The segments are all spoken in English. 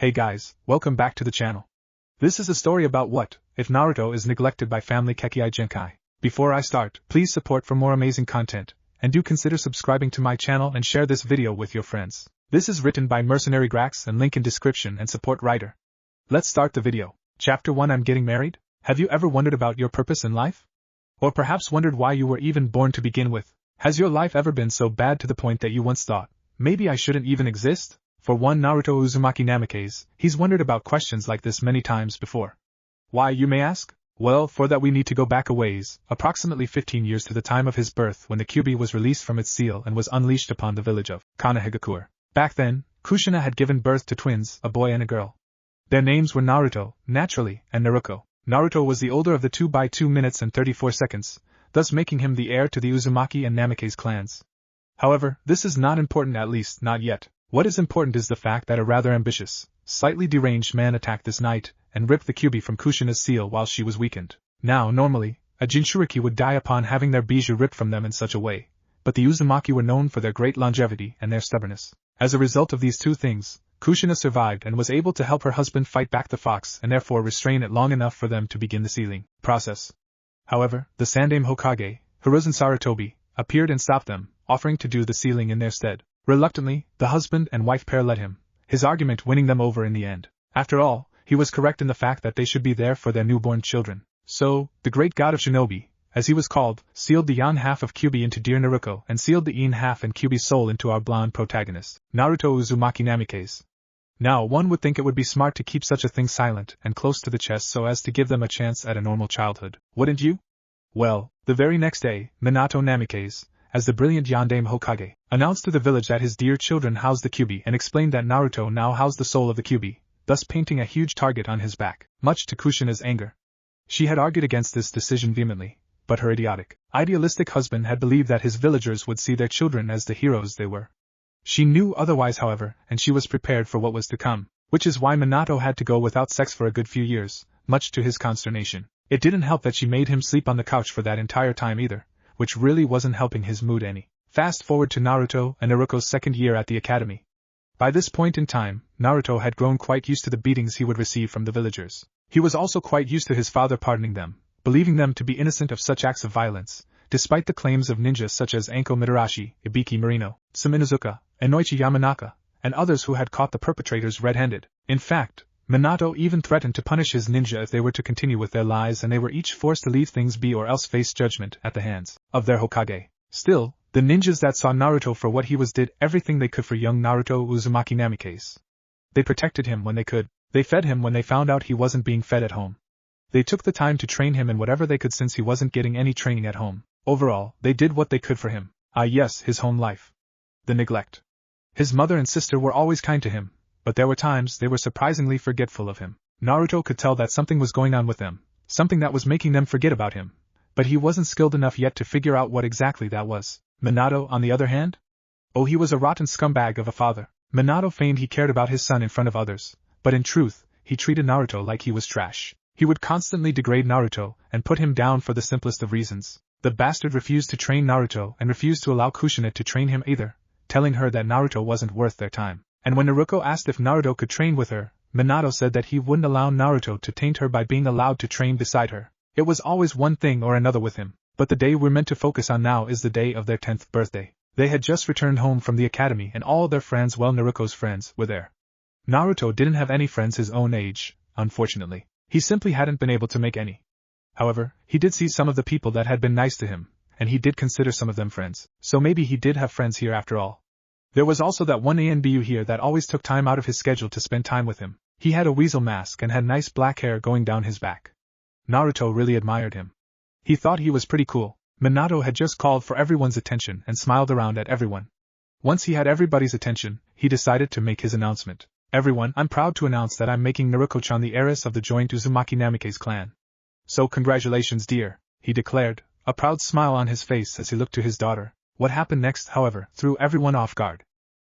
Hey guys, welcome back to the channel. This is a story about what if Naruto is neglected by family Kekkei genkai. Before I start, please support for more amazing content, and do consider subscribing to my channel and share this video with your friends. This is written by MercenaryGrax and link in description and support writer. Let's start the video. Chapter 1 I'm getting married? Have you ever wondered about your purpose in life? Or perhaps wondered why you were even born to begin with? Has your life ever been so bad to the point that you once thought, maybe I shouldn't even exist? For one Naruto Uzumaki Namikaze, he's wondered about questions like this many times before. Why, you may ask? Well, for that we need to go back a ways, approximately 15 years to the time of his birth when the Kyuubi was released from its seal and was unleashed upon the village of Konohagakure. Back then, Kushina had given birth to twins, a boy and a girl. Their names were Naruto, naturally, and Naruko. Naruto was the older of the two by 2 minutes and 34 seconds, thus making him the heir to the Uzumaki and Namikaze clans. However, this is not important, at least not yet. What is important is the fact that a rather ambitious, slightly deranged man attacked this night and ripped the Kyuubi from Kushina's seal while she was weakened. Now, normally, a Jinchuriki would die upon having their bijou ripped from them in such a way, but the Uzumaki were known for their great longevity and their stubbornness. As a result of these two things, Kushina survived and was able to help her husband fight back the fox and therefore restrain it long enough for them to begin the sealing process. However, the Sandaime Hokage, Hiruzen Sarutobi, appeared and stopped them, offering to do the sealing in their stead. Reluctantly, the husband and wife pair let him, his argument winning them over in the end. After all, he was correct in the fact that they should be there for their newborn children. So, the great god of shinobi, as he was called, sealed the yan half of Kyuubi into dear Naruko and sealed the in half and Kyuubi's soul into our blonde protagonist, Naruto Uzumaki Namikaze. Now, one would think it would be smart to keep such a thing silent and close to the chest so as to give them a chance at a normal childhood, wouldn't you? Well, the very next day, Minato Namikaze, as the brilliant Yondaime Hokage, announced to the village that his dear children housed the Kyuubi and explained that Naruto now housed the soul of the Kyuubi, thus painting a huge target on his back, much to Kushina's anger. She had argued against this decision vehemently, but her idiotic, idealistic husband had believed that his villagers would see their children as the heroes they were. She knew otherwise, however, and she was prepared for what was to come, which is why Minato had to go without sex for a good few years, much to his consternation. It didn't help that she made him sleep on the couch for that entire time either, which really wasn't helping his mood any. Fast forward to Naruto and Naruko's second year at the academy. By this point in time, Naruto had grown quite used to the beatings he would receive from the villagers. He was also quite used to his father pardoning them, believing them to be innocent of such acts of violence, despite the claims of ninjas such as Anko Mitarashi, Ibiki Marino, Suminozuka, Inoichi Yamanaka, and others who had caught the perpetrators red-handed. In fact, Minato even threatened to punish his ninja if they were to continue with their lies and they were each forced to leave things be or else face judgment at the hands of their Hokage. Still, the ninjas that saw Naruto for what he was did everything they could for young Naruto Uzumaki Namikaze. They protected him when they could. They fed him when they found out he wasn't being fed at home. They took the time to train him in whatever they could since he wasn't getting any training at home. Overall, they did what they could for him. Ah yes, his home life. The neglect. His mother and sister were always kind to him, but there were times they were surprisingly forgetful of him. Naruto could tell that something was going on with them, something that was making them forget about him, but he wasn't skilled enough yet to figure out what exactly that was. Minato, on the other hand? Oh, he was a rotten scumbag of a father. Minato feigned he cared about his son in front of others, but in truth, he treated Naruto like he was trash. He would constantly degrade Naruto and put him down for the simplest of reasons. The bastard refused to train Naruto and refused to allow Kushina to train him either, telling her that Naruto wasn't worth their time. And when Naruko asked if Naruto could train with her, Minato said that he wouldn't allow Naruto to taint her by being allowed to train beside her. It was always one thing or another with him. But the day we're meant to focus on now is the day of their 10th birthday. They had just returned home from the academy and all their friends, well, Naruko's friends, were there. Naruto didn't have any friends his own age, unfortunately. He simply hadn't been able to make any. However, he did see some of the people that had been nice to him, and he did consider some of them friends, so maybe he did have friends here after all. There was also that one ANBU here that always took time out of his schedule to spend time with him. He had a weasel mask and had nice black hair going down his back. Naruto really admired him. He thought he was pretty cool. Minato had just called for everyone's attention and smiled around at everyone. Once he had everybody's attention, he decided to make his announcement. Everyone, I'm proud to announce that I'm making Naruko-chan the heiress of the joint Uzumaki Namikaze clan. So congratulations, dear, he declared, a proud smile on his face as he looked to his daughter. What happened next, however, threw everyone off guard.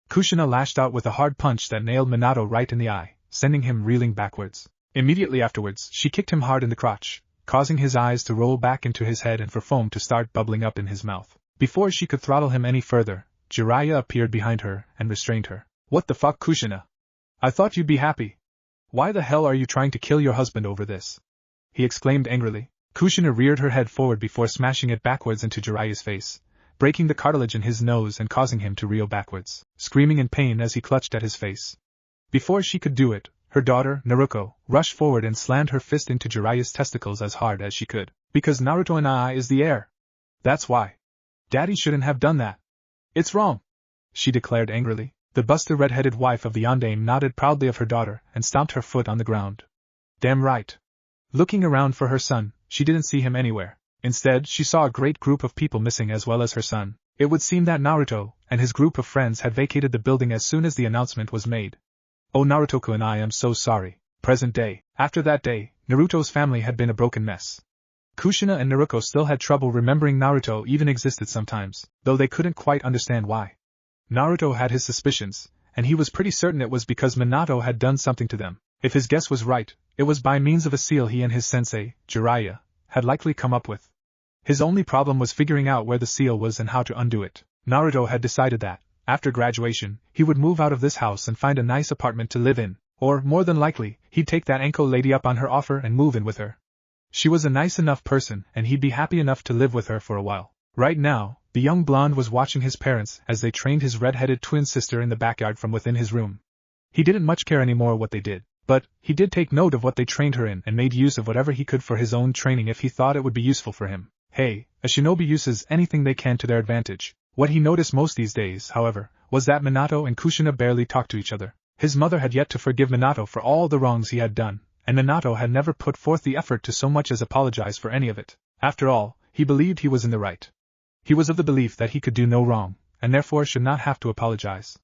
Kushina lashed out with a hard punch that nailed Minato right in the eye, sending him reeling backwards. Immediately afterwards, she kicked him hard in the crotch, causing his eyes to roll back into his head and for foam to start bubbling up in his mouth. Before she could throttle him any further, Jiraiya appeared behind her and restrained her. What the fuck, Kushina? I thought you'd be happy. Why the hell are you trying to kill your husband over this? He exclaimed angrily. Kushina reared her head forward before smashing it backwards into Jiraiya's face, breaking the cartilage in his nose and causing him to reel backwards, screaming in pain as he clutched at his face. Before she could do it, her daughter, Naruko, rushed forward and slammed her fist into Jiraiya's testicles as hard as she could. Because Naruto and I is the heir. That's why. Daddy shouldn't have done that. It's wrong, she declared angrily. The busty red-headed wife of the yondaime nodded proudly of her daughter and stomped her foot on the ground. Damn right. Looking around for her son, she didn't see him anywhere. Instead, she saw a great group of people missing as well as her son. It would seem that Naruto and his group of friends had vacated the building as soon as the announcement was made. Oh Naruto-kun, I am so sorry. Present day. After that day, Naruto's family had been a broken mess. Kushina and Naruko still had trouble remembering Naruto even existed sometimes, though they couldn't quite understand why. Naruto had his suspicions, and he was pretty certain it was because Minato had done something to them. If his guess was right, it was by means of a seal he and his sensei, Jiraiya, had likely come up with. His only problem was figuring out where the seal was and how to undo it. Naruto had decided that, after graduation, he would move out of this house and find a nice apartment to live in, or, more than likely, he'd take that Anko lady up on her offer and move in with her. She was a nice enough person and he'd be happy enough to live with her for a while. Right now, the young blonde was watching his parents as they trained his red-headed twin sister in the backyard from within his room. He didn't much care anymore what they did, but he did take note of what they trained her in and made use of whatever he could for his own training if he thought it would be useful for him. Hey, a shinobi uses anything they can to their advantage. What he noticed most these days, however, was that Minato and Kushina barely talked to each other. His mother had yet to forgive Minato for all the wrongs he had done, and Minato had never put forth the effort to so much as apologize for any of it. After all, he believed he was in the right. He was of the belief that he could do no wrong, and therefore should not have to apologize.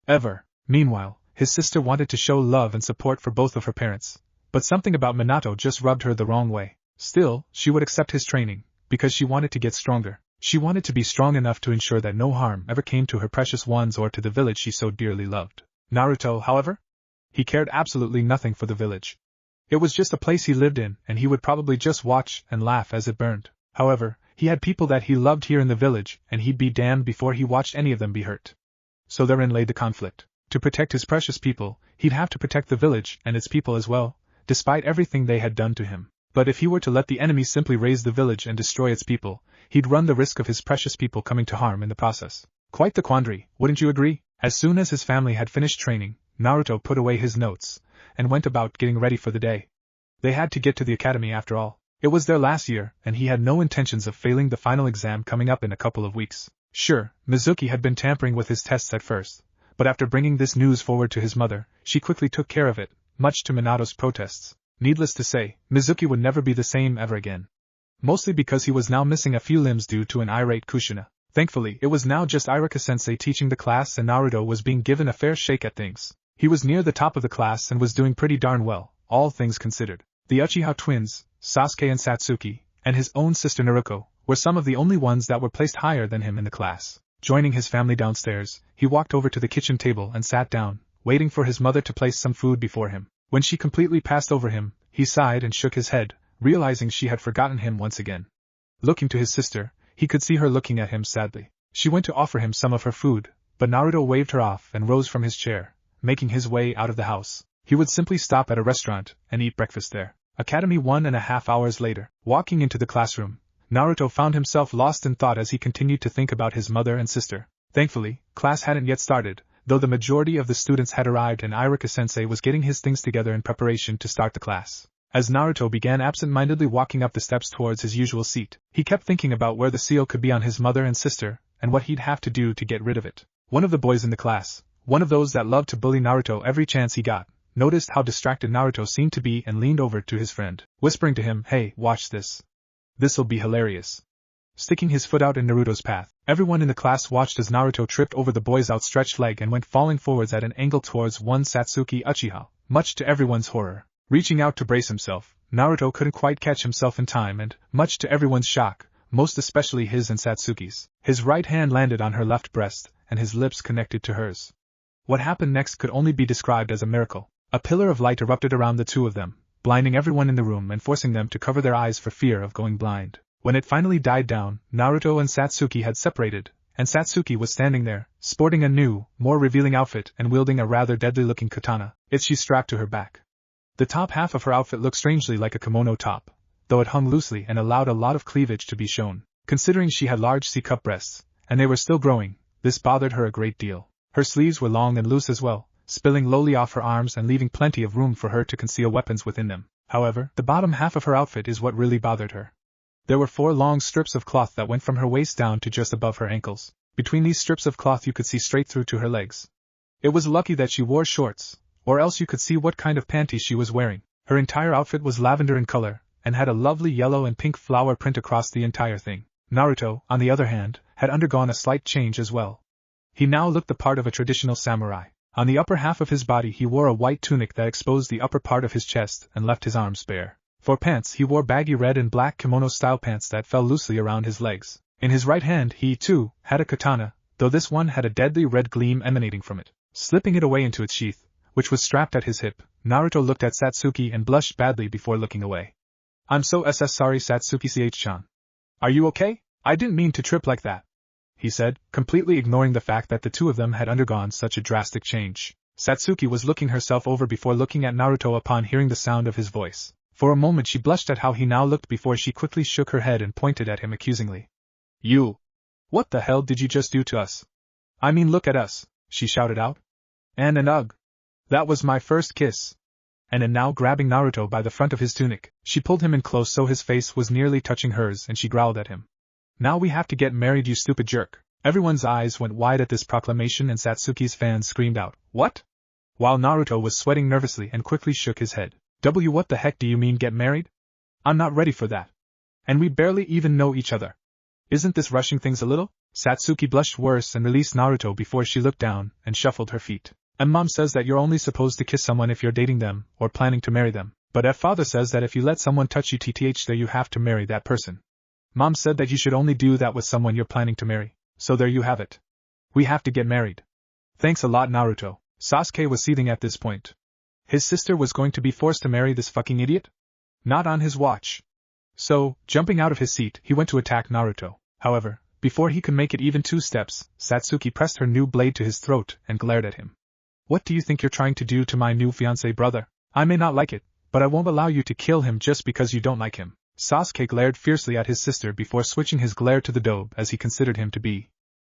Ever. Meanwhile, his sister wanted to show love and support for both of her parents, but something about Minato just rubbed her the wrong way. Still, she would accept his training, because she wanted to get stronger. She wanted to be strong enough to ensure that no harm ever came to her precious ones or to the village she so dearly loved. Naruto, however? He cared absolutely nothing for the village. It was just a place he lived in, and he would probably just watch and laugh as it burned. However, he had people that he loved here in the village, and he'd be damned before he watched any of them be hurt. So therein lay the conflict. To protect his precious people, he'd have to protect the village and its people as well, despite everything they had done to him. But if he were to let the enemy simply raise the village and destroy its people, he'd run the risk of his precious people coming to harm in the process. Quite the quandary, wouldn't you agree? As soon as his family had finished training, Naruto put away his notes and went about getting ready for the day. They had to get to the academy after all. It was their last year, and he had no intentions of failing the final exam coming up in a couple of weeks. Sure, Mizuki had been tampering with his tests at first, but after bringing this news forward to his mother, she quickly took care of it, much to Minato's protests. Needless to say, Mizuki would never be the same ever again. Mostly because he was now missing a few limbs due to an irate Kushina. Thankfully, it was now just Iraka-sensei teaching the class and Naruto was being given a fair shake at things. He was near the top of the class and was doing pretty darn well, all things considered. The Uchiha twins, Sasuke and Satsuki, and his own sister Naruko, were some of the only ones that were placed higher than him in the class. Joining his family downstairs, he walked over to the kitchen table and sat down, waiting for his mother to place some food before him. When she completely passed over him, he sighed and shook his head, realizing she had forgotten him once again. Looking to his sister, he could see her looking at him sadly. She went to offer him some of her food, but Naruto waved her off and rose from his chair, making his way out of the house. He would simply stop at a restaurant and eat breakfast there. Academy 1.5 hours later. Walking into the classroom, Naruto found himself lost in thought as he continued to think about his mother and sister. Thankfully, class hadn't yet started, though the majority of the students had arrived and Iraka-sensei was getting his things together in preparation to start the class. As Naruto began absent-mindedly walking up the steps towards his usual seat, he kept thinking about where the seal could be on his mother and sister, and what he'd have to do to get rid of it. One of the boys in the class, one of those that loved to bully Naruto every chance he got, noticed how distracted Naruto seemed to be and leaned over to his friend, whispering to him, "Hey, watch this. This'll be hilarious." Sticking his foot out in Naruto's path, everyone in the class watched as Naruto tripped over the boy's outstretched leg and went falling forwards at an angle towards one Satsuki Uchiha, much to everyone's horror. Reaching out to brace himself, Naruto couldn't quite catch himself in time and, much to everyone's shock, most especially his and Satsuki's, his right hand landed on her left breast, and his lips connected to hers. What happened next could only be described as a miracle. A pillar of light erupted around the two of them, blinding everyone in the room and forcing them to cover their eyes for fear of going blind. When it finally died down, Naruto and Satsuki had separated, and Satsuki was standing there, sporting a new, more revealing outfit and wielding a rather deadly-looking katana, its she strapped to her back. The top half of her outfit looked strangely like a kimono top, though it hung loosely and allowed a lot of cleavage to be shown. Considering she had large C-cup breasts, and they were still growing, this bothered her a great deal. Her sleeves were long and loose as well, spilling lowly off her arms and leaving plenty of room for her to conceal weapons within them. However, the bottom half of her outfit is what really bothered her. There were 4 long strips of cloth that went from her waist down to just above her ankles. Between these strips of cloth you could see straight through to her legs. It was lucky that she wore shorts, or else you could see what kind of panties she was wearing. Her entire outfit was lavender in color, and had a lovely yellow and pink flower print across the entire thing. Naruto, on the other hand, had undergone a slight change as well. He now looked the part of a traditional samurai. On the upper half of his body he wore a white tunic that exposed the upper part of his chest and left his arms bare. For pants he wore baggy red and black kimono-style pants that fell loosely around his legs. In his right hand he, too, had a katana, though this one had a deadly red gleam emanating from it. Slipping it away into its sheath, which was strapped at his hip, Naruto looked at Satsuki and blushed badly before looking away. "I'm so sorry, Satsuki-chan. Are you okay? I didn't mean to trip like that," he said, completely ignoring the fact that the two of them had undergone such a drastic change. Satsuki was looking herself over before looking at Naruto upon hearing the sound of his voice. For a moment she blushed at how he now looked before she quickly shook her head and pointed at him accusingly. "You! What the hell did you just do to us? I mean, look at us," she shouted out. And ugh! That was my first kiss." And now grabbing Naruto by the front of his tunic, she pulled him in close so his face was nearly touching hers and she growled at him. "Now we have to get married, you stupid jerk." Everyone's eyes went wide at this proclamation and Satsuki's fans screamed out, "What?" While Naruto was sweating nervously and quickly shook his head. What the heck do you mean get married? I'm not ready for that. And we barely even know each other. Isn't this rushing things a little? Satsuki blushed worse and released Naruto before she looked down and shuffled her feet. "And Mom says that you're only supposed to kiss someone if you're dating them or planning to marry them. But Father says that if you let someone touch you there you have to marry that person. Mom said that you should only do that with someone you're planning to marry. So there you have it. We have to get married." "Thanks a lot, Naruto." Sasuke was seething at this point. His sister was going to be forced to marry this fucking idiot? Not on his watch. So, jumping out of his seat, he went to attack Naruto. However, before he could make it even 2 steps, Satsuki pressed her new blade to his throat and glared at him. "What do you think you're trying to do to my new fiancé brother? I may not like it, but I won't allow you to kill him just because you don't like him." Sasuke glared fiercely at his sister before switching his glare to the dobe as he considered him to be.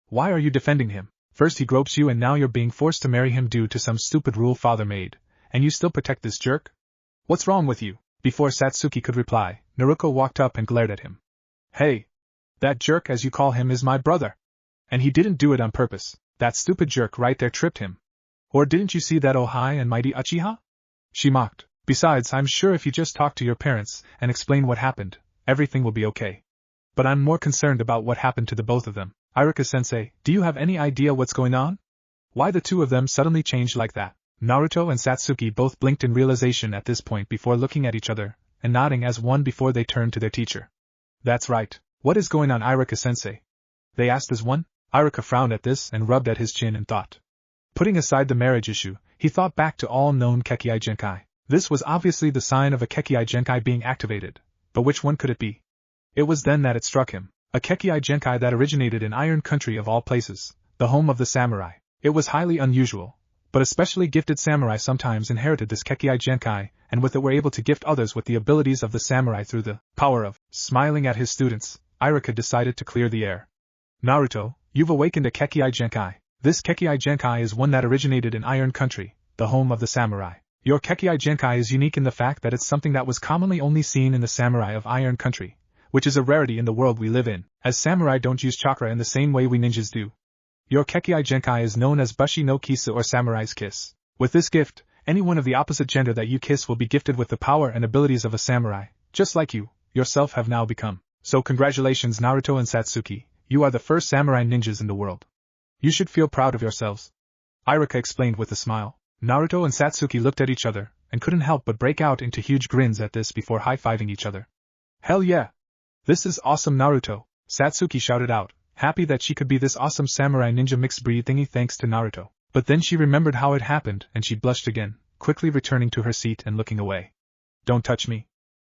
"Why are you defending him? First he gropes you and now you're being forced to marry him due to some stupid rule father made, and you still protect this jerk? What's wrong with you?" Before Satsuki could reply, Naruto walked up and glared at him. "Hey! That jerk as you call him is my brother. And he didn't do it on purpose. That stupid jerk right there tripped him. Or didn't you see that oh high and mighty Uchiha?" She mocked. "Besides, I'm sure if you just talk to your parents and explain what happened, everything will be okay. But I'm more concerned about what happened to the both of them. Iruka-sensei, do you have any idea what's going on? Why the two of them suddenly changed like that?" Naruto and Satsuki both blinked in realization at this point before looking at each other and nodding as one before they turned to their teacher. "That's right. What is going on, Iruka-sensei?" they asked as one. Iruka frowned at this and rubbed at his chin in thought. Putting aside the marriage issue, he thought back to all known Kekkei genkai. This was obviously the sign of a Kekkei genkai being activated, but which one could it be? It was then that it struck him. A Kekkei genkai that originated in Iron Country of all places, the home of the samurai. It was highly unusual, but especially gifted samurai sometimes inherited this Kekkei genkai, and with it were able to gift others with the abilities of the samurai through the power of. Smiling at his students, Iruka decided to clear the air. "Naruto, you've awakened a Kekkei genkai. This Kekkei genkai is one that originated in Iron Country, the home of the samurai. Your Kekkei genkai is unique in the fact that it's something that was commonly only seen in the samurai of Iron Country, which is a rarity in the world we live in, as samurai don't use chakra in the same way we ninjas do. Your Kekkei genkai is known as Bushi no Kisu or Samurai's Kiss. With this gift, anyone of the opposite gender that you kiss will be gifted with the power and abilities of a samurai, just like you, yourself have now become. So congratulations Naruto and Satsuki, you are the first samurai ninjas in the world. You should feel proud of yourselves," Iruka explained with a smile. Naruto and Satsuki looked at each other, and couldn't help but break out into huge grins at this before high-fiving each other. "Hell yeah! This is awesome Naruto," Satsuki shouted out, happy that she could be this awesome samurai ninja mixed breed thingy thanks to Naruto. But then she remembered how it happened and she blushed again, quickly returning to her seat and looking away. "Don't touch me,"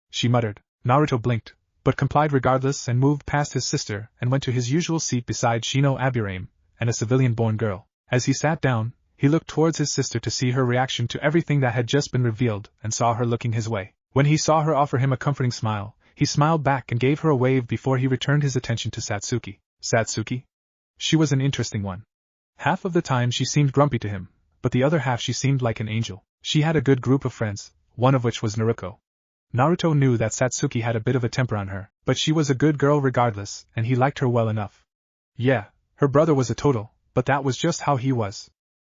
she muttered. Naruto blinked, but complied regardless and moved past his sister and went to his usual seat beside Shino Aburame, and a civilian-born girl. As he sat down, he looked towards his sister to see her reaction to everything that had just been revealed and saw her looking his way. When he saw her offer him a comforting smile, he smiled back and gave her a wave before he returned his attention to Satsuki. Satsuki? She was an interesting one. Half of the time she seemed grumpy to him, but the other half she seemed like an angel. She had a good group of friends, one of which was Naruto. Naruto knew that Satsuki had a bit of a temper on her, but she was a good girl regardless, and he liked her well enough. Yeah, her brother was a total, but that was just how he was.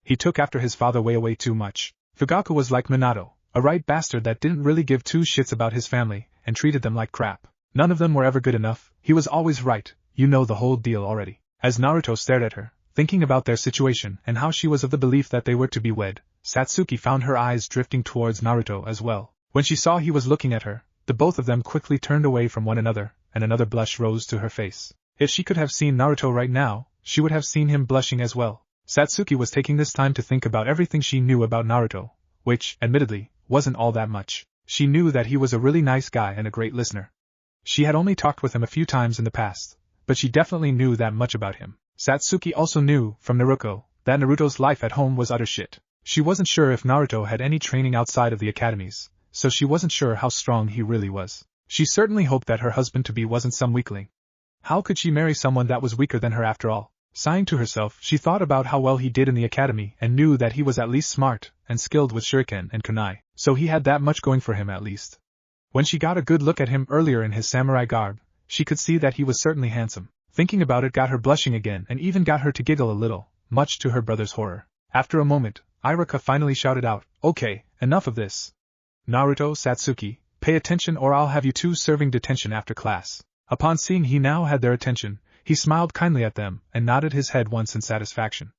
He took after his father way too much. Fugaku was like Minato, a right bastard that didn't really give two shits about his family, and treated them like crap. None of them were ever good enough, he was always right, you know the whole deal already. As Naruto stared at her, thinking about their situation and how she was of the belief that they were to be wed, Satsuki found her eyes drifting towards Naruto as well. When she saw he was looking at her, the both of them quickly turned away from one another, and another blush rose to her face. If she could have seen Naruto right now, she would have seen him blushing as well. Satsuki was taking this time to think about everything she knew about Naruto, which, admittedly, wasn't all that much. She knew that he was a really nice guy and a great listener. She had only talked with him a few times in the past, but she definitely knew that much about him. Satsuki also knew, from Naruto, that Naruto's life at home was utter shit. She wasn't sure if Naruto had any training outside of the academies, so she wasn't sure how strong he really was. She certainly hoped that her husband-to-be wasn't some weakling. How could she marry someone that was weaker than her after all? Sighing to herself, she thought about how well he did in the academy and knew that he was at least smart and skilled with shuriken and kunai, so he had that much going for him at least. When she got a good look at him earlier in his samurai garb, she could see that he was certainly handsome. Thinking about it got her blushing again and even got her to giggle a little, much to her brother's horror. After a moment, Iruka finally shouted out, "Okay, enough of this. Naruto, Satsuki, pay attention or I'll have you two serving detention after class." Upon seeing he now had their attention, he smiled kindly at them and nodded his head once in satisfaction.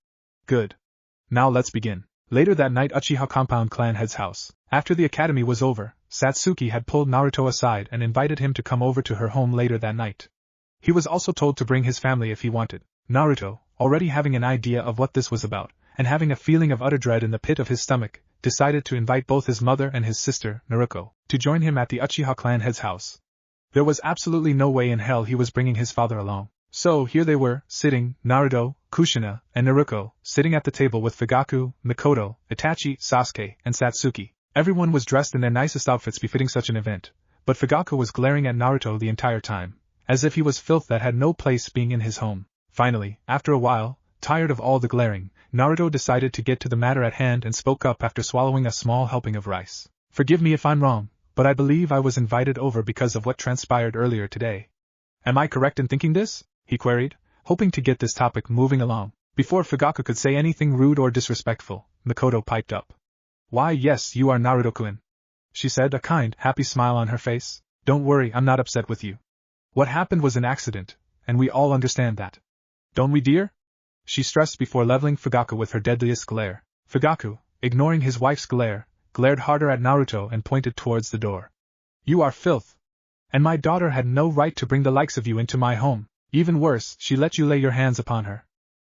Good. Now let's begin. Later that night, Uchiha Compound Clan Head's house. After the academy was over, Satsuki had pulled Naruto aside and invited him to come over to her home later that night. He was also told to bring his family if he wanted. Naruto, already having an idea of what this was about, and having a feeling of utter dread in the pit of his stomach, decided to invite both his mother and his sister, Naruko, to join him at the Uchiha Clan Head's house. There was absolutely no way in hell he was bringing his father along. So here they were, sitting, Naruto, Kushina, and Naruko, sitting at the table with Fugaku, Mikoto, Itachi, Sasuke, and Satsuki. Everyone was dressed in their nicest outfits befitting such an event, but Fugaku was glaring at Naruto the entire time, as if he was filth that had no place being in his home. Finally, after a while, tired of all the glaring, Naruto decided to get to the matter at hand and spoke up after swallowing a small helping of rice. "Forgive me if I'm wrong, but I believe I was invited over because of what transpired earlier today. Am I correct in thinking this?" he queried, hoping to get this topic moving along. Before Fugaku could say anything rude or disrespectful, Mikoto piped up. "Why, yes, you are Naruto-kun," she said, a kind, happy smile on her face. "Don't worry, I'm not upset with you. What happened was an accident, and we all understand that. Don't we, dear?" she stressed before leveling Fugaku with her deadliest glare. Fugaku, ignoring his wife's glare, glared harder at Naruto and pointed towards the door. "You are filth. And my daughter had no right to bring the likes of you into my home. Even worse, she let you lay your hands upon her.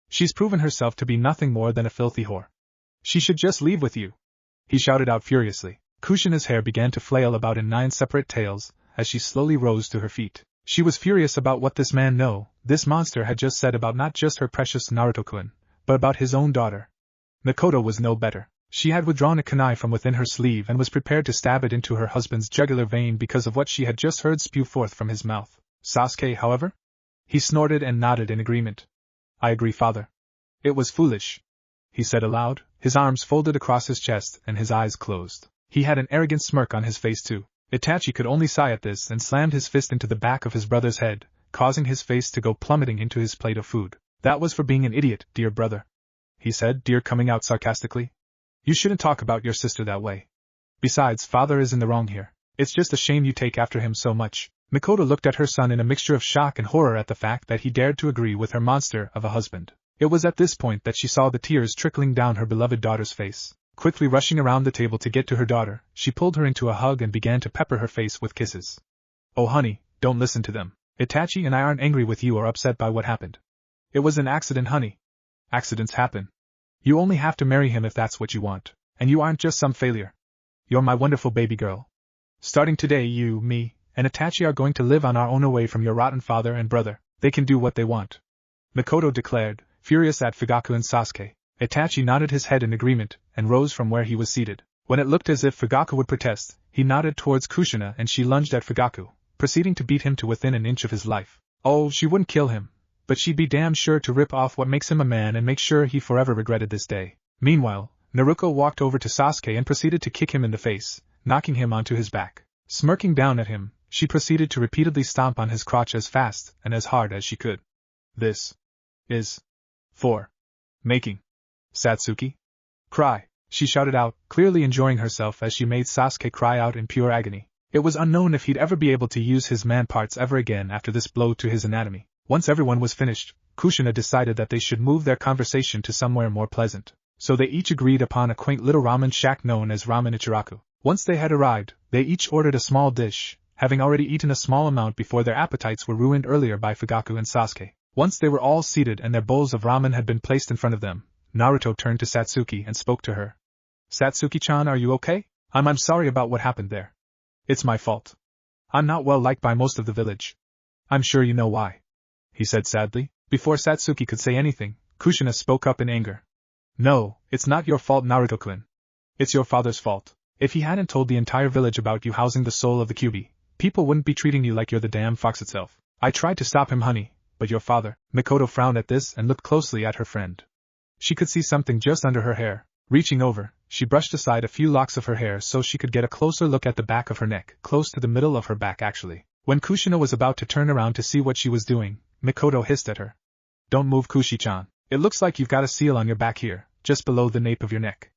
She's proven herself to be nothing more than a filthy whore. She should just leave with you," he shouted out furiously. Kushina's hair began to flail about in 9 separate tails, as she slowly rose to her feet. She was furious about what this this monster had just said about not just her precious Naruto-kun, but about his own daughter. Mikoto was no better. She had withdrawn a kunai from within her sleeve and was prepared to stab it into her husband's jugular vein because of what she had just heard spew forth from his mouth. Sasuke, however? He snorted and nodded in agreement. "I agree, father. It was foolish," he said aloud, his arms folded across his chest and his eyes closed. He had an arrogant smirk on his face too. Itachi could only sigh at this and slammed his fist into the back of his brother's head, causing his face to go plummeting into his plate of food. "That was for being an idiot, dear brother," he said, dear coming out sarcastically. "You shouldn't talk about your sister that way. Besides, father is in the wrong here. It's just a shame you take after him so much." Mikoto looked at her son in a mixture of shock and horror at the fact that he dared to agree with her monster of a husband. It was at this point that she saw the tears trickling down her beloved daughter's face. Quickly rushing around the table to get to her daughter, she pulled her into a hug and began to pepper her face with kisses. "Oh honey, don't listen to them. Itachi and I aren't angry with you or upset by what happened. It was an accident, honey. Accidents happen. You only have to marry him if that's what you want, and you aren't just some failure. You're my wonderful baby girl. Starting today you, me, and Itachi are going to live on our own away from your rotten father and brother. They can do what they want," Mikoto declared, furious at Fugaku and Sasuke. Itachi nodded his head in agreement, and rose from where he was seated. When it looked as if Fugaku would protest, he nodded towards Kushina and she lunged at Fugaku, proceeding to beat him to within an inch of his life. Oh, she wouldn't kill him, but she'd be damn sure to rip off what makes him a man and make sure he forever regretted this day. Meanwhile, Naruto walked over to Sasuke and proceeded to kick him in the face, knocking him onto his back. Smirking down at him, she proceeded to repeatedly stomp on his crotch as fast and as hard as she could. This is for making Satsuki cry, she shouted out, clearly enjoying herself as she made Sasuke cry out in pure agony. It was unknown if he'd ever be able to use his man parts ever again after this blow to his anatomy. Once everyone was finished, Kushina decided that they should move their conversation to somewhere more pleasant. So they each agreed upon a quaint little ramen shack known as Ramen Ichiraku. Once they had arrived, they each ordered a small dish, having already eaten a small amount before their appetites were ruined earlier by Fugaku and Sasuke. Once they were all seated and their bowls of ramen had been placed in front of them, Naruto turned to Satsuki and spoke to her. Satsuki-chan, are you okay? I'm sorry about what happened there. It's my fault. I'm not well liked by most of the village. I'm sure you know why, he said sadly. Before Satsuki could say anything, Kushina spoke up in anger. No, it's not your fault, Naruto-kun. It's your father's fault. If he hadn't told the entire village about you housing the soul of the Kyuubi, people wouldn't be treating you like you're the damn fox itself. I tried to stop him, honey, but your father... Mikoto frowned at this and looked closely at her friend. She could see something just under her hair. Reaching over, she brushed aside a few locks of her hair so she could get a closer look at the back of her neck, close to the middle of her back actually. When Kushina was about to turn around to see what she was doing, Mikoto hissed at her. Don't move, Kushi-chan. It looks like you've got a seal on your back here, just below the nape of your neck.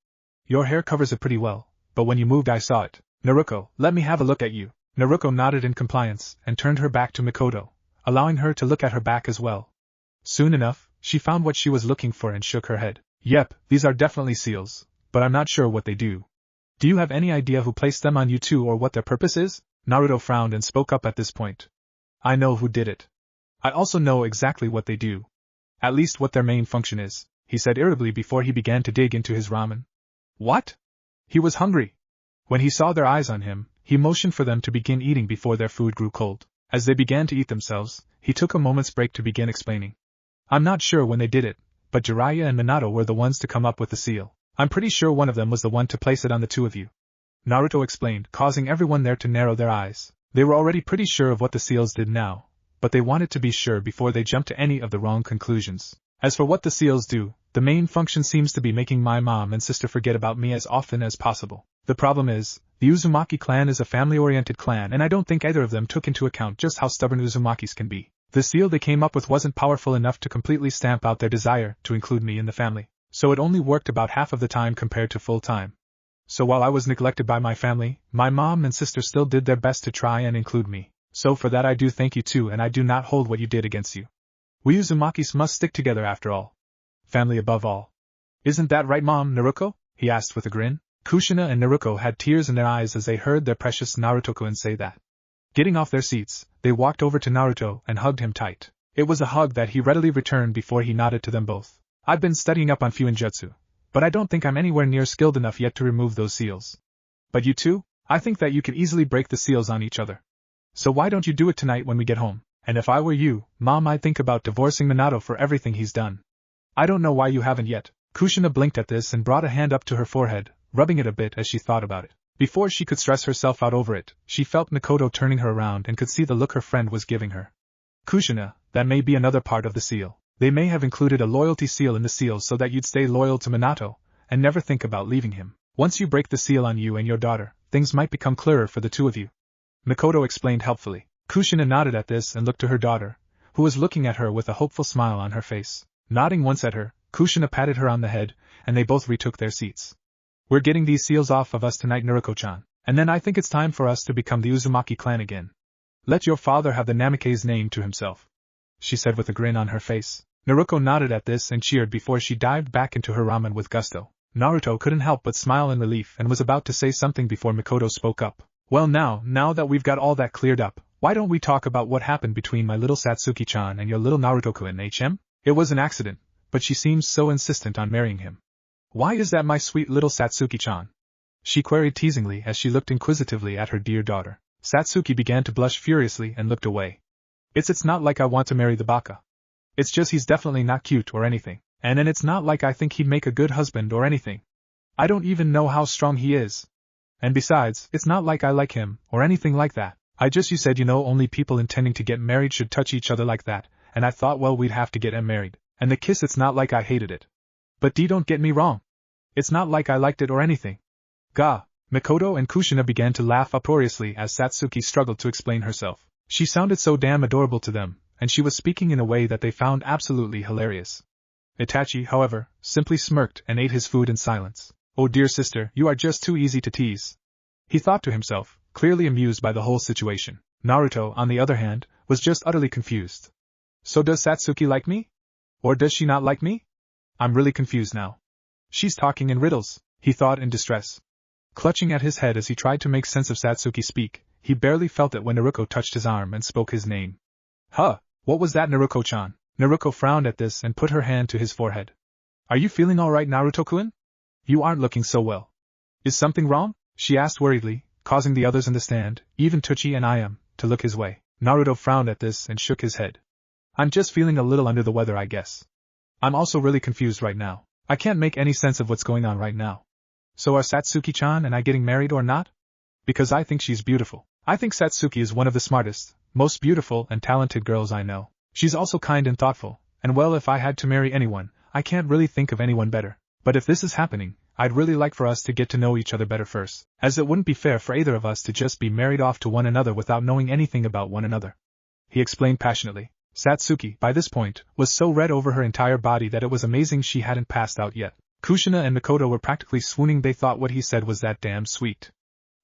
Your hair covers it pretty well, but when you moved I saw it. Naruto, let me have a look at you. Naruto nodded in compliance and turned her back to Mikoto, allowing her to look at her back as well. Soon enough, she found what she was looking for and shook her head. Yep, these are definitely seals, but I'm not sure what they do. Do you have any idea who placed them on you two or what their purpose is? Naruto frowned and spoke up at this point. I know who did it. I also know exactly what they do. At least what their main function is, he said irritably before he began to dig into his ramen. What? He was hungry. When he saw their eyes on him, he motioned for them to begin eating before their food grew cold. As they began to eat themselves, he took a moment's break to begin explaining. I'm not sure when they did it, but Jiraiya and Minato were the ones to come up with the seal. I'm pretty sure one of them was the one to place it on the two of you. Naruto explained, causing everyone there to narrow their eyes. They were already pretty sure of what the seals did now, but they wanted to be sure before they jumped to any of the wrong conclusions. As for what the seals do, the main function seems to be making my mom and sister forget about me as often as possible. The problem is, the Uzumaki clan is a family-oriented clan and I don't think either of them took into account just how stubborn Uzumakis can be. The seal they came up with wasn't powerful enough to completely stamp out their desire to include me in the family, so it only worked about half of the time compared to full time. So while I was neglected by my family, my mom and sister still did their best to try and include me. So for that I do thank you too, and I do not hold what you did against you. We Uzumakis must stick together after all. Family above all. Isn't that right, Mom, Naruto? He asked with a grin. Kushina and Naruto had tears in their eyes as they heard their precious Naruto-kun say that. Getting off their seats, they walked over to Naruto and hugged him tight. It was a hug that he readily returned before he nodded to them both. I've been studying up on Fuinjutsu, but I don't think I'm anywhere near skilled enough yet to remove those seals. But you two? I think that you could easily break the seals on each other. So why don't you do it tonight when we get home? And if I were you, Mom, I'd think about divorcing Minato for everything he's done. I don't know why you haven't yet. Kushina blinked at this and brought a hand up to her forehead, rubbing it a bit as she thought about it. Before she could stress herself out over it, she felt Mikoto turning her around and could see the look her friend was giving her. Kushina, that may be another part of the seal. They may have included a loyalty seal in the seal so that you'd stay loyal to Minato, and never think about leaving him. Once you break the seal on you and your daughter, things might become clearer for the two of you. Mikoto explained helpfully. Kushina nodded at this and looked to her daughter, who was looking at her with a hopeful smile on her face. Nodding once at her, Kushina patted her on the head, and they both retook their seats. We're getting these seals off of us tonight, Naruto-chan, and then I think it's time for us to become the Uzumaki clan again. Let your father have the Namikaze's name to himself, she said with a grin on her face. Naruto nodded at this and cheered before she dived back into her ramen with gusto. Naruto couldn't help but smile in relief and was about to say something before Mikoto spoke up. Well now that we've got all that cleared up, why don't we talk about what happened between my little Satsuki-chan and your little Naruto-kun, HM? It was an accident, but she seems so insistent on marrying him. Why is that, my sweet little Satsuki-chan? She queried teasingly as she looked inquisitively at her dear daughter. Satsuki began to blush furiously and looked away. It's not like I want to marry the baka. It's just he's definitely not cute or anything. And it's not like I think he'd make a good husband or anything. I don't even know how strong he is. And besides, it's not like I like him, or anything like that. You said only people intending to get married should touch each other like that, and I thought well we'd have to get married. And the kiss, it's not like I hated it. But don't get me wrong. It's not like I liked it or anything. Gah! Mikoto and Kushina began to laugh uproariously as Satsuki struggled to explain herself. She sounded so damn adorable to them, and she was speaking in a way that they found absolutely hilarious. Itachi, however, simply smirked and ate his food in silence. Oh dear sister, you are just too easy to tease. He thought to himself, clearly amused by the whole situation. Naruto, on the other hand, was just utterly confused. So does Satsuki like me? Or does she not like me? I'm really confused now. She's talking in riddles, he thought in distress. Clutching at his head as he tried to make sense of Satsuki's speak, he barely felt it when Naruto touched his arm and spoke his name. Huh, what was that, Naruko-chan? Naruko frowned at this and put her hand to his forehead. Are you feeling alright, Naruto-kun? You aren't looking so well. Is something wrong? She asked worriedly, causing the others in the stand, even Teuchi and Ayam, to look his way. Naruto frowned at this and shook his head. I'm just feeling a little under the weather, I guess. I'm also really confused right now. I can't make any sense of what's going on right now. So are Satsuki-chan and I getting married or not? Because I think she's beautiful. I think Satsuki is one of the smartest, most beautiful and talented girls I know. She's also kind and thoughtful, and well, if I had to marry anyone, I can't really think of anyone better. But if this is happening, I'd really like for us to get to know each other better first, as it wouldn't be fair for either of us to just be married off to one another without knowing anything about one another. He explained passionately. Satsuki, by this point, was so red over her entire body that it was amazing she hadn't passed out yet. Kushina and Mikoto were practically swooning. They thought what he said was that damn sweet.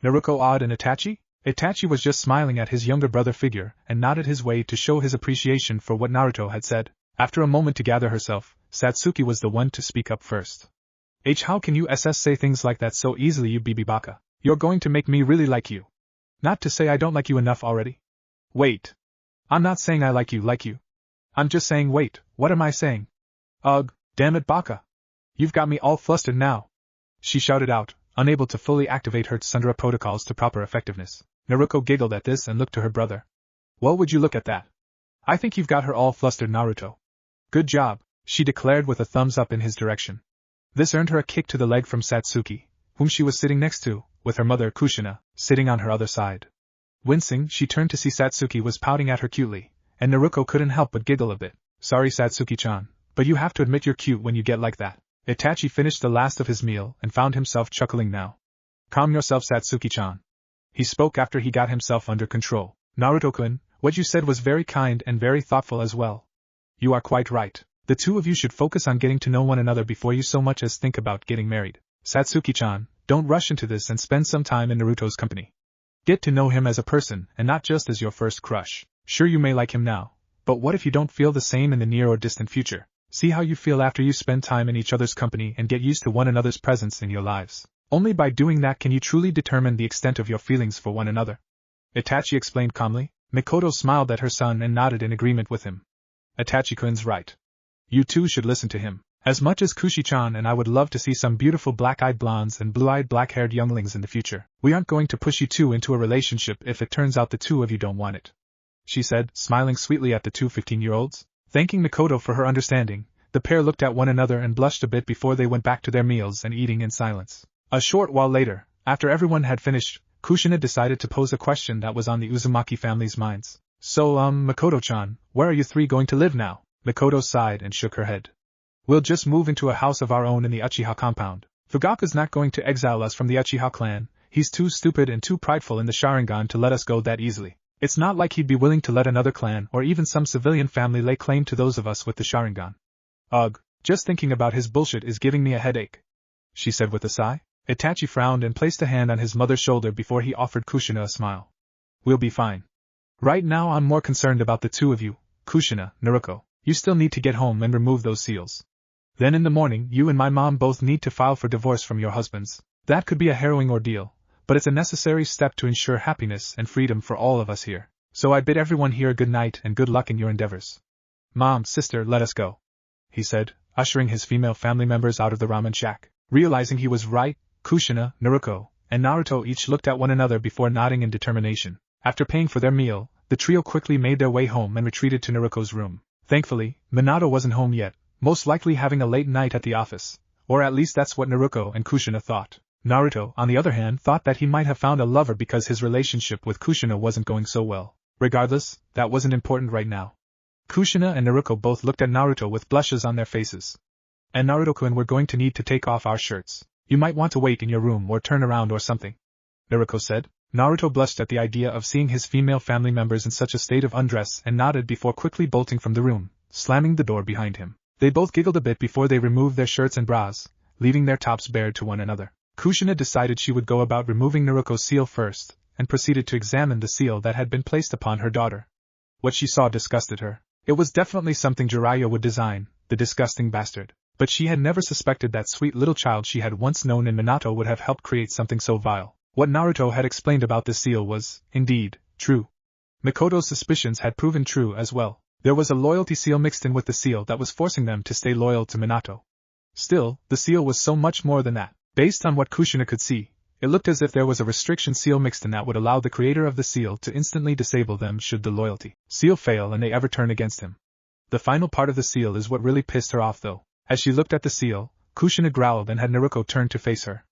Naruko awed and Itachi? Itachi was just smiling at his younger brother figure and nodded his way to show his appreciation for what Naruto had said. After a moment to gather herself, Satsuki was the one to speak up first. How can you say things like that so easily, you BB baka? You're going to make me really like you. Not to say I don't like you enough already. Wait. I'm not saying I like you. I'm just saying wait, what am I saying? Ugh, damn it baka. You've got me all flustered now. She shouted out, unable to fully activate her Tsundere protocols to proper effectiveness. Naruko giggled at this and looked to her brother. Well, would you look at that? I think you've got her all flustered, Naruto. Good job, she declared with a thumbs up in his direction. This earned her a kick to the leg from Satsuki, whom she was sitting next to, with her mother Kushina, sitting on her other side. Wincing, she turned to see Satsuki was pouting at her cutely, and Naruko couldn't help but giggle a bit. Sorry Satsuki-chan, but you have to admit you're cute when you get like that. Itachi finished the last of his meal and found himself chuckling now. Calm yourself, Satsuki-chan. He spoke after he got himself under control. Naruto-kun, what you said was very kind and very thoughtful as well. You are quite right. The two of you should focus on getting to know one another before you so much as think about getting married. Satsuki-chan, don't rush into this and spend some time in Naruto's company. Get to know him as a person and not just as your first crush. Sure, you may like him now, but what if you don't feel the same in the near or distant future? See how you feel after you spend time in each other's company and get used to one another's presence in your lives. Only by doing that can you truly determine the extent of your feelings for one another. Itachi explained calmly. Mikoto smiled at her son and nodded in agreement with him. Itachi-kun's right. You too should listen to him. As much as Kushi-chan and I would love to see some beautiful black-eyed blondes and blue-eyed black-haired younglings in the future, we aren't going to push you two into a relationship if it turns out the two of you don't want it. She said, smiling sweetly at the two 15-year-olds. Thanking Mikoto for her understanding, the pair looked at one another and blushed a bit before they went back to their meals and eating in silence. A short while later, after everyone had finished, Kushina decided to pose a question that was on the Uzumaki family's minds. So, Mikoto-chan, where are you three going to live now? Mikoto sighed and shook her head. We'll just move into a house of our own in the Uchiha compound. Fugaku's not going to exile us from the Uchiha clan. He's too stupid and too prideful in the Sharingan to let us go that easily. It's not like he'd be willing to let another clan or even some civilian family lay claim to those of us with the Sharingan. Ugh, just thinking about his bullshit is giving me a headache, she said with a sigh. Itachi frowned and placed a hand on his mother's shoulder before he offered Kushina a smile. We'll be fine. Right now I'm more concerned about the two of you, Kushina, Naruko. You still need to get home and remove those seals. Then in the morning you and my mom both need to file for divorce from your husbands. That could be a harrowing ordeal, but it's a necessary step to ensure happiness and freedom for all of us here. So I bid everyone here good night and good luck in your endeavors. Mom, sister, let us go, he said, ushering his female family members out of the ramen shack. Realizing he was right, Kushina, Naruko, and Naruto each looked at one another before nodding in determination. After paying for their meal, the trio quickly made their way home and retreated to Naruko's room. Thankfully, Minato wasn't home yet, most likely having a late night at the office, or at least that's what Naruto and Kushina thought. Naruto, on the other hand, thought that he might have found a lover because his relationship with Kushina wasn't going so well. Regardless, that wasn't important right now. Kushina and Naruto both looked at Naruto with blushes on their faces. And Naruto-kun, we're going to need to take off our shirts. You might want to wait in your room or turn around or something, Naruto said. Naruto blushed at the idea of seeing his female family members in such a state of undress and nodded before quickly bolting from the room, slamming the door behind him. They both giggled a bit before they removed their shirts and bras, leaving their tops bared to one another. Kushina decided she would go about removing Naruto's seal first, and proceeded to examine the seal that had been placed upon her daughter. What she saw disgusted her. It was definitely something Jiraiya would design, the disgusting bastard. But she had never suspected that sweet little child she had once known in Minato would have helped create something so vile. What Naruto had explained about this seal was, indeed, true. Mikoto's suspicions had proven true as well. There was a loyalty seal mixed in with the seal that was forcing them to stay loyal to Minato. Still, the seal was so much more than that. Based on what Kushina could see, it looked as if there was a restriction seal mixed in that would allow the creator of the seal to instantly disable them should the loyalty seal fail and they ever turn against him. The final part of the seal is what really pissed her off though. As she looked at the seal, Kushina growled and had Naruto turn to face her.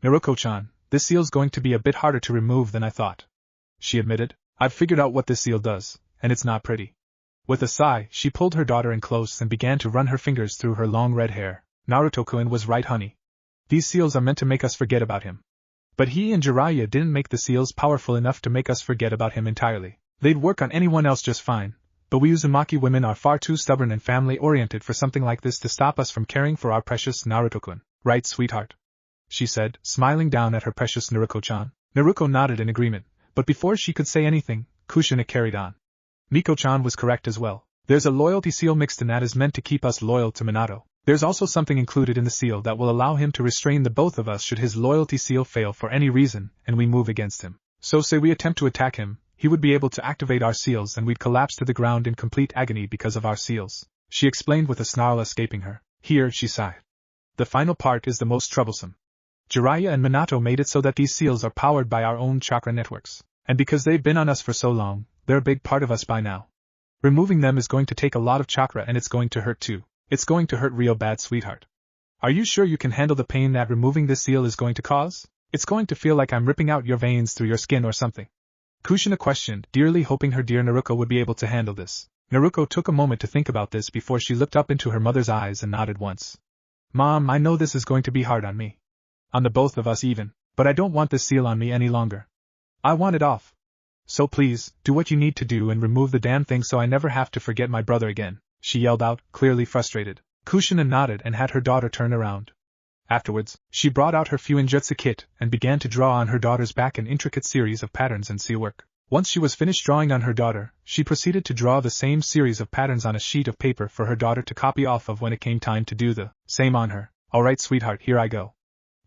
Naruko-chan, this seal's going to be a bit harder to remove than I thought, she admitted. I've figured out what this seal does, and it's not pretty. With a sigh, she pulled her daughter in close and began to run her fingers through her long red hair. Naruto-kun was right, honey. These seals are meant to make us forget about him. But he and Jiraiya didn't make the seals powerful enough to make us forget about him entirely. They'd work on anyone else just fine, but we Uzumaki women are far too stubborn and family-oriented for something like this to stop us from caring for our precious Naruto-kun. Right, sweetheart? She said, smiling down at her precious Naruko-chan. Naruko nodded in agreement, but before she could say anything, Kushina carried on. Miko-chan was correct as well. There's a loyalty seal mixed in that is meant to keep us loyal to Minato. There's also something included in the seal that will allow him to restrain the both of us should his loyalty seal fail for any reason and we move against him. So say we attempt to attack him, he would be able to activate our seals and we'd collapse to the ground in complete agony because of our seals, she explained with a snarl escaping her. Here, she sighed. The final part is the most troublesome. Jiraiya and Minato made it so that these seals are powered by our own chakra networks, and because they've been on us for so long, they're a big part of us by now. Removing them is going to take a lot of chakra and it's going to hurt too. It's going to hurt real bad, sweetheart. Are you sure you can handle the pain that removing this seal is going to cause? It's going to feel like I'm ripping out your veins through your skin or something. Kushina questioned, dearly hoping her dear Naruko would be able to handle this. Naruko took a moment to think about this before she looked up into her mother's eyes and nodded once. Mom, I know this is going to be hard on me. On the both of us even, but I don't want this seal on me any longer. I want it off. So please, do what you need to do and remove the damn thing so I never have to forget my brother again, she yelled out, clearly frustrated. Kushina nodded and had her daughter turn around. Afterwards, she brought out her Fuinjutsu kit and began to draw on her daughter's back an intricate series of patterns and sealwork. Once she was finished drawing on her daughter, she proceeded to draw the same series of patterns on a sheet of paper for her daughter to copy off of when it came time to do the same on her. All right, sweetheart, here I go,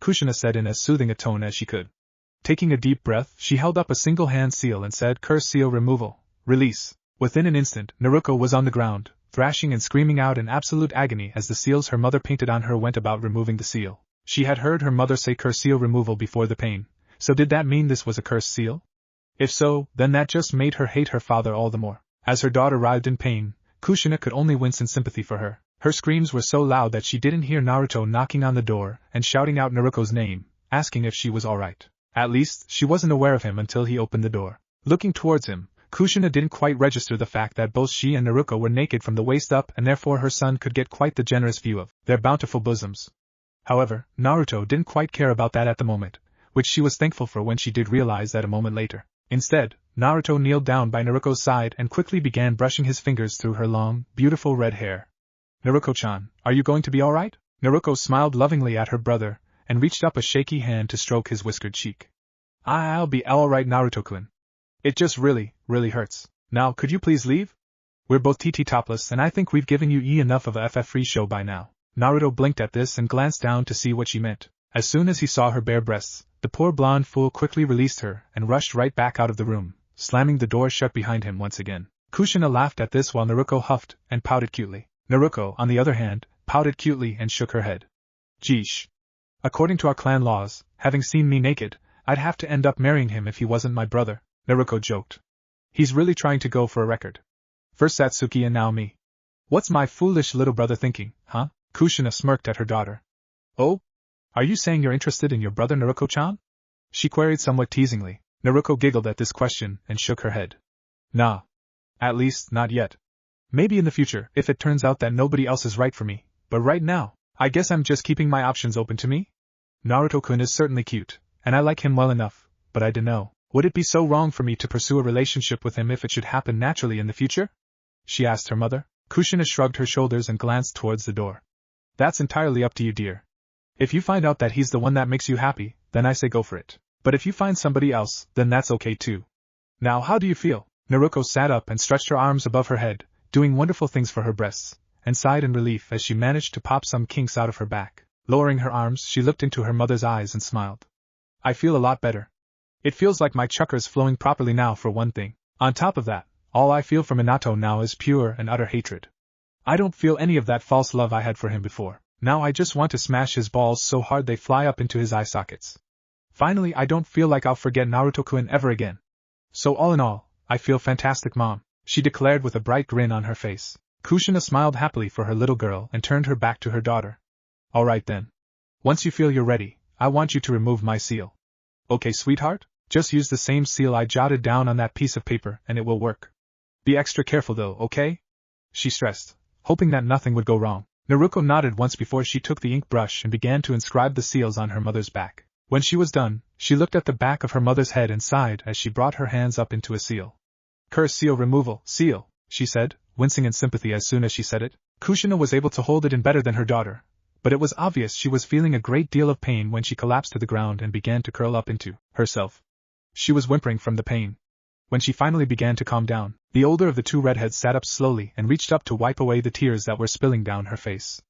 Kushina said in as soothing a tone as she could. Taking a deep breath, she held up a single-hand seal and said, Curse seal removal. Release. Within an instant, Naruko was on the ground, thrashing and screaming out in absolute agony as the seals her mother painted on her went about removing the seal. She had heard her mother say curse seal removal before the pain, so did that mean this was a cursed seal? If so, then that just made her hate her father all the more. As her daughter writhed in pain, Kushina could only wince in sympathy for her. Her screams were so loud that she didn't hear Naruto knocking on the door and shouting out Naruko's name, asking if she was alright. At least, she wasn't aware of him until he opened the door. Looking towards him, Kushina didn't quite register the fact that both she and Naruko were naked from the waist up and therefore her son could get quite the generous view of their bountiful bosoms. However, Naruto didn't quite care about that at the moment, which she was thankful for when she did realize that a moment later. Instead, Naruto kneeled down by Naruko's side and quickly began brushing his fingers through her long, beautiful red hair. Naruko-chan, are you going to be alright? Naruko smiled lovingly at her brother, and reached up a shaky hand to stroke his whiskered cheek. I'll be alright, Naruto-kun. It just really hurts. Now could you please leave? We're both TT topless and I think we've given you enough of a FF-free show by now. Naruto blinked at this and glanced down to see what she meant. As soon as he saw her bare breasts, the poor blonde fool quickly released her and rushed right back out of the room, slamming the door shut behind him once again. Kushina laughed at this while Naruko huffed and pouted cutely. Naruko, on the other hand, pouted cutely and shook her head. Geesh. According to our clan laws, having seen me naked, I'd have to end up marrying him if he wasn't my brother, Naruko joked. He's really trying to go for a record. First Satsuki and now me. What's my foolish little brother thinking, huh? Kushina smirked at her daughter. Oh? Are you saying you're interested in your brother Naruko-chan? She queried somewhat teasingly. Naruko giggled at this question and shook her head. Nah. At least, not yet. Maybe in the future, if it turns out that nobody else is right for me, but right now, I guess I'm just keeping my options open to me? Naruto-kun is certainly cute, and I like him well enough, but I dunno, would it be so wrong for me to pursue a relationship with him if it should happen naturally in the future? She asked her mother. Kushina shrugged her shoulders and glanced towards the door. That's entirely up to you, dear. If you find out that he's the one that makes you happy, then I say go for it. But if you find somebody else, then that's okay too. Now how do you feel? Naruko sat up and stretched her arms above her head, doing wonderful things for her breasts, and sighed in relief as she managed to pop some kinks out of her back. Lowering her arms, she looked into her mother's eyes and smiled. I feel a lot better. It feels like my chakra's flowing properly now for one thing. On top of that, all I feel for Minato now is pure and utter hatred. I don't feel any of that false love I had for him before. Now I just want to smash his balls so hard they fly up into his eye sockets. Finally, I don't feel like I'll forget Naruto-kun ever again. So all in all, I feel fantastic, Mom, she declared with a bright grin on her face. Kushina smiled happily for her little girl and turned her back to her daughter. Alright then. Once you feel you're ready, I want you to remove my seal. Okay, sweetheart? Just use the same seal I jotted down on that piece of paper and it will work. Be extra careful though, okay? She stressed, hoping that nothing would go wrong. Naruko nodded once before she took the ink brush and began to inscribe the seals on her mother's back. When she was done, she looked at the back of her mother's head and sighed as she brought her hands up into a seal. Curse seal removal, seal, she said, wincing in sympathy as soon as she said it. Kushina was able to hold it in better than her daughter, but it was obvious she was feeling a great deal of pain when she collapsed to the ground and began to curl up into herself. She was whimpering from the pain. When she finally began to calm down, the older of the two redheads sat up slowly and reached up to wipe away the tears that were spilling down her face.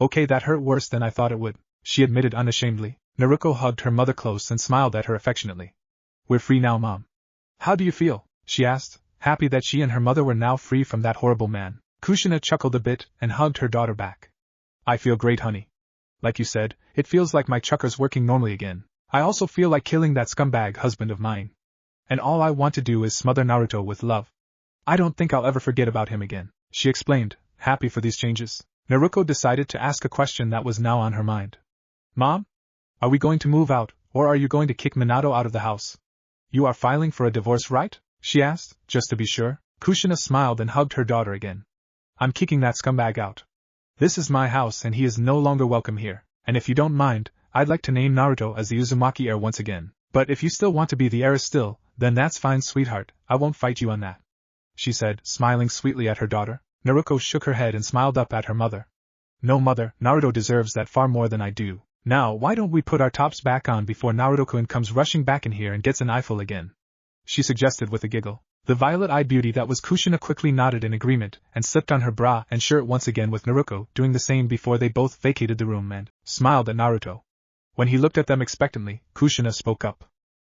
Okay, that hurt worse than I thought it would, she admitted unashamedly. Naruko hugged her mother close and smiled at her affectionately. We're free now, Mom. How do you feel? She asked, happy that she and her mother were now free from that horrible man. Kushina chuckled a bit and hugged her daughter back. I feel great, honey. Like you said, it feels like my chakra's working normally again. I also feel like killing that scumbag husband of mine. And all I want to do is smother Naruto with love. I don't think I'll ever forget about him again, she explained, happy for these changes. Naruko decided to ask a question that was now on her mind. Mom? Are we going to move out, or are you going to kick Minato out of the house? You are filing for a divorce, right? She asked, just to be sure. Kushina smiled and hugged her daughter again. I'm kicking that scumbag out. This is my house and he is no longer welcome here, and if you don't mind, I'd like to name Naruto as the Uzumaki heir once again. But if you still want to be the heiress still, then that's fine, sweetheart, I won't fight you on that, she said, smiling sweetly at her daughter. Naruko shook her head and smiled up at her mother. No, mother, Naruto deserves that far more than I do. Now why don't we put our tops back on before Naruto-kun comes rushing back in here and gets an eyeful again? She suggested with a giggle. The violet-eyed beauty that was Kushina quickly nodded in agreement and slipped on her bra and shirt once again, with Naruko doing the same before they both vacated the room and smiled at Naruto. When he looked at them expectantly, Kushina spoke up.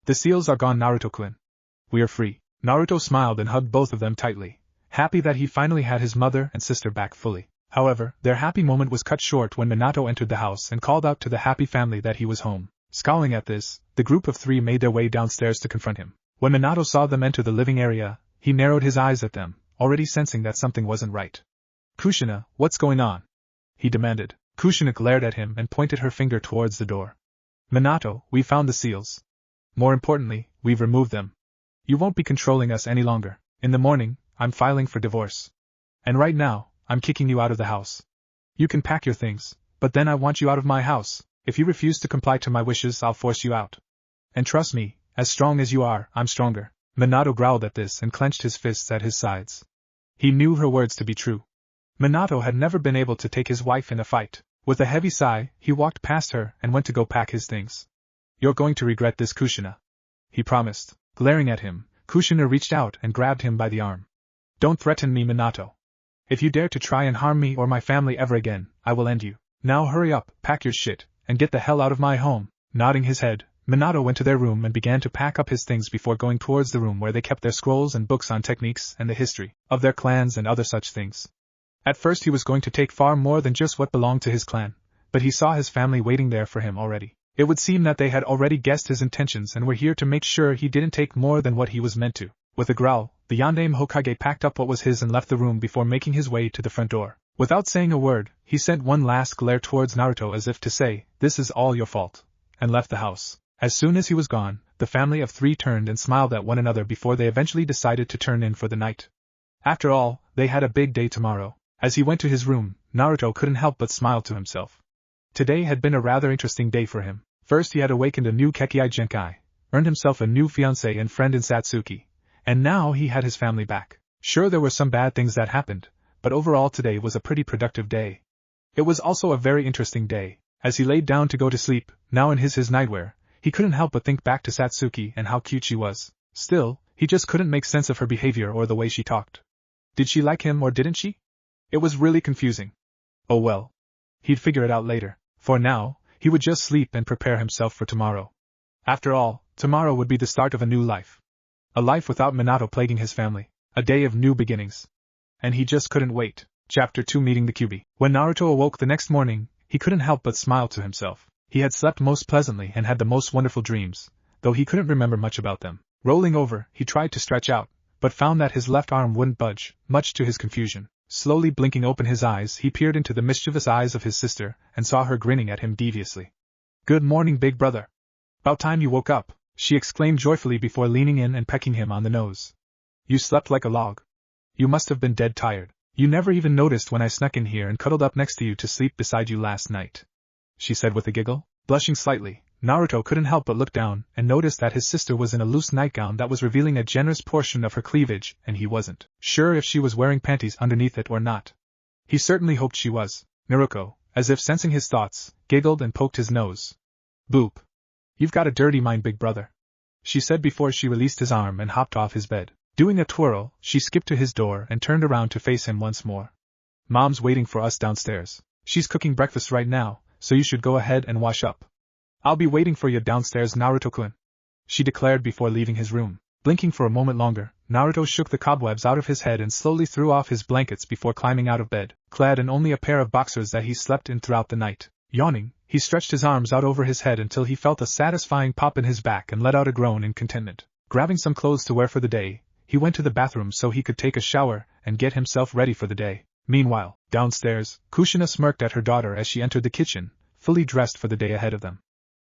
The seals are gone, Naruto-kun. We are free. Naruto smiled and hugged both of them tightly, happy that he finally had his mother and sister back fully. However, their happy moment was cut short when Minato entered the house and called out to the happy family that he was home. Scowling at this, the group of three made their way downstairs to confront him. When Minato saw them enter the living area, he narrowed his eyes at them, already sensing that something wasn't right. Kushina, what's going on? He demanded. Kushina glared at him and pointed her finger towards the door. Minato, we found the seals. More importantly, we've removed them. You won't be controlling us any longer. In the morning, I'm filing for divorce. And right now, I'm kicking you out of the house. You can pack your things, but then I want you out of my house. If you refuse to comply to my wishes, I'll force you out. And trust me, as strong as you are, I'm stronger. Minato growled at this and clenched his fists at his sides. He knew her words to be true. Minato had never been able to take his wife in a fight. With a heavy sigh, he walked past her and went to go pack his things. You're going to regret this, Kushina, he promised. Glaring at him, Kushina reached out and grabbed him by the arm. Don't threaten me, Minato. If you dare to try and harm me or my family ever again, I will end you. Now hurry up, pack your shit, and get the hell out of my home. Nodding his head, Minato went to their room and began to pack up his things before going towards the room where they kept their scrolls and books on techniques and the history of their clans and other such things. At first he was going to take far more than just what belonged to his clan, but he saw his family waiting there for him already. It would seem that they had already guessed his intentions and were here to make sure he didn't take more than what he was meant to. With a growl, the Yandame Hokage packed up what was his and left the room before making his way to the front door. Without saying a word, he sent one last glare towards Naruto as if to say, "This is all your fault," and left the house. As soon as he was gone, the family of three turned and smiled at one another before they eventually decided to turn in for the night. After all, they had a big day tomorrow. As he went to his room, Naruto couldn't help but smile to himself. Today had been a rather interesting day for him. First he had awakened a new Kekkei genkai, earned himself a new fiancé and friend in Satsuki, and now he had his family back. Sure, there were some bad things that happened, but overall today was a pretty productive day. It was also a very interesting day. As he laid down to go to sleep, now in his nightwear, he couldn't help but think back to Satsuki and how cute she was. Still, he just couldn't make sense of her behavior or the way she talked. Did she like him or didn't she? It was really confusing. Oh well. He'd figure it out later. For now, he would just sleep and prepare himself for tomorrow. After all, tomorrow would be the start of a new life. A life without Minato plaguing his family. A day of new beginnings. And he just couldn't wait. Chapter 2 Meeting the Kyuubi. When Naruto awoke the next morning, he couldn't help but smile to himself. He had slept most pleasantly and had the most wonderful dreams, though he couldn't remember much about them. Rolling over, he tried to stretch out, but found that his left arm wouldn't budge, much to his confusion. Slowly blinking open his eyes, he peered into the mischievous eyes of his sister, and saw her grinning at him deviously. "Good morning, big brother. About time you woke up," she exclaimed joyfully before leaning in and pecking him on the nose. "You slept like a log. You must have been dead tired. You never even noticed when I snuck in here and cuddled up next to you to sleep beside you last night," she said with a giggle. Blushing slightly, Naruto couldn't help but look down and noticed that his sister was in a loose nightgown that was revealing a generous portion of her cleavage, and he wasn't sure if she was wearing panties underneath it or not. He certainly hoped she was. Naruto, as if sensing his thoughts, giggled and poked his nose. "Boop. You've got a dirty mind, big brother," she said before she released his arm and hopped off his bed. Doing a twirl, she skipped to his door and turned around to face him once more. "Mom's waiting for us downstairs. She's cooking breakfast right now, so you should go ahead and wash up. I'll be waiting for you downstairs, Naruto-kun," she declared before leaving his room. Blinking for a moment longer, Naruto shook the cobwebs out of his head and slowly threw off his blankets before climbing out of bed, clad in only a pair of boxers that he slept in throughout the night. Yawning, he stretched his arms out over his head until he felt a satisfying pop in his back and let out a groan in contentment. Grabbing some clothes to wear for the day, he went to the bathroom so he could take a shower and get himself ready for the day. Meanwhile, downstairs, Kushina smirked at her daughter as she entered the kitchen, fully dressed for the day ahead of them.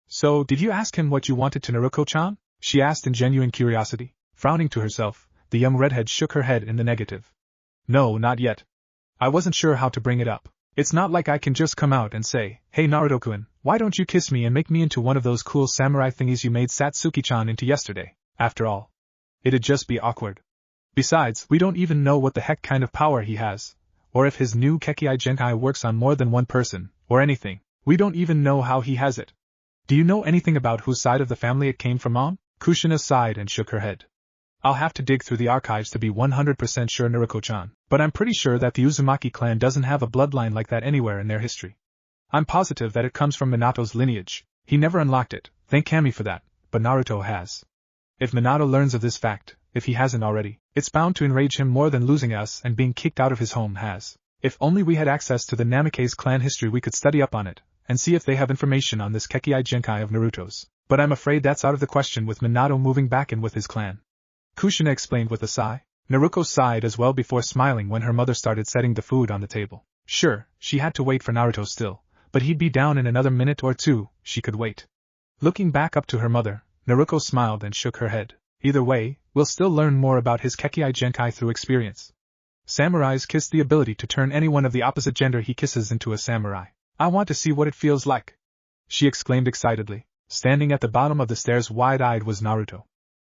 "So, did you ask him what you wanted to Naruto-chan?" she asked in genuine curiosity. Frowning to herself, the young redhead shook her head in the negative. "No, not yet. I wasn't sure how to bring it up. It's not like I can just come out and say, 'Hey Naruto-kun, why don't you kiss me and make me into one of those cool samurai thingies you made Satsuki-chan into yesterday?' After all, it'd just be awkward. Besides, we don't even know what the heck kind of power he has, or if his new Kekkei genkai works on more than one person, or anything. We don't even know how he has it. Do you know anything about whose side of the family it came from, Mom?" Kushina sighed and shook her head. "I'll have to dig through the archives to be 100% sure, Naruto-chan, but I'm pretty sure that the Uzumaki clan doesn't have a bloodline like that anywhere in their history. I'm positive that it comes from Minato's lineage. He never unlocked it, thank Kami for that, but Naruto has. If Minato learns of this fact, if he hasn't already, it's bound to enrage him more than losing us and being kicked out of his home has. If only we had access to the Namikaze clan history, we could study up on it, and see if they have information on this Kekkei genkai of Naruto's. But I'm afraid that's out of the question with Minato moving back in with his clan," Kushina explained with a sigh. Naruto sighed as well before smiling when her mother started setting the food on the table. Sure, she had to wait for Naruto still, but he'd be down in another minute or two, she could wait. Looking back up to her mother, Naruto smiled and shook her head. Either way, we'll still learn more about his Kekkei genkai through experience. Samurais kiss the ability to turn anyone of the opposite gender he kisses into a samurai. I want to see what it feels like, she exclaimed excitedly. Standing at the bottom of the stairs wide-eyed was Naruto.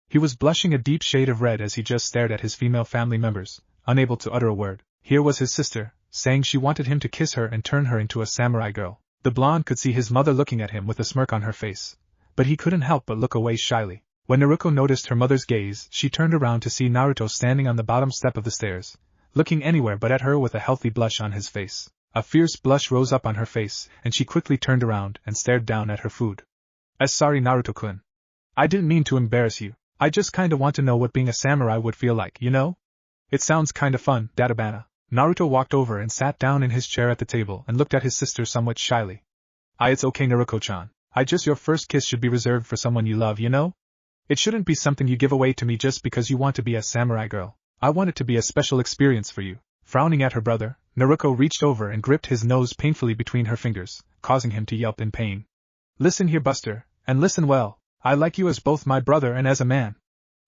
He was blushing a deep shade of red as he just stared at his female family members, unable to utter a word. Here was his sister, saying she wanted him to kiss her and turn her into a samurai girl. The blonde could see his mother looking at him with a smirk on her face, but he couldn't help but look away shyly. When Naruto noticed her mother's gaze, she turned around to see Naruto standing on the bottom step of the stairs, looking anywhere but at her with a healthy blush on his face. A fierce blush rose up on her face, and she quickly turned around and stared down at her food. Sorry Naruto-kun. I didn't mean to embarrass you. I just kinda want to know what being a samurai would feel like, you know? It sounds kinda fun, Databana." Naruto walked over and sat down in his chair at the table and looked at his sister somewhat shyly. It's okay Naruto-chan. Your first kiss should be reserved for someone you love, you know? It shouldn't be something you give away to me just because you want to be a samurai girl. I want it to be a special experience for you. Frowning at her brother, Naruto reached over and gripped his nose painfully between her fingers, causing him to yelp in pain. Listen here, Buster, and listen well. I like you as both my brother and as a man.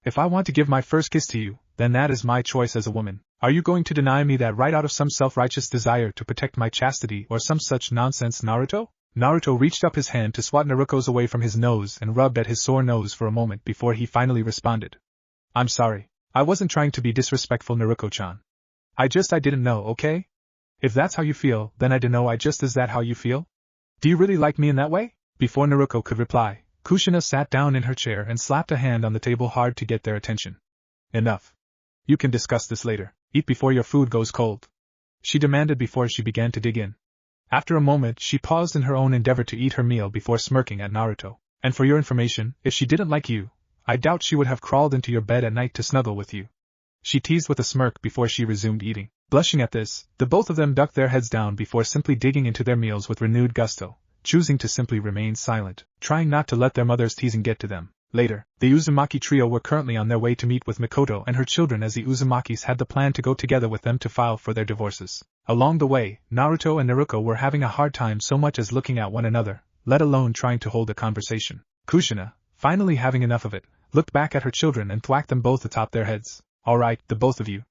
If I want to give my first kiss to you, then that is my choice as a woman. Are you going to deny me that right out of some self-righteous desire to protect my chastity or some such nonsense, Naruto? Naruto reached up his hand to swat Naruto's away from his nose and rubbed at his sore nose for a moment before he finally responded. I'm sorry. I wasn't trying to be disrespectful, Naruto-chan. I didn't know, okay? If that's how you feel, then I don't know. Is that how you feel? Do you really like me in that way? Before Naruto could reply, Kushina sat down in her chair and slapped a hand on the table hard to get their attention. Enough. You can discuss this later. Eat before your food goes cold. She demanded before she began to dig in. After a moment, she paused in her own endeavor to eat her meal before smirking at Naruto. And for your information, if she didn't like you, I doubt she would have crawled into your bed at night to snuggle with you. She teased with a smirk before she resumed eating. Blushing at this, the both of them ducked their heads down before simply digging into their meals with renewed gusto, choosing to simply remain silent, trying not to let their mother's teasing get to them. Later, the Uzumaki trio were currently on their way to meet with Mikoto and her children, as the Uzumakis had the plan to go together with them to file for their divorces. Along the way, Naruto and Naruto were having a hard time so much as looking at one another, let alone trying to hold a conversation. Kushina, finally having enough of it, looked back at her children and thwacked them both atop their heads. All right, the both of you.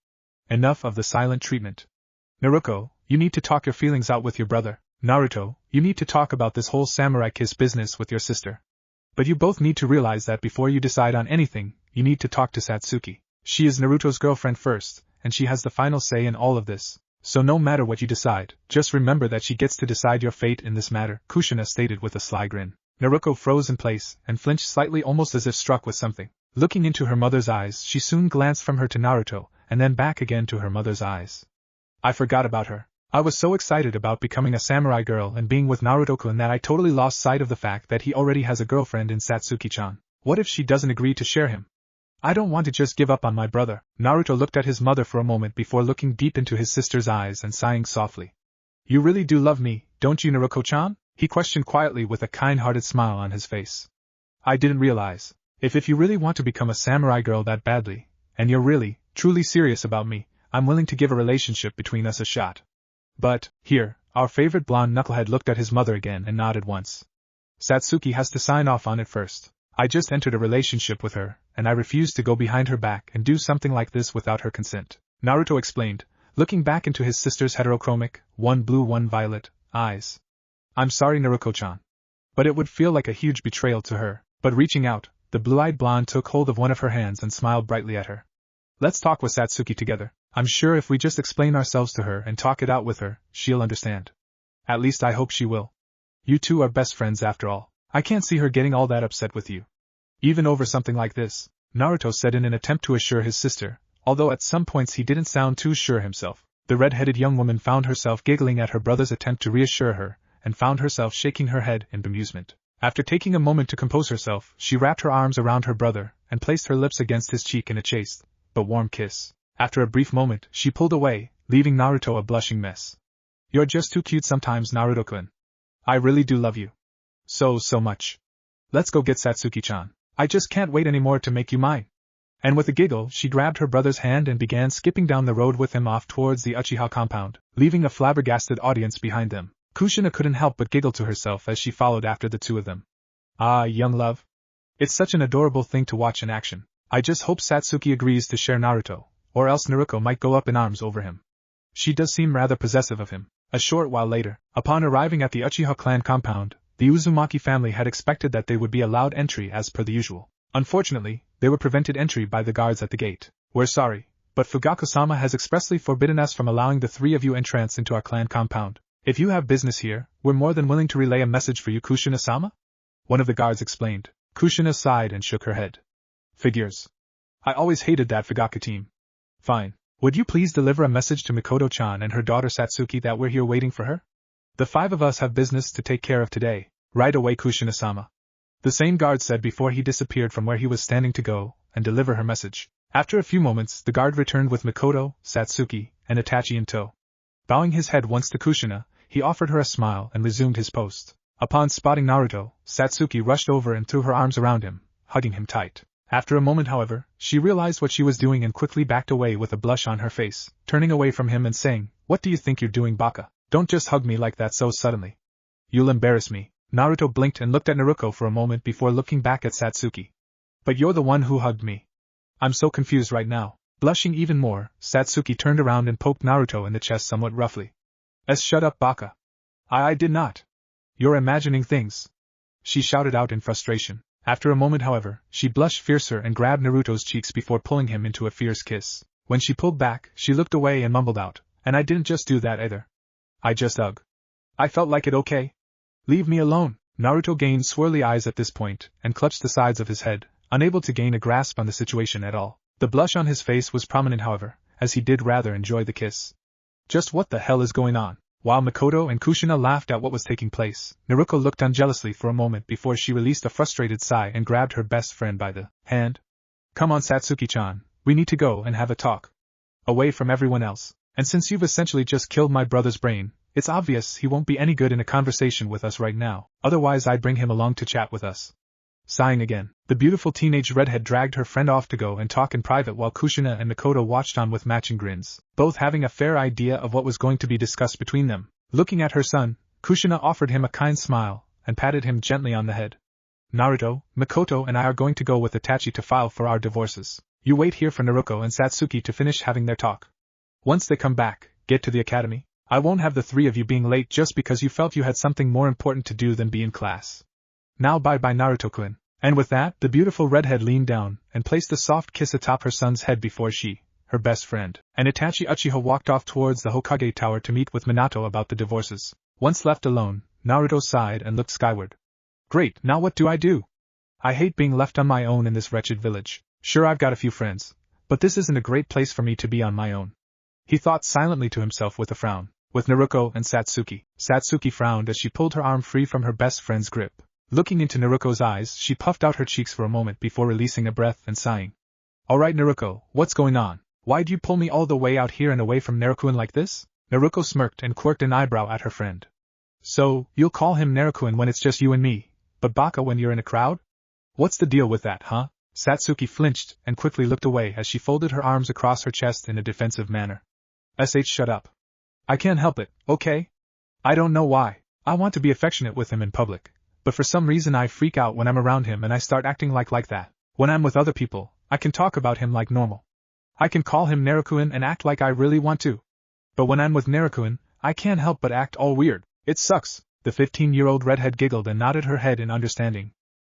Enough of the silent treatment. Naruto, you need to talk your feelings out with your brother. Naruto, you need to talk about this whole samurai kiss business with your sister. But you both need to realize that before you decide on anything, you need to talk to Satsuki. She is Naruto's girlfriend first, and she has the final say in all of this. So no matter what you decide, just remember that she gets to decide your fate in this matter, Kushina stated with a sly grin. Naruto froze in place and flinched slightly, almost as if struck with something. Looking into her mother's eyes, she soon glanced from her to Naruto, and then back again to her mother's eyes. I forgot about her. I was so excited about becoming a samurai girl and being with Naruto-kun that I totally lost sight of the fact that he already has a girlfriend in Satsuki-chan. What if she doesn't agree to share him? I don't want to just give up on my brother. Naruto looked at his mother for a moment before looking deep into his sister's eyes and sighing softly. You really do love me, don't you, Naruto-chan? He questioned quietly with a kind-hearted smile on his face. I didn't realize. If you really want to become a samurai girl that badly, and you're really, truly serious about me, I'm willing to give a relationship between us a shot. But, here, our favorite blonde knucklehead looked at his mother again and nodded once. Satsuki has to sign off on it first. I just entered a relationship with her, and I refuse to go behind her back and do something like this without her consent. Naruto explained, looking back into his sister's heterochromic, one blue one violet, eyes. I'm sorry, Naruto-chan. But it would feel like a huge betrayal to her. But reaching out, the blue-eyed blonde took hold of one of her hands and smiled brightly at her. Let's talk with Satsuki together. I'm sure if we just explain ourselves to her and talk it out with her, she'll understand. At least I hope she will. You two are best friends after all. I can't see her getting all that upset with you. Even over something like this, Naruto said in an attempt to assure his sister, although at some points he didn't sound too sure himself. The red-headed young woman found herself giggling at her brother's attempt to reassure her, and found herself shaking her head in bemusement. After taking a moment to compose herself, she wrapped her arms around her brother and placed her lips against his cheek in a chaste, but warm kiss. After a brief moment, she pulled away, leaving Naruto a blushing mess. You're just too cute sometimes, Naruto-kun. I really do love you. So much. Let's go get Satsuki-chan. I just can't wait anymore to make you mine. And with a giggle, she grabbed her brother's hand and began skipping down the road with him off towards the Uchiha compound, leaving a flabbergasted audience behind them. Kushina couldn't help but giggle to herself as she followed after the two of them. Ah, young love. It's such an adorable thing to watch in action. I just hope Satsuki agrees to share Naruto, or else Naruto might go up in arms over him. She does seem rather possessive of him. A short while later, upon arriving at the Uchiha clan compound, the Uzumaki family had expected that they would be allowed entry as per the usual. Unfortunately, they were prevented entry by the guards at the gate. We're sorry, but Fugaku-sama has expressly forbidden us from allowing the three of you entrance into our clan compound. If you have business here, we're more than willing to relay a message for you, Kushina-sama? One of the guards explained. Kushina sighed and shook her head. Figures. I always hated that Fugaku team. Fine. Would you please deliver a message to Mikoto-chan and her daughter Satsuki that we're here waiting for her? The five of us have business to take care of today. Right away, Kushina-sama. The same guard said before he disappeared from where he was standing to go and deliver her message. After a few moments, the guard returned with Mikoto, Satsuki, and Itachi in tow. Bowing his head once to Kushina, he offered her a smile and resumed his post. Upon spotting Naruto, Satsuki rushed over and threw her arms around him, hugging him tight. After a moment, however, she realized what she was doing and quickly backed away with a blush on her face, turning away from him and saying, "What do you think you're doing, Baka? Don't just hug me like that so suddenly. You'll embarrass me." Naruto blinked and looked at Naruto for a moment before looking back at Satsuki. "But you're the one who hugged me. I'm so confused right now." Blushing even more, Satsuki turned around and poked Naruto in the chest somewhat roughly. Shut up, Baka. I did not. You're imagining things," she shouted out in frustration. After a moment, however, she blushed fiercer and grabbed Naruto's cheeks before pulling him into a fierce kiss. When she pulled back, she looked away and mumbled out, "And I didn't just do that either. I just ugh. I felt like it, okay? Leave me alone." Naruto gained swirly eyes at this point, and clutched the sides of his head, unable to gain a grasp on the situation at all. The blush on his face was prominent, however, as he did rather enjoy the kiss. Just what the hell is going on? While Makoto and Kushina laughed at what was taking place, Naruto looked on jealously for a moment before she released a frustrated sigh and grabbed her best friend by the hand. "Come on, Satsuki-chan, we need to go and have a talk. Away from everyone else. And since you've essentially just killed my brother's brain, it's obvious he won't be any good in a conversation with us right now, otherwise I'd bring him along to chat with us." Sighing again, the beautiful teenage redhead dragged her friend off to go and talk in private while Kushina and Makoto watched on with matching grins, both having a fair idea of what was going to be discussed between them. Looking at her son, Kushina offered him a kind smile and patted him gently on the head. "Naruto, Makoto and I are going to go with Itachi to file for our divorces. You wait here for Naruto and Satsuki to finish having their talk. Once they come back, get to the academy. I won't have the three of you being late just because you felt you had something more important to do than be in class. Now bye-bye, Naruto-kun." And with that, the beautiful redhead leaned down and placed a soft kiss atop her son's head before she, her best friend, and Itachi Uchiha walked off towards the Hokage Tower to meet with Minato about the divorces. Once left alone, Naruto sighed and looked skyward. "Great, now what do I do? I hate being left on my own in this wretched village. Sure, I've got a few friends, but this isn't a great place for me to be on my own," he thought silently to himself with a frown. With Naruto and Satsuki, Satsuki frowned as she pulled her arm free from her best friend's grip. Looking into Naruto's eyes, she puffed out her cheeks for a moment before releasing a breath and sighing. "Alright, Naruto, what's going on? Why'd you pull me all the way out here and away from Naruto-kun like this?" Naruto smirked and quirked an eyebrow at her friend. "So, you'll call him Naruto-kun when it's just you and me, but Baka when you're in a crowd? What's the deal with that, huh?" Satsuki flinched and quickly looked away as she folded her arms across her chest in a defensive manner. Shut up. I can't help it, okay? I don't know why. I want to be affectionate with him in public, but for some reason I freak out when I'm around him and I start acting like that. When I'm with other people, I can talk about him like normal. I can call him Naruto-kun and act like I really want to. But when I'm with Naruto-kun, I can't help but act all weird. It sucks." The 15-year-old redhead giggled and nodded her head in understanding.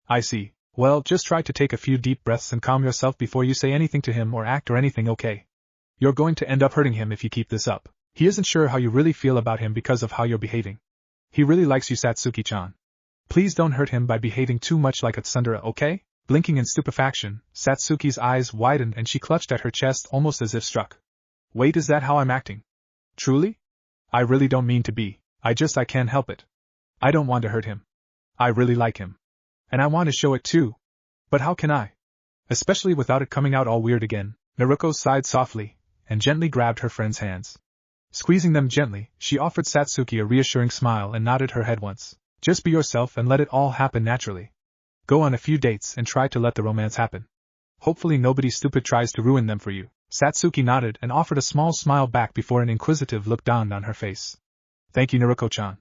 "I see. Well, just try to take a few deep breaths and calm yourself before you say anything to him or act or anything, okay? You're going to end up hurting him if you keep this up. He isn't sure how you really feel about him because of how you're behaving. He really likes you, Satsuki-chan. Please don't hurt him by behaving too much like a tsundere, okay?" Blinking in stupefaction, Satsuki's eyes widened and she clutched at her chest almost as if struck. "Wait, is that how I'm acting? Truly? I really don't mean to be, I can't help it. I don't want to hurt him. I really like him. And I want to show it too. But how can I? Especially without it coming out all weird again." Naruto sighed softly, and gently grabbed her friend's hands. Squeezing them gently, she offered Satsuki a reassuring smile and nodded her head once. "Just be yourself and let it all happen naturally. Go on a few dates and try to let the romance happen. Hopefully nobody stupid tries to ruin them for you." Satsuki nodded and offered a small smile back before an inquisitive look dawned on her face. "Thank you, Naruto-chan.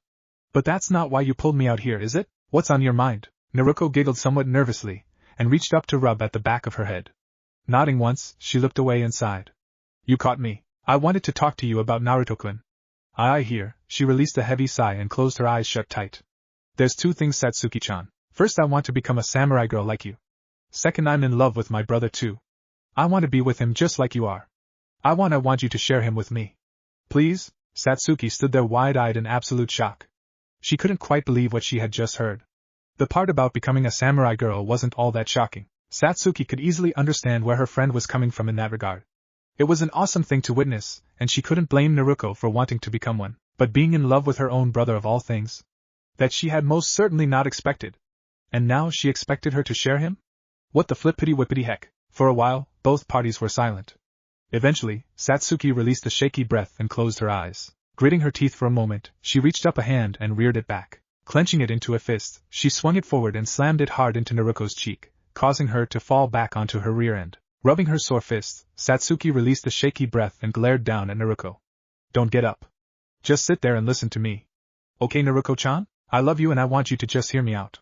But that's not why you pulled me out here, is it? What's on your mind?" Naruto giggled somewhat nervously, and reached up to rub at the back of her head. Nodding once, she looked away and sighed. "You caught me. I wanted to talk to you about Naruto-kun." "I hear." She released a heavy sigh and closed her eyes shut tight. "There's two things, Satsuki-chan. First, I want to become a samurai girl like you. Second, I'm in love with my brother too. I want to be with him just like you are. I want you to share him with me. Please?" Satsuki stood there wide-eyed in absolute shock. She couldn't quite believe what she had just heard. The part about becoming a samurai girl wasn't all that shocking. Satsuki could easily understand where her friend was coming from in that regard. It was an awesome thing to witness, and she couldn't blame Naruto for wanting to become one, but being in love with her own brother of all things, that she had most certainly not expected. And now she expected her to share him? What the flippity-whippity heck? For a while, both parties were silent. Eventually, Satsuki released a shaky breath and closed her eyes. Gritting her teeth for a moment, she reached up a hand and reared it back. Clenching it into a fist, she swung it forward and slammed it hard into Naruto's cheek, causing her to fall back onto her rear end. Rubbing her sore fists, Satsuki released a shaky breath and glared down at Naruto. Don't get up. Just sit there and listen to me. Okay, Naruko-chan? I love you and I want you to just hear me out.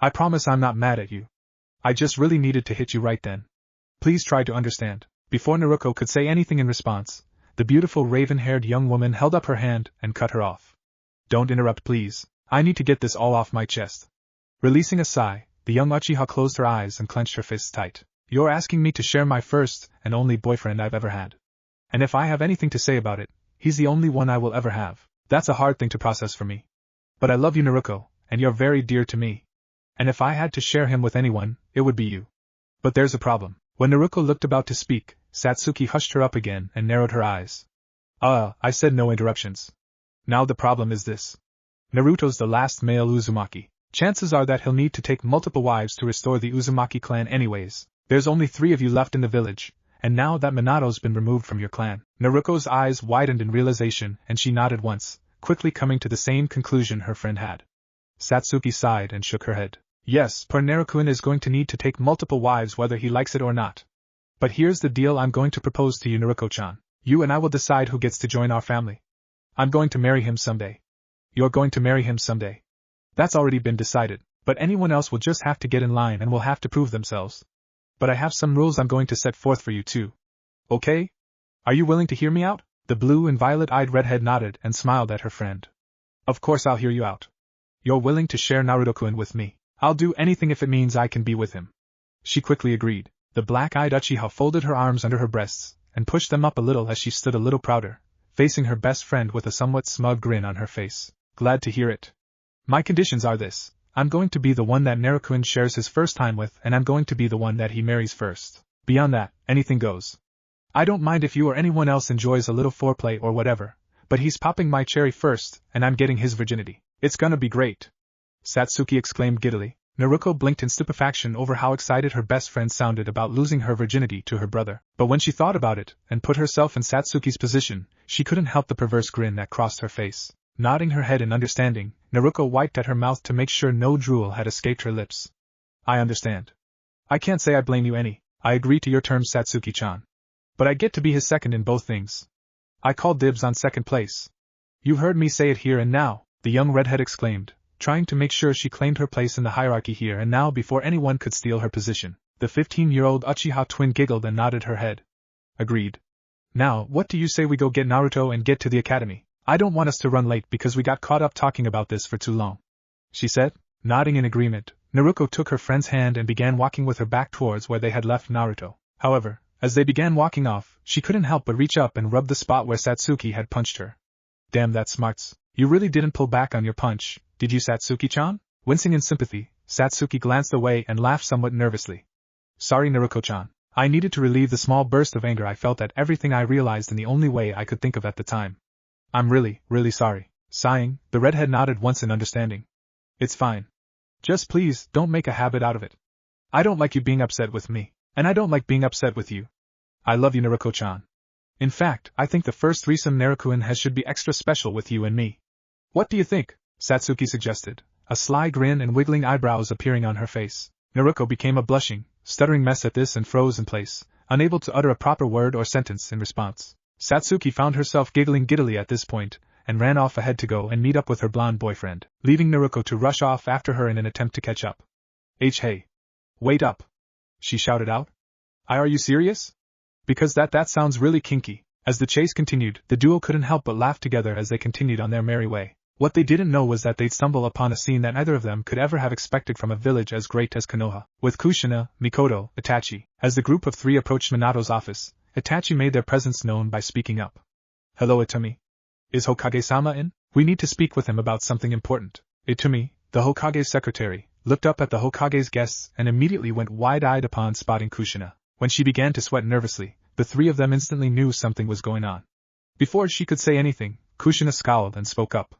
I promise I'm not mad at you. I just really needed to hit you right then. Please try to understand. Before Naruko could say anything in response, the beautiful raven-haired young woman held up her hand and cut her off. Don't interrupt, please. I need to get this all off my chest. Releasing a sigh, the young Uchiha closed her eyes and clenched her fists tight. You're asking me to share my first and only boyfriend I've ever had. And if I have anything to say about it, he's the only one I will ever have. That's a hard thing to process for me. But I love you, Naruko, and you're very dear to me. And if I had to share him with anyone, it would be you. But there's a problem. When Naruko looked about to speak, Satsuki hushed her up again and narrowed her eyes. I said no interruptions. Now the problem is this. Naruto's the last male Uzumaki. Chances are that he'll need to take multiple wives to restore the Uzumaki clan anyways. There's only 3 of you left in the village, and now that Minato's been removed from your clan. Naruko's eyes widened in realization and she nodded once, quickly coming to the same conclusion her friend had. Satsuki sighed and shook her head. Yes, poor Naruko is going to need to take multiple wives whether he likes it or not. But here's the deal I'm going to propose to you, Naruko-chan. You and I will decide who gets to join our family. I'm going to marry him someday. You're going to marry him someday. That's already been decided, but anyone else will just have to get in line and will have to prove themselves. But I have some rules I'm going to set forth for you too. Okay? Are you willing to hear me out? The blue and violet-eyed redhead nodded and smiled at her friend. Of course I'll hear you out. You're willing to share Naruto-kun with me. I'll do anything if it means I can be with him. She quickly agreed. The black-eyed Uchiha folded her arms under her breasts and pushed them up a little as she stood a little prouder, facing her best friend with a somewhat smug grin on her face. Glad to hear it. My conditions are this. I'm going to be the one that Naruto shares his first time with, and I'm going to be the one that he marries first. Beyond that, anything goes. I don't mind if you or anyone else enjoys a little foreplay or whatever, but he's popping my cherry first, and I'm getting his virginity. It's gonna be great. Satsuki exclaimed giddily. Naruko blinked in stupefaction over how excited her best friend sounded about losing her virginity to her brother. But when she thought about it, and put herself in Satsuki's position, she couldn't help the perverse grin that crossed her face. Nodding her head in understanding, Naruko wiped at her mouth to make sure no drool had escaped her lips. I understand. I can't say I blame you any. I agree to your terms, Satsuki-chan. But I get to be his second in both things. I call dibs on second place. You heard me say it here and now, the young redhead exclaimed, trying to make sure she claimed her place in the hierarchy here and now before anyone could steal her position. The 15-year-old Uchiha twin giggled and nodded her head. Agreed. Now, what do you say we go get Naruto and get to the academy? I don't want us to run late because we got caught up talking about this for too long, she said. Nodding in agreement, Naruko took her friend's hand and began walking with her back towards where they had left Naruto. However, as they began walking off, she couldn't help but reach up and rub the spot where Satsuki had punched her. Damn, that smarts. You really didn't pull back on your punch, did you, Satsuki-chan? Wincing in sympathy, Satsuki glanced away and laughed somewhat nervously. Sorry, Naruko-chan. I needed to relieve the small burst of anger I felt at everything I realized in the only way I could think of at the time. I'm really, really sorry. Sighing, the redhead nodded once in understanding. It's fine. Just please, don't make a habit out of it. I don't like you being upset with me, and I don't like being upset with you. I love you, Naruko-chan. In fact, I think the first threesome Naruko-in has should be extra special with you and me. What do you think? Satsuki suggested, a sly grin and wiggling eyebrows appearing on her face. Naruko became a blushing, stuttering mess at this and froze in place, unable to utter a proper word or sentence in response. Satsuki found herself giggling giddily at this point, and ran off ahead to go and meet up with her blonde boyfriend, leaving Naruko to rush off after her in an attempt to catch up. Hey! Wait up! She shouted out. Are you serious? Because that sounds really kinky. As the chase continued, the duo couldn't help but laugh together as they continued on their merry way. What they didn't know was that they'd stumble upon a scene that neither of them could ever have expected from a village as great as Konoha. With Kushina, Mikoto, Itachi, as the group of 3 approached Minato's office, Itachi made their presence known by speaking up. Hello, Itumi. Is Hokage-sama in? We need to speak with him about something important. Itumi, the Hokage's secretary, looked up at the Hokage's guests and immediately went wide-eyed upon spotting Kushina. When she began to sweat nervously, the 3 of them instantly knew something was going on. Before she could say anything, Kushina scowled and spoke up.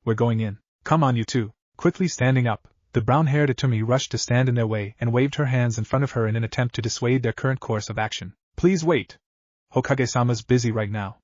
We're going in. Come on, you two. Quickly standing up, the brown-haired Itumi rushed to stand in their way and waved her hands in front of her in an attempt to dissuade their current course of action. Please wait. Hokage-sama's busy right now.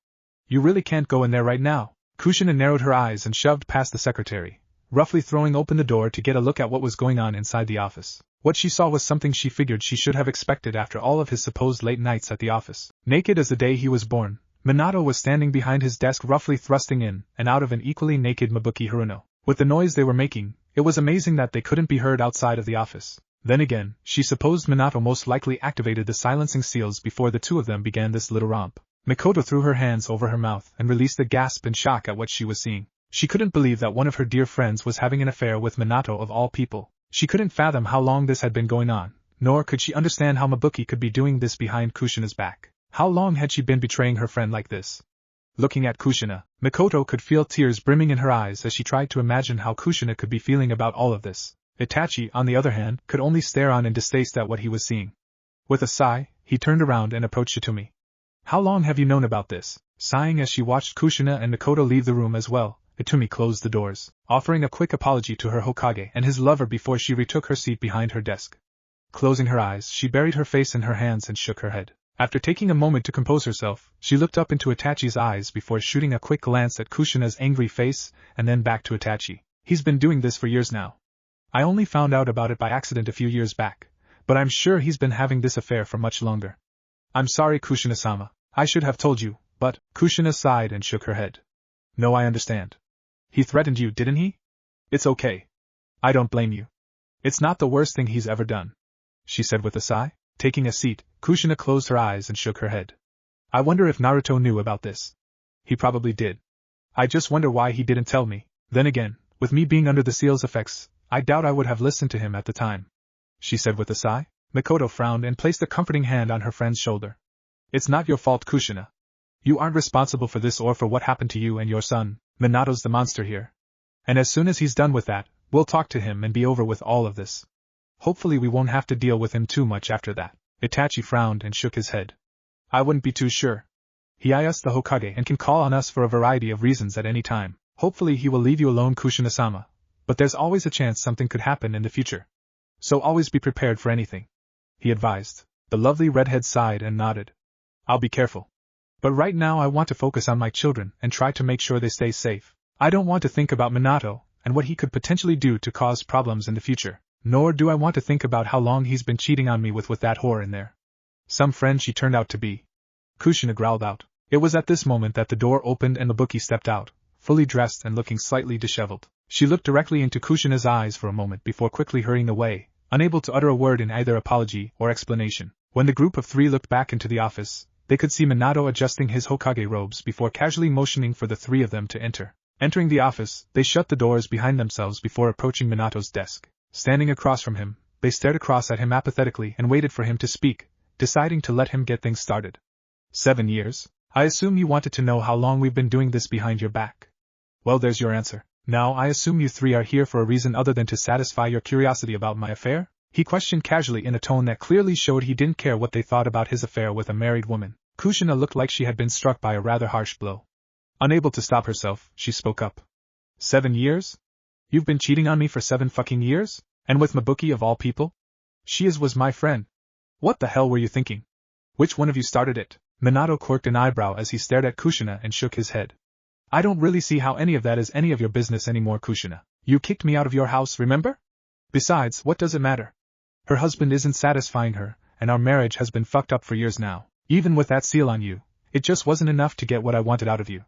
You really can't go in there right now. Kushina narrowed her eyes and shoved past the secretary, roughly throwing open the door to get a look at what was going on inside the office. What she saw was something she figured she should have expected after all of his supposed late nights at the office. Naked as the day he was born, Minato was standing behind his desk roughly thrusting in and out of an equally naked Mabuki Haruno. With the noise they were making, it was amazing that they couldn't be heard outside of the office. Then again, she supposed Minato most likely activated the silencing seals before the two of them began this little romp. Mikoto threw her hands over her mouth and released a gasp in shock at what she was seeing. She couldn't believe that one of her dear friends was having an affair with Minato of all people. She couldn't fathom how long this had been going on, nor could she understand how Mabuki could be doing this behind Kushina's back. How long had she been betraying her friend like this? Looking at Kushina, Mikoto could feel tears brimming in her eyes as she tried to imagine how Kushina could be feeling about all of this. Itachi, on the other hand, could only stare on in distaste at what he was seeing. With a sigh, he turned around and approached Hitomi. How long have you known about this? Sighing as she watched Kushina and Mikoto leave the room as well, Hitomi closed the doors, offering a quick apology to her Hokage and his lover before she retook her seat behind her desk. Closing her eyes, she buried her face in her hands and shook her head. After taking a moment to compose herself, she looked up into Itachi's eyes before shooting a quick glance at Kushina's angry face, and then back to Itachi. He's been doing this for years now. I only found out about it by accident a few years back, but I'm sure he's been having this affair for much longer. I'm sorry, Kushina-sama. I should have told you, but... Kushina sighed and shook her head. No, I understand. He threatened you, didn't he? It's okay. I don't blame you. It's not the worst thing he's ever done, she said with a sigh. Taking a seat, Kushina closed her eyes and shook her head. I wonder if Naruto knew about this. He probably did. I just wonder why he didn't tell me. Then again, with me being under the seal's effects, I doubt I would have listened to him at the time, she said with a sigh. Mikoto frowned and placed a comforting hand on her friend's shoulder. It's not your fault, Kushina. You aren't responsible for this or for what happened to you and your son. Minato's the monster here. And as soon as he's done with that, we'll talk to him and be over with all of this. Hopefully we won't have to deal with him too much after that. Itachi frowned and shook his head. I wouldn't be too sure. He is the Hokage and can call on us for a variety of reasons at any time. Hopefully he will leave you alone, Kushina-sama. But there's always a chance something could happen in the future. So always be prepared for anything, he advised. The lovely redhead sighed and nodded. I'll be careful. But right now I want to focus on my children and try to make sure they stay safe. I don't want to think about Minato and what he could potentially do to cause problems in the future. Nor do I want to think about how long he's been cheating on me with that whore in there. Some friend she turned out to be. Kushina growled out. It was at this moment that the door opened and Mabuki stepped out, fully dressed and looking slightly disheveled. She looked directly into Kushina's eyes for a moment before quickly hurrying away, unable to utter a word in either apology or explanation. When the group of three looked back into the office, they could see Minato adjusting his Hokage robes before casually motioning for the three of them to enter. Entering the office, they shut the doors behind themselves before approaching Minato's desk. Standing across from him, they stared across at him apathetically and waited for him to speak, deciding to let him get things started. 7 years? I assume you wanted to know how long we've been doing this behind your back. Well, there's your answer. Now I assume you three are here for a reason other than to satisfy your curiosity about my affair? He questioned casually in a tone that clearly showed he didn't care what they thought about his affair with a married woman. Kushina looked like she had been struck by a rather harsh blow. Unable to stop herself, she spoke up. 7 years? You've been cheating on me for 7 fucking years? And with Mabuki of all people? She was my friend. What the hell were you thinking? Which one of you started it? Minato quirked an eyebrow as he stared at Kushina and shook his head. I don't really see how any of that is any of your business anymore, Kushina. You kicked me out of your house, remember? Besides, what does it matter? Her husband isn't satisfying her, and our marriage has been fucked up for years now. Even with that seal on you, it just wasn't enough to get what I wanted out of you.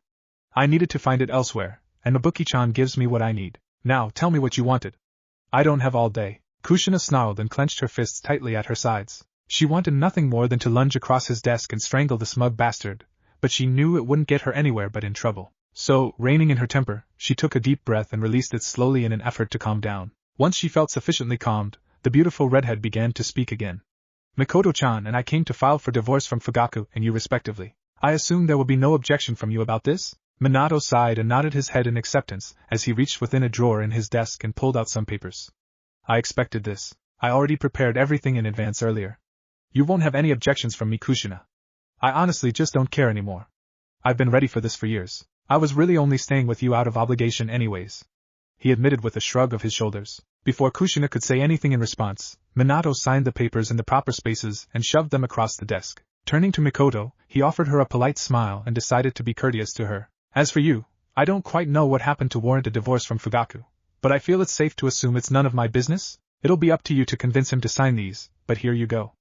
I needed to find it elsewhere, and Mabuki-chan gives me what I need. Now tell me what you wanted. I don't have all day. Kushina snarled and clenched her fists tightly at her sides. She wanted nothing more than to lunge across his desk and strangle the smug bastard, but she knew it wouldn't get her anywhere but in trouble. So, reining in her temper, she took a deep breath and released it slowly in an effort to calm down. Once she felt sufficiently calmed, the beautiful redhead began to speak again. Mikoto-chan and I came to file for divorce from Fugaku and you respectively. I assume there will be no objection from you about this? Minato sighed and nodded his head in acceptance as he reached within a drawer in his desk and pulled out some papers. I expected this. I already prepared everything in advance earlier. You won't have any objections from me, Kushina. I honestly just don't care anymore. I've been ready for this for years. I was really only staying with you out of obligation anyways, he admitted with a shrug of his shoulders. Before Kushina could say anything in response, Minato signed the papers in the proper spaces and shoved them across the desk. Turning to Mikoto, he offered her a polite smile and decided to be courteous to her. As for you, I don't quite know what happened to warrant a divorce from Fugaku, but I feel it's safe to assume it's none of my business? It'll be up to you to convince him to sign these, but here you go,"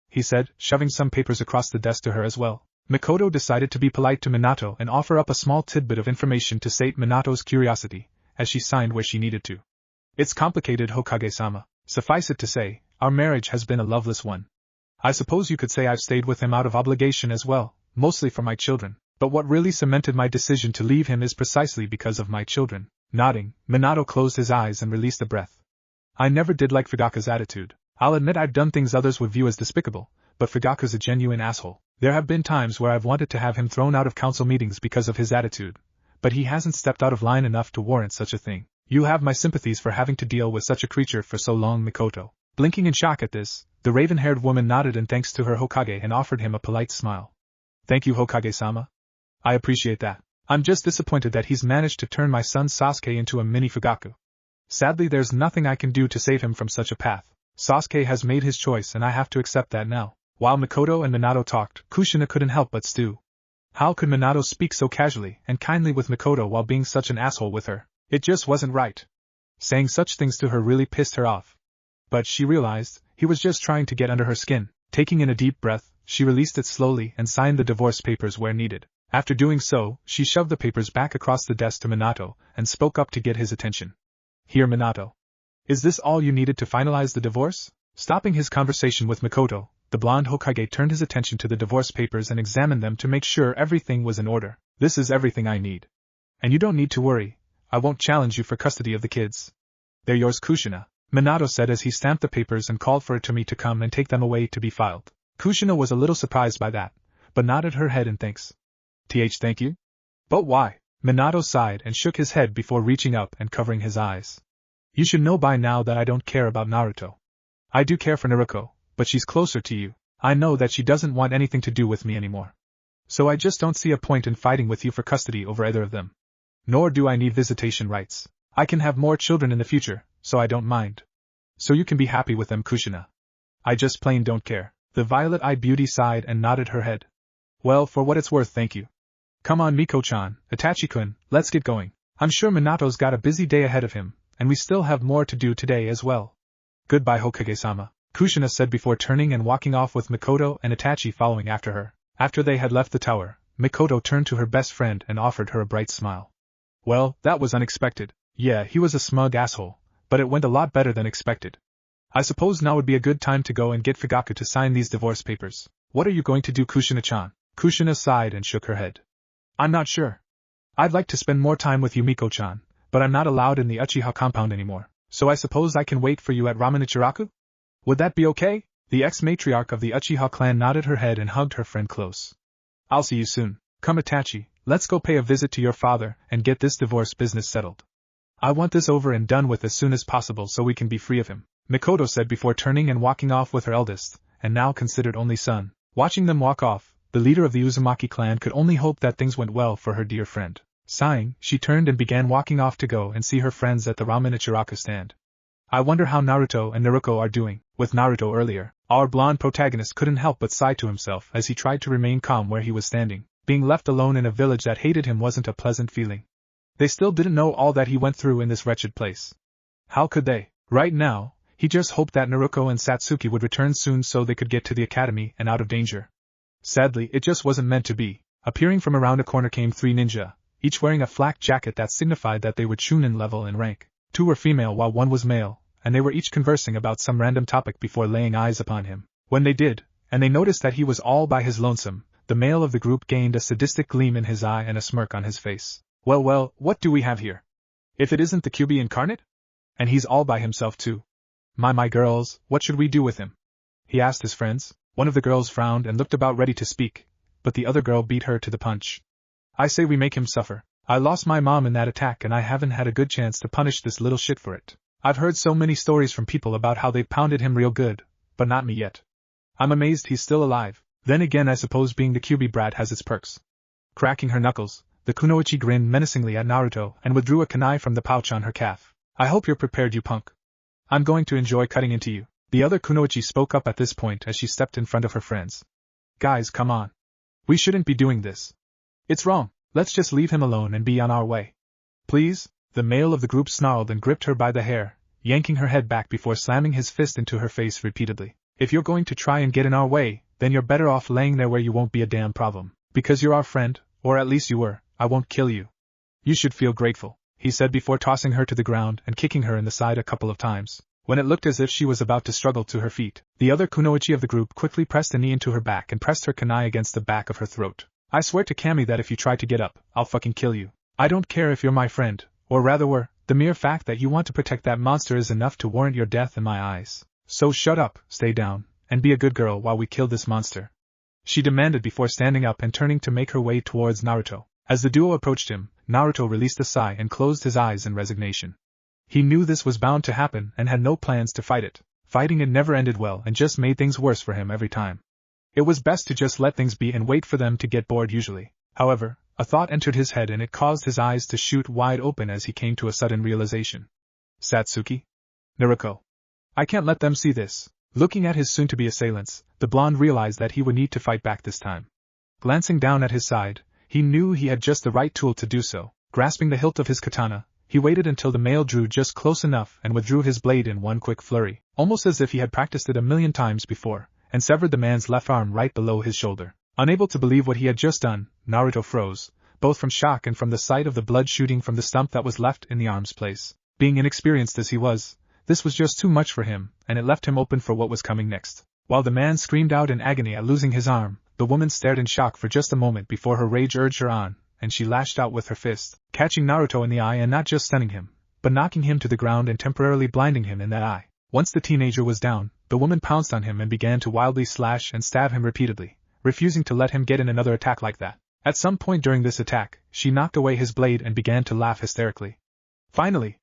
he said, shoving some papers across the desk to her as well. Mikoto decided to be polite to Minato and offer up a small tidbit of information to sate Minato's curiosity, as she signed where she needed to. "It's complicated, Hokage-sama. Suffice it to say, our marriage has been a loveless one. I suppose you could say I've stayed with him out of obligation as well, mostly for my children, but what really cemented my decision to leave him is precisely because of my children." Nodding, Minato closed his eyes and released a breath. "I never did like Fugaku's attitude. I'll admit I've done things others would view as despicable, but Fugaku's a genuine asshole. There have been times where I've wanted to have him thrown out of council meetings because of his attitude, but he hasn't stepped out of line enough to warrant such a thing. You have my sympathies for having to deal with such a creature for so long." Mikoto, blinking in shock at this, the raven-haired woman nodded in thanks to her Hokage and offered him a polite smile. "Thank you, Hokage-sama. I appreciate that. I'm just disappointed that he's managed to turn my son Sasuke into a mini Fugaku. Sadly, there's nothing I can do to save him from such a path. Sasuke has made his choice and I have to accept that now." While Mikoto and Minato talked, Kushina couldn't help but stew. How could Minato speak so casually and kindly with Mikoto while being such an asshole with her? It just wasn't right. Saying such things to her really pissed her off. But she realized, he was just trying to get under her skin. Taking in a deep breath, she released it slowly and signed the divorce papers where needed. After doing so, she shoved the papers back across the desk to Minato and spoke up to get his attention. "Here, Minato. Is this all you needed to finalize the divorce?" Stopping his conversation with Mikoto, the blonde Hokage turned his attention to the divorce papers and examined them to make sure everything was in order. "This is everything I need. And you don't need to worry, I won't challenge you for custody of the kids. They're yours, Kushina," Minato said as he stamped the papers and called for Itami to come and take them away to be filed. Kushina was a little surprised by that, but nodded her head in thanks. Thank you? But why?" Minato sighed and shook his head before reaching up and covering his eyes. "You should know by now that I don't care about Naruto. I do care for Naruko, but she's closer to you. I know that she doesn't want anything to do with me anymore. So I just don't see a point in fighting with you for custody over either of them. Nor do I need visitation rights. I can have more children in the future, so I don't mind. So you can be happy with them, Kushina. I just plain don't care." The violet-eyed beauty sighed and nodded her head. "Well, for what it's worth, thank you. Come on, Miko-chan, Itachi-kun, let's get going. I'm sure Minato's got a busy day ahead of him, and we still have more to do today as well." "Goodbye, Hokage-sama," Kushina said before turning and walking off with Mikoto and Itachi following after her. After they had left the tower, Mikoto turned to her best friend and offered her a bright smile. "Well, that was unexpected. Yeah, he was a smug asshole, but it went a lot better than expected. I suppose now would be a good time to go and get Fugaku to sign these divorce papers." "What are you going to do, Kushina-chan?" Kushina sighed and shook her head. "I'm not sure. I'd like to spend more time with you, Miko-chan, but I'm not allowed in the Uchiha compound anymore, so I suppose I can wait for you at Ramanichiraku? Would that be okay?" The ex-matriarch of the Uchiha clan nodded her head and hugged her friend close. "I'll see you soon. Come, Itachi, let's go pay a visit to your father and get this divorce business settled. I want this over and done with as soon as possible so we can be free of him," Mikoto said before turning and walking off with her eldest, and now considered only son. Watching them walk off, the leader of the Uzumaki clan could only hope that things went well for her dear friend. Sighing, she turned and began walking off to go and see her friends at the ramen Ichiraku stand. "I wonder how Naruto and Naruko are doing." With Naruto earlier, our blonde protagonist couldn't help but sigh to himself as he tried to remain calm where he was standing. Being left alone in a village that hated him wasn't a pleasant feeling. They still didn't know all that he went through in this wretched place. How could they? Right now, he just hoped that Naruko and Satsuki would return soon so they could get to the academy and out of danger. Sadly, it just wasn't meant to be. Appearing from around a corner came three ninja, each wearing a flak jacket that signified that they were chunin level in rank. Two were female while one was male, and they were each conversing about some random topic before laying eyes upon him. When they did, and they noticed that he was all by his lonesome, the male of the group gained a sadistic gleam in his eye and a smirk on his face. Well, what do we have here? If it isn't the Kyuubi incarnate? And he's all by himself too. My girls, what should we do with him?" he asked his friends. One of the girls frowned and looked about ready to speak, but the other girl beat her to the punch. "I say we make him suffer. I lost my mom in that attack and I haven't had a good chance to punish this little shit for it. I've heard so many stories from people about how they've pounded him real good, but not me yet. I'm amazed he's still alive. Then again, I suppose being the Kyuubi brat has its perks." Cracking her knuckles, the kunoichi grinned menacingly at Naruto and withdrew a kunai from the pouch on her calf. "I hope you're prepared, you punk. I'm going to enjoy cutting into you." The other kunoichi spoke up at this point as she stepped in front of her friends. "Guys, come on. We shouldn't be doing this. It's wrong. Let's just leave him alone and be on our way. Please?" The male of the group snarled and gripped her by the hair, yanking her head back before slamming his fist into her face repeatedly. If you're going to try and get in our way, then you're better off laying there where you won't be a damn problem. Because you're our friend, or at least you were, I won't kill you. You should feel grateful, he said before tossing her to the ground and kicking her in the side a couple of times. When it looked as if she was about to struggle to her feet, the other kunoichi of the group quickly pressed a knee into her back and pressed her kunai against the back of her throat. I swear to Kami that if you try to get up, I'll fucking kill you. I don't care if you're my friend, or rather were, the mere fact that you want to protect that monster is enough to warrant your death in my eyes. So shut up, stay down, and be a good girl while we kill this monster, she demanded before standing up and turning to make her way towards Naruto. As the duo approached him, Naruto released a sigh and closed his eyes in resignation. He knew this was bound to happen and had no plans to fight it. Fighting it never ended well and just made things worse for him every time. It was best to just let things be and wait for them to get bored usually. However, a thought entered his head and it caused his eyes to shoot wide open as he came to a sudden realization. Satsuki? Naruto. I can't let them see this. Looking at his soon-to-be assailants, the blonde realized that he would need to fight back this time. Glancing down at his side, he knew he had just the right tool to do so. Grasping the hilt of his katana, he waited until the male drew just close enough and withdrew his blade in one quick flurry, almost as if he had practiced it 1,000,000 times before, and severed the man's left arm right below his shoulder. Unable to believe what he had just done, Naruto froze, both from shock and from the sight of the blood shooting from the stump that was left in the arm's place. Being inexperienced as he was, this was just too much for him, and it left him open for what was coming next. While the man screamed out in agony at losing his arm, the woman stared in shock for just a moment before her rage urged her on, and she lashed out with her fist, catching Naruto in the eye and not just stunning him, but knocking him to the ground and temporarily blinding him in that eye. Once the teenager was down, the woman pounced on him and began to wildly slash and stab him repeatedly, refusing to let him get in another attack like that. At some point during this attack, she knocked away his blade and began to laugh hysterically. Finally!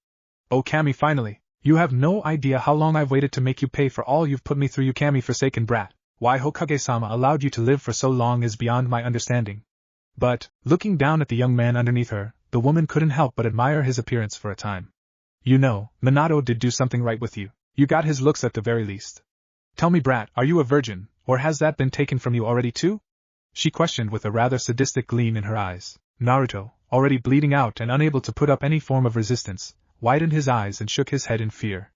Oh Kami, finally! You have no idea how long I've waited to make you pay for all you've put me through, you Kami forsaken brat. Why Hokage-sama allowed you to live for so long is beyond my understanding. But, looking down at the young man underneath her, the woman couldn't help but admire his appearance for a time. You know, Minato did do something right with you. You got his looks at the very least. Tell me brat, are you a virgin, or has that been taken from you already too? She questioned with a rather sadistic gleam in her eyes. Naruto, already bleeding out and unable to put up any form of resistance, widened his eyes and shook his head in fear.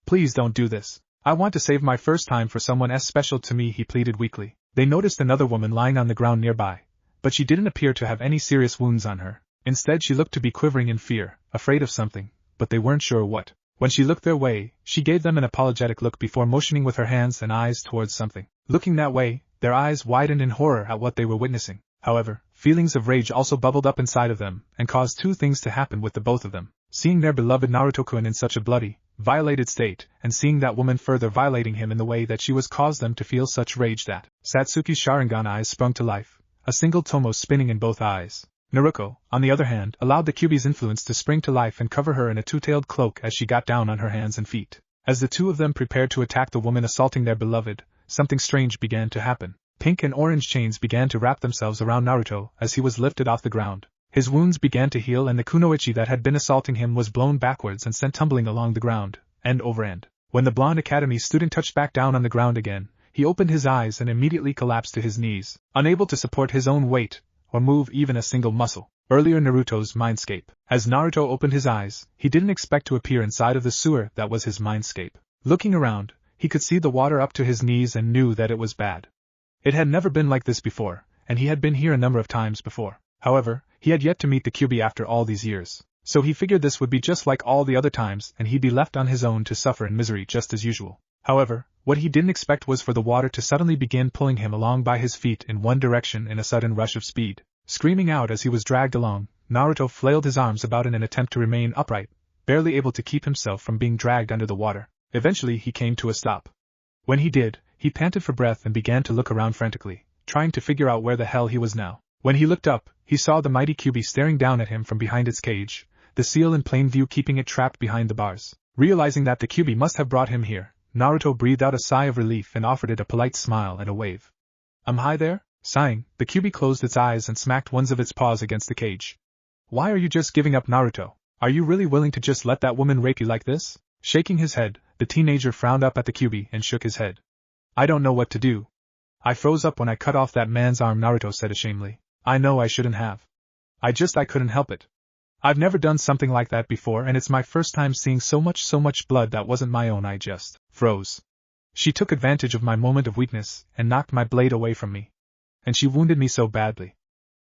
Please don't do this. I want to save my first time for someone as special to me, he pleaded weakly. They noticed another woman lying on the ground nearby, but she didn't appear to have any serious wounds on her. Instead she looked to be quivering in fear, afraid of something, but they weren't sure what. When she looked their way, she gave them an apologetic look before motioning with her hands and eyes towards something. Looking that way, their eyes widened in horror at what they were witnessing. However, feelings of rage also bubbled up inside of them, and caused two things to happen with the both of them. Seeing their beloved Naruto-kun in such a bloody, violated state, and seeing that woman further violating him in the way that she was caused them to feel such rage that Satsuki's Sharingan eyes sprung to life, a single tomo spinning in both eyes. Naruto, on the other hand, allowed the Kyuubi's influence to spring to life and cover her in a two-tailed cloak as she got down on her hands and feet. As the two of them prepared to attack the woman assaulting their beloved, something strange began to happen. Pink and orange chains began to wrap themselves around Naruto as he was lifted off the ground. His wounds began to heal and the kunoichi that had been assaulting him was blown backwards and sent tumbling along the ground, end over end. When the blonde academy student touched back down on the ground again, he opened his eyes and immediately collapsed to his knees, unable to support his own weight, or move even a single muscle. Earlier Naruto's mindscape. As Naruto opened his eyes, he didn't expect to appear inside of the sewer that was his mindscape. Looking around, he could see the water up to his knees and knew that it was bad. It had never been like this before, and he had been here a number of times before. However, he had yet to meet the Kyuubi after all these years, so he figured this would be just like all the other times and he'd be left on his own to suffer in misery just as usual. However, what he didn't expect was for the water to suddenly begin pulling him along by his feet in one direction in a sudden rush of speed. Screaming out as he was dragged along, Naruto flailed his arms about in an attempt to remain upright, barely able to keep himself from being dragged under the water. Eventually he came to a stop. When he did, he panted for breath and began to look around frantically, trying to figure out where the hell he was now. When he looked up, he saw the mighty Kyuubi staring down at him from behind its cage, the seal in plain view keeping it trapped behind the bars. Realizing that the Kyuubi must have brought him here, Naruto breathed out a sigh of relief and offered it a polite smile and a wave. Hi there? Sighing, the Kyuubi closed its eyes and smacked one of its paws against the cage. Why are you just giving up, Naruto? Are you really willing to just let that woman rape you like this? Shaking his head, the teenager frowned up at the Kyuubi and shook his head. I don't know what to do. I froze up when I cut off that man's arm, Naruto said ashamedly. I know I shouldn't have. I couldn't help it. I've never done something like that before and it's my first time seeing so much blood that wasn't my own. I just froze. She took advantage of my moment of weakness and knocked my blade away from me. And she wounded me so badly.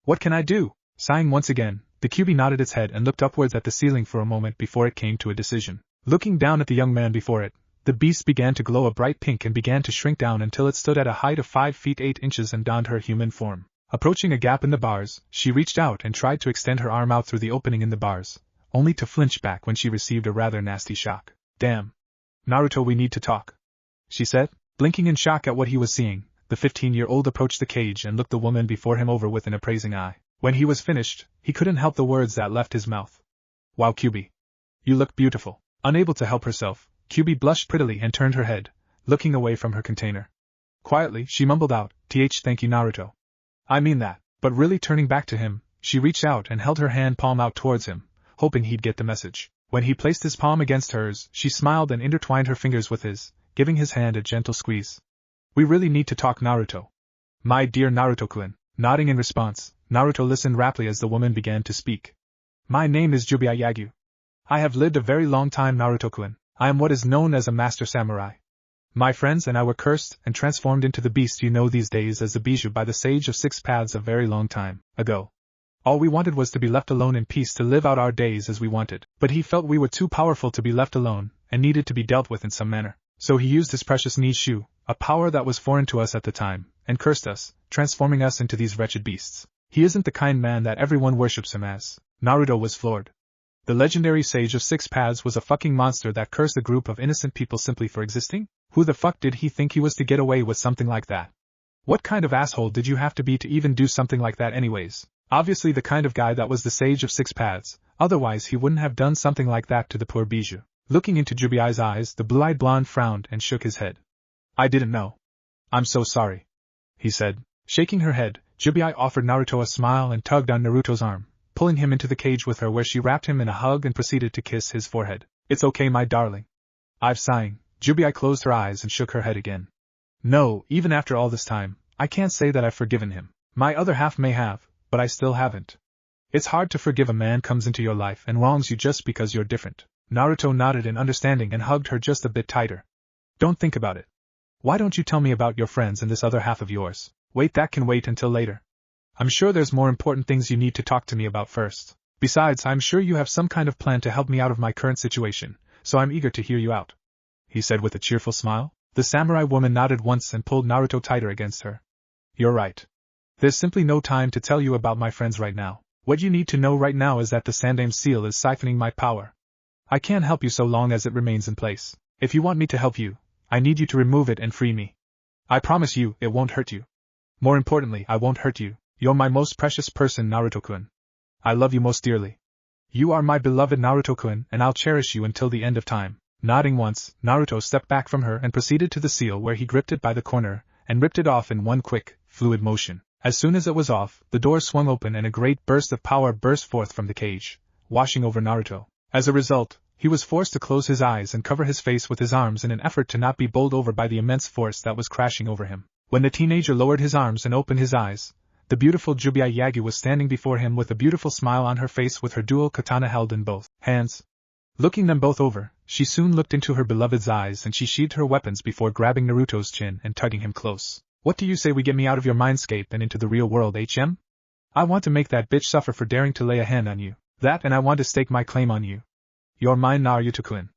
What can I do? Sighing once again, the Kyuubi nodded its head and looked upwards at the ceiling for a moment before it came to a decision. Looking down at the young man before it, the beast began to glow a bright pink and began to shrink down until it stood at a height of 5 feet 8 inches and donned her human form. Approaching a gap in the bars, she reached out and tried to extend her arm out through the opening in the bars, only to flinch back when she received a rather nasty shock. Damn. Naruto, we need to talk, she said. Blinking in shock at what he was seeing, the 15-year-old approached the cage and looked the woman before him over with an appraising eye. When he was finished, he couldn't help the words that left his mouth. Wow, Kyuubi. You look beautiful. Unable to help herself, Kyuubi blushed prettily and turned her head, looking away from her container. Quietly, she mumbled out, thank you, Naruto. I mean that. But really turning back to him, she reached out and held her hand palm out towards him, hoping he'd get the message. When he placed his palm against hers, she smiled and intertwined her fingers with his, giving his hand a gentle squeeze. We really need to talk, Naruto. My dear Naruto-kun. Nodding in response, Naruto listened raptly as the woman began to speak. My name is Jubia Yagyu. I have lived a very long time, Naruto-kun. I am what is known as a master samurai. My friends and I were cursed and transformed into the beast you know these days as the Bijou by the Sage of Six Paths a very long time ago. All we wanted was to be left alone in peace to live out our days as we wanted, but he felt we were too powerful to be left alone, and needed to be dealt with in some manner. So he used his precious Nishu, a power that was foreign to us at the time, and cursed us, transforming us into these wretched beasts. He isn't the kind man that everyone worships him as. Naruto was floored. The legendary Sage of Six Paths was a fucking monster that cursed a group of innocent people simply for existing? Who the fuck did he think he was to get away with something like that? What kind of asshole did you have to be to even do something like that anyways? Obviously the kind of guy that was the Sage of Six Paths, otherwise he wouldn't have done something like that to the poor Bijou. Looking into Jubia's eyes, the blue-eyed blonde frowned and shook his head. I didn't know. I'm so sorry, he said. Shaking her head, Jubia offered Naruto a smile and tugged on Naruto's arm, pulling him into the cage with her where she wrapped him in a hug and proceeded to kiss his forehead. It's okay, my darling. I've sighing. Jubia closed her eyes and shook her head again. No, even after all this time, I can't say that I've forgiven him. My other half may have, but I still haven't. It's hard to forgive a man comes into your life and wrongs you just because you're different. Naruto nodded in understanding and hugged her just a bit tighter. Don't think about it. Why don't you tell me about your friends and this other half of yours? Wait, that can wait until later. I'm sure there's more important things you need to talk to me about first. Besides, I'm sure you have some kind of plan to help me out of my current situation, so I'm eager to hear you out, he said with a cheerful smile. The samurai woman nodded once and pulled Naruto tighter against her. You're right. There's simply no time to tell you about my friends right now. What you need to know right now is that the Sandame seal is siphoning my power. I can't help you so long as it remains in place. If you want me to help you, I need you to remove it and free me. I promise you, it won't hurt you. More importantly, I won't hurt you. You're my most precious person, Naruto-kun. I love you most dearly. You are my beloved Naruto-kun, and I'll cherish you until the end of time. Nodding once, Naruto stepped back from her and proceeded to the seal where he gripped it by the corner, and ripped it off in one quick, fluid motion. As soon as it was off, the door swung open and a great burst of power burst forth from the cage, washing over Naruto. As a result, he was forced to close his eyes and cover his face with his arms in an effort to not be bowled over by the immense force that was crashing over him. When the teenager lowered his arms and opened his eyes, the beautiful Jubia Yagyu was standing before him with a beautiful smile on her face with her dual katana held in both hands. Looking them both over, she soon looked into her beloved's eyes and she sheathed her weapons before grabbing Naruto's chin and tugging him close. What do you say we get me out of your mindscape and into the real world, HM? I want to make that bitch suffer for daring to lay a hand on you. That and I want to stake my claim on you. You're mine, Naruto-kun.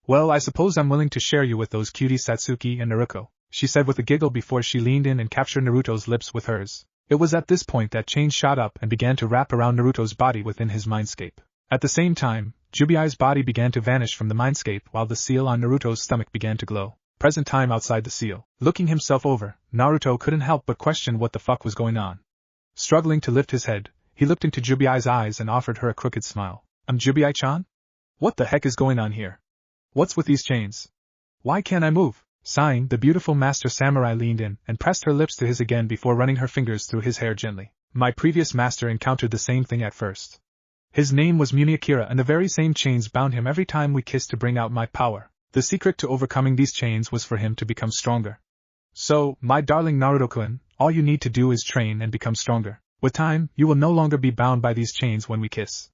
Well, I suppose I'm willing to share you with those cuties Satsuki and Naruto, she said with a giggle before she leaned in and captured Naruto's lips with hers. It was at this point that chains shot up and began to wrap around Naruto's body within his mindscape. At the same time, Jubia's body began to vanish from the mindscape while the seal on Naruto's stomach began to glow. Present time outside the seal. Looking himself over, Naruto couldn't help but question what the fuck was going on. Struggling to lift his head, he looked into Jubia's eyes and offered her a crooked smile. Jubia-chan? What the heck is going on here? What's with these chains? Why can't I move? Sighing, the beautiful master samurai leaned in and pressed her lips to his again before running her fingers through his hair gently. My previous master encountered the same thing at first. His name was Muniakira and the very same chains bound him every time we kissed to bring out my power. The secret to overcoming these chains was for him to become stronger. So, my darling Naruto-kun, all you need to do is train and become stronger. With time, you will no longer be bound by these chains when we kiss.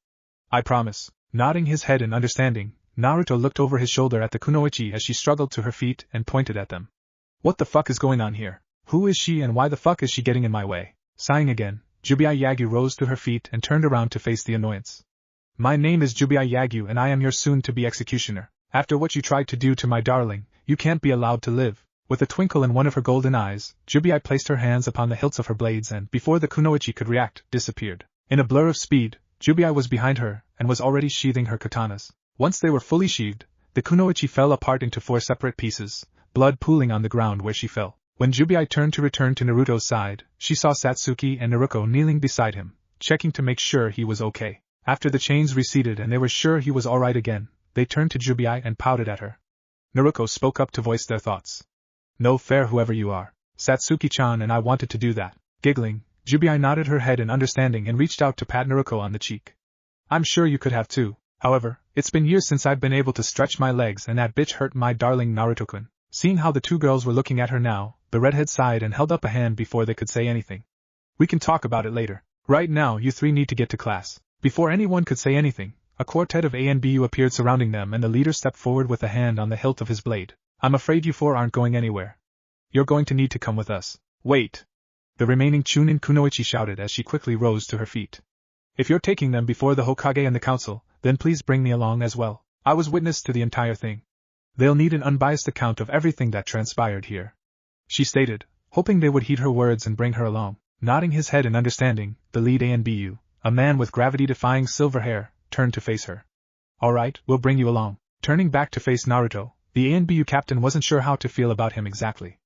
I promise. Nodding his head in understanding, Naruto looked over his shoulder at the kunoichi as she struggled to her feet and pointed at them. What the fuck is going on here? Who is she and why the fuck is she getting in my way? Sighing again, Jubia Yagyu rose to her feet and turned around to face the annoyance. My name is Jubia Yagyu and I am your soon-to-be executioner. After what you tried to do to my darling, you can't be allowed to live. With a twinkle in one of her golden eyes, Jubia placed her hands upon the hilts of her blades and, before the kunoichi could react, disappeared. In a blur of speed, Jubia was behind her and was already sheathing her katanas. Once they were fully sheathed, the kunoichi fell apart into 4 separate pieces, blood pooling on the ground where she fell. When Jubia turned to return to Naruto's side, she saw Satsuki and Naruko kneeling beside him, checking to make sure he was okay. After the chains receded and they were sure he was alright again, they turned to Jubia and pouted at her. Naruko spoke up to voice their thoughts. No fair whoever you are. Satsuki-chan and I wanted to do that. Giggling, Jubia nodded her head in understanding and reached out to pat Naruko on the cheek. I'm sure you could have too. However, it's been years since I've been able to stretch my legs and that bitch hurt my darling Naruto-kun. Seeing how the 2 girls were looking at her now, the redhead sighed and held up a hand before they could say anything. We can talk about it later. Right now you 3 need to get to class. Before anyone could say anything, a quartet of ANBU appeared surrounding them and the leader stepped forward with a hand on the hilt of his blade. I'm afraid you 4 aren't going anywhere. You're going to need to come with us. Wait. The remaining Chunin kunoichi shouted as she quickly rose to her feet. If you're taking them before the Hokage and the council, then please bring me along as well. I was witness to the entire thing. They'll need an unbiased account of everything that transpired here, she stated, hoping they would heed her words and bring her along. Nodding his head in understanding, the lead ANBU, a man with gravity-defying silver hair, turned to face her. Alright, we'll bring you along. Turning back to face Naruto, the ANBU captain wasn't sure how to feel about him exactly.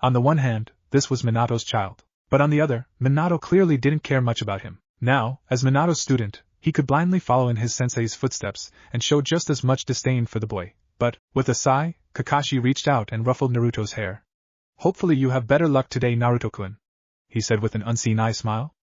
On the one hand, this was Minato's child. But on the other, Minato clearly didn't care much about him. Now, as Minato's student, he could blindly follow in his sensei's footsteps and show just as much disdain for the boy. But, with a sigh, Kakashi reached out and ruffled Naruto's hair. Hopefully you have better luck today, Naruto-kun, he said with an unseen eye smile.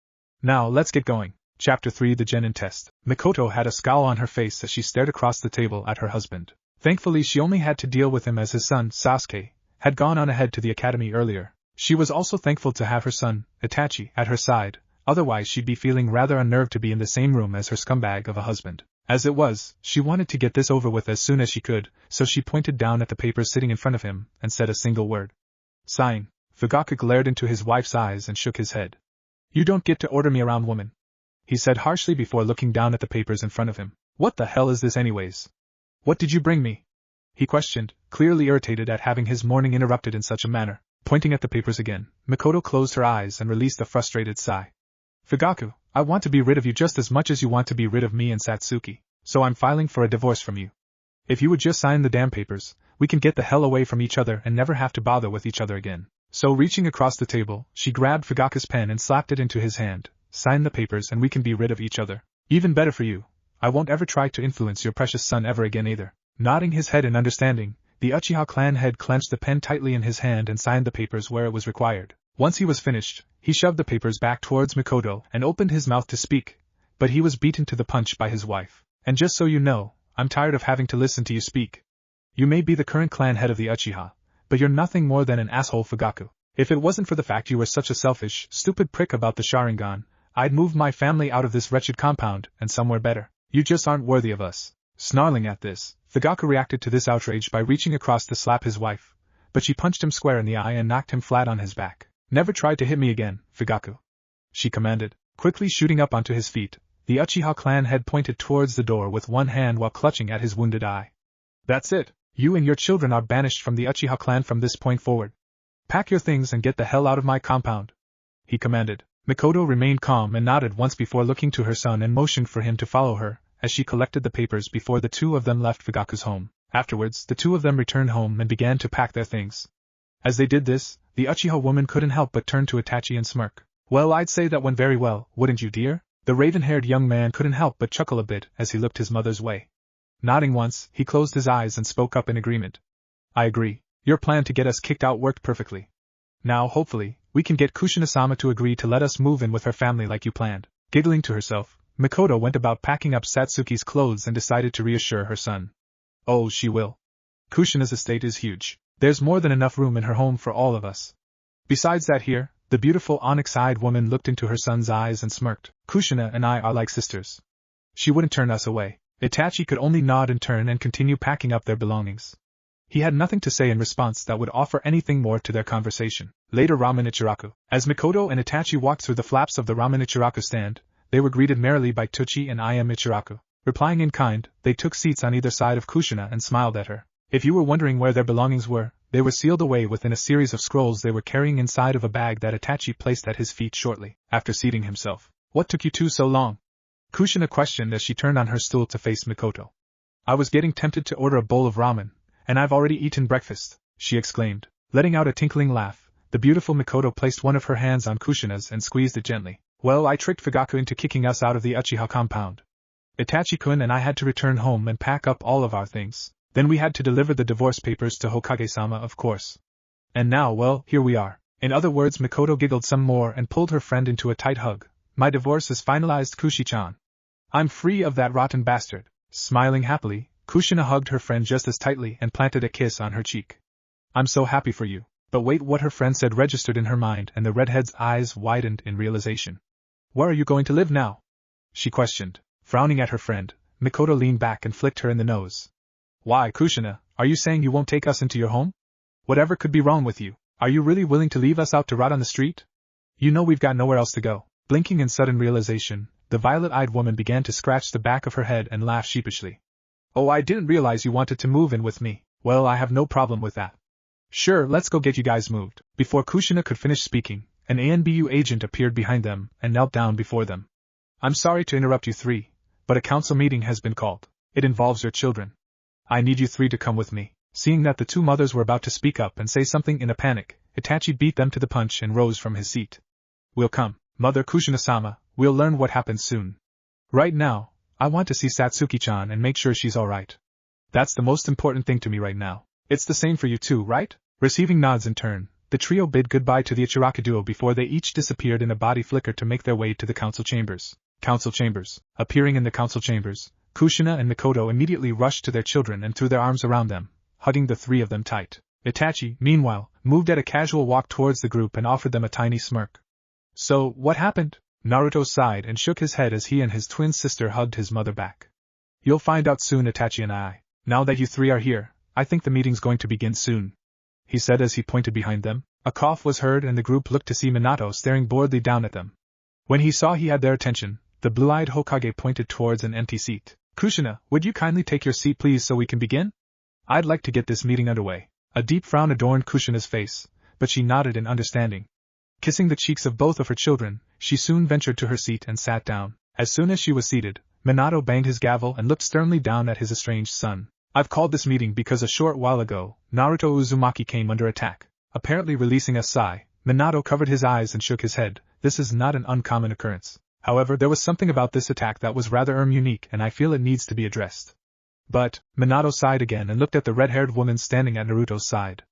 Now let's get going. Chapter 3 The Genin Test. Mikoto had a scowl on her face as she stared across the table at her husband. Thankfully she only had to deal with him as his son, Sasuke, had gone on ahead to the academy earlier. She was also thankful to have her son, Itachi, at her side, otherwise she'd be feeling rather unnerved to be in the same room as her scumbag of a husband. As it was, she wanted to get this over with as soon as she could, so she pointed down at the papers sitting in front of him, and said a single word. Sighing, Fugaku glared into his wife's eyes and shook his head. You don't get to order me around, woman, he said harshly before looking down at the papers in front of him. What the hell is this anyways? What did you bring me? He questioned, clearly irritated at having his morning interrupted in such a manner. Pointing at the papers again, Mikoto closed her eyes and released a frustrated sigh. Fugaku, I want to be rid of you just as much as you want to be rid of me and Satsuki, so I'm filing for a divorce from you. If you would just sign the damn papers, we can get the hell away from each other and never have to bother with each other again. So reaching across the table, she grabbed Fugaku's pen and slapped it into his hand. Sign the papers and we can be rid of each other. Even better for you. I won't ever try to influence your precious son ever again either. Nodding his head in understanding, the Uchiha clan head clenched the pen tightly in his hand and signed the papers where it was required. Once he was finished, he shoved the papers back towards Mikoto and opened his mouth to speak, but he was beaten to the punch by his wife. And just so you know, I'm tired of having to listen to you speak. You may be the current clan head of the Uchiha, but you're nothing more than an asshole, Fugaku. If it wasn't for the fact you were such a selfish, stupid prick about the Sharingan, I'd move my family out of this wretched compound and somewhere better. You just aren't worthy of us. Snarling at this, Fugaku reacted to this outrage by reaching across to slap his wife, but she punched him square in the eye and knocked him flat on his back. Never try to hit me again, Fugaku, she commanded. Quickly shooting up onto his feet, the Uchiha clan head pointed towards the door with one hand while clutching at his wounded eye. That's it. You and your children are banished from the Uchiha clan from this point forward. Pack your things and get the hell out of my compound, he commanded. Mikoto remained calm and nodded once before looking to her son and motioned for him to follow her, as she collected the papers before the two of them left Fugaku's home. Afterwards, the two of them returned home and began to pack their things. As they did this, the Uchiha woman couldn't help but turn to Itachi and smirk. Well, I'd say that went very well, wouldn't you, dear? The raven-haired young man couldn't help but chuckle a bit as he looked his mother's way. Nodding once, he closed his eyes and spoke up in agreement. I agree. Your plan to get us kicked out worked perfectly. Now, hopefully, we can get Kushina-sama to agree to let us move in with her family like you planned. Giggling to herself, Mikoto went about packing up Satsuki's clothes and decided to reassure her son. Oh, she will. Kushina's estate is huge. There's more than enough room in her home for all of us. Besides that here, the beautiful onyx-eyed woman looked into her son's eyes and smirked. Kushina and I are like sisters. She wouldn't turn us away. Itachi could only nod in turn and continue packing up their belongings. He had nothing to say in response that would offer anything more to their conversation. Later, Ramen Ichiraku. As Mikoto and Itachi walked through the flaps of the Ramen Ichiraku stand, they were greeted merrily by Tochi and I.M. Ichiraku. Replying in kind, they took seats on either side of Kushina and smiled at her. If you were wondering where their belongings were, they were sealed away within a series of scrolls they were carrying inside of a bag that Itachi placed at his feet shortly after seating himself. What took you two so long? Kushina questioned as she turned on her stool to face Mikoto. I was getting tempted to order a bowl of ramen, and I've already eaten breakfast, she exclaimed. Letting out a tinkling laugh, the beautiful Mikoto placed one of her hands on Kushina's and squeezed it gently. Well, I tricked Fugaku into kicking us out of the Uchiha compound. Itachi-kun and I had to return home and pack up all of our things. Then we had to deliver the divorce papers to Hokage-sama, of course. And now, well, here we are. In other words, Mikoto giggled some more and pulled her friend into a tight hug. My divorce is finalized, Kushi-chan. I'm free of that rotten bastard. Smiling happily, Kushina hugged her friend just as tightly and planted a kiss on her cheek. I'm so happy for you. But wait, what her friend said registered in her mind and the redhead's eyes widened in realization. Where are you going to live now? She questioned. Frowning at her friend, Mikoto leaned back and flicked her in the nose. Why, Kushina, are you saying you won't take us into your home? Whatever could be wrong with you? Are you really willing to leave us out to rot on the street? You know we've got nowhere else to go. Blinking in sudden realization, the violet-eyed woman began to scratch the back of her head and laugh sheepishly. Oh, I didn't realize you wanted to move in with me. Well, I have no problem with that. Sure, let's go get you guys moved. Before Kushina could finish speaking, an ANBU agent appeared behind them and knelt down before them. I'm sorry to interrupt you three, but a council meeting has been called. It involves your children. I need you three to come with me. Seeing that the two mothers were about to speak up and say something in a panic, Itachi beat them to the punch and rose from his seat. We'll come, Mother Kushina-sama, we'll learn what happens soon. Right now, I want to see Satsuki-chan and make sure she's alright. That's the most important thing to me right now. It's the same for you too, right? Receiving nods in turn, the trio bid goodbye to the Ichiraku duo before they each disappeared in a body flicker to make their way to the council chambers. Council chambers. Appearing in the council chambers, Kushina and Mikoto immediately rushed to their children and threw their arms around them, hugging the three of them tight. Itachi, meanwhile, moved at a casual walk towards the group and offered them a tiny smirk. So, what happened? Naruto sighed and shook his head as he and his twin sister hugged his mother back. You'll find out soon, Itachi and I. Now that you three are here, I think the meeting's going to begin soon, he said as he pointed behind them. A cough was heard and the group looked to see Minato staring boredly down at them. When he saw he had their attention, the blue-eyed Hokage pointed towards an empty seat. Kushina, would you kindly take your seat please so we can begin? I'd like to get this meeting underway. A deep frown adorned Kushina's face, but she nodded in understanding. Kissing the cheeks of both of her children, she soon ventured to her seat and sat down. As soon as she was seated, Minato banged his gavel and looked sternly down at his estranged son. I've called this meeting because a short while ago, Naruto Uzumaki came under attack. Apparently releasing a sigh, Minato covered his eyes and shook his head. This is not an uncommon occurrence. However, there was something about this attack that was rather unique and I feel it needs to be addressed. But, Minato sighed again and looked at the red-haired woman standing at Naruto's side.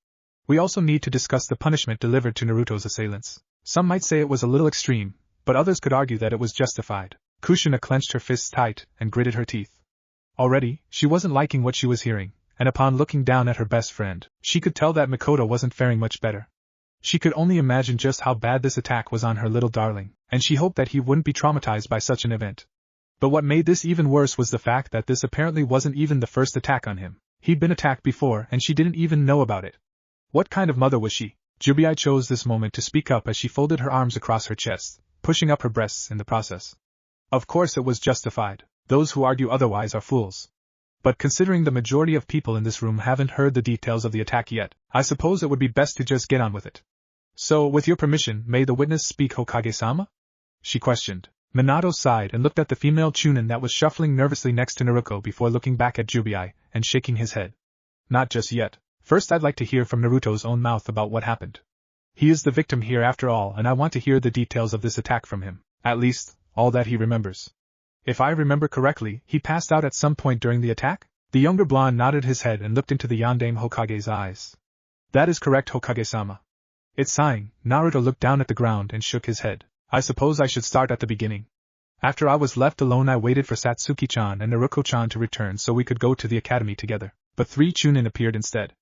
We also need to discuss the punishment delivered to Naruto's assailants. Some might say it was a little extreme, but others could argue that it was justified. Kushina clenched her fists tight and gritted her teeth. Already, she wasn't liking what she was hearing, and upon looking down at her best friend, she could tell that Mikoto wasn't faring much better. She could only imagine just how bad this attack was on her little darling, and she hoped that he wouldn't be traumatized by such an event. But what made this even worse was the fact that this apparently wasn't even the first attack on him. He'd been attacked before and she didn't even know about it. What kind of mother was she? Jubia chose this moment to speak up as she folded her arms across her chest, pushing up her breasts in the process. Of course it was justified. Those who argue otherwise are fools. But considering the majority of people in this room haven't heard the details of the attack yet, I suppose it would be best to just get on with it. So, with your permission, may the witness speak, Hokage-sama? She questioned. Minato sighed and looked at the female Chunin that was shuffling nervously next to Naruto before looking back at Jubia and shaking his head. Not just yet. First I'd like to hear from Naruto's own mouth about what happened. He is the victim here after all and I want to hear the details of this attack from him. At least, all that he remembers. If I remember correctly, he passed out at some point during the attack? The younger blonde nodded his head and looked into the Yondaime Hokage's eyes. That is correct, Hokage-sama. It's sighing, Naruto looked down at the ground and shook his head. I suppose I should start at the beginning. After I was left alone I waited for Satsuki-chan and Naruko-chan to return so we could go to the academy together. But 3 Chunin appeared instead.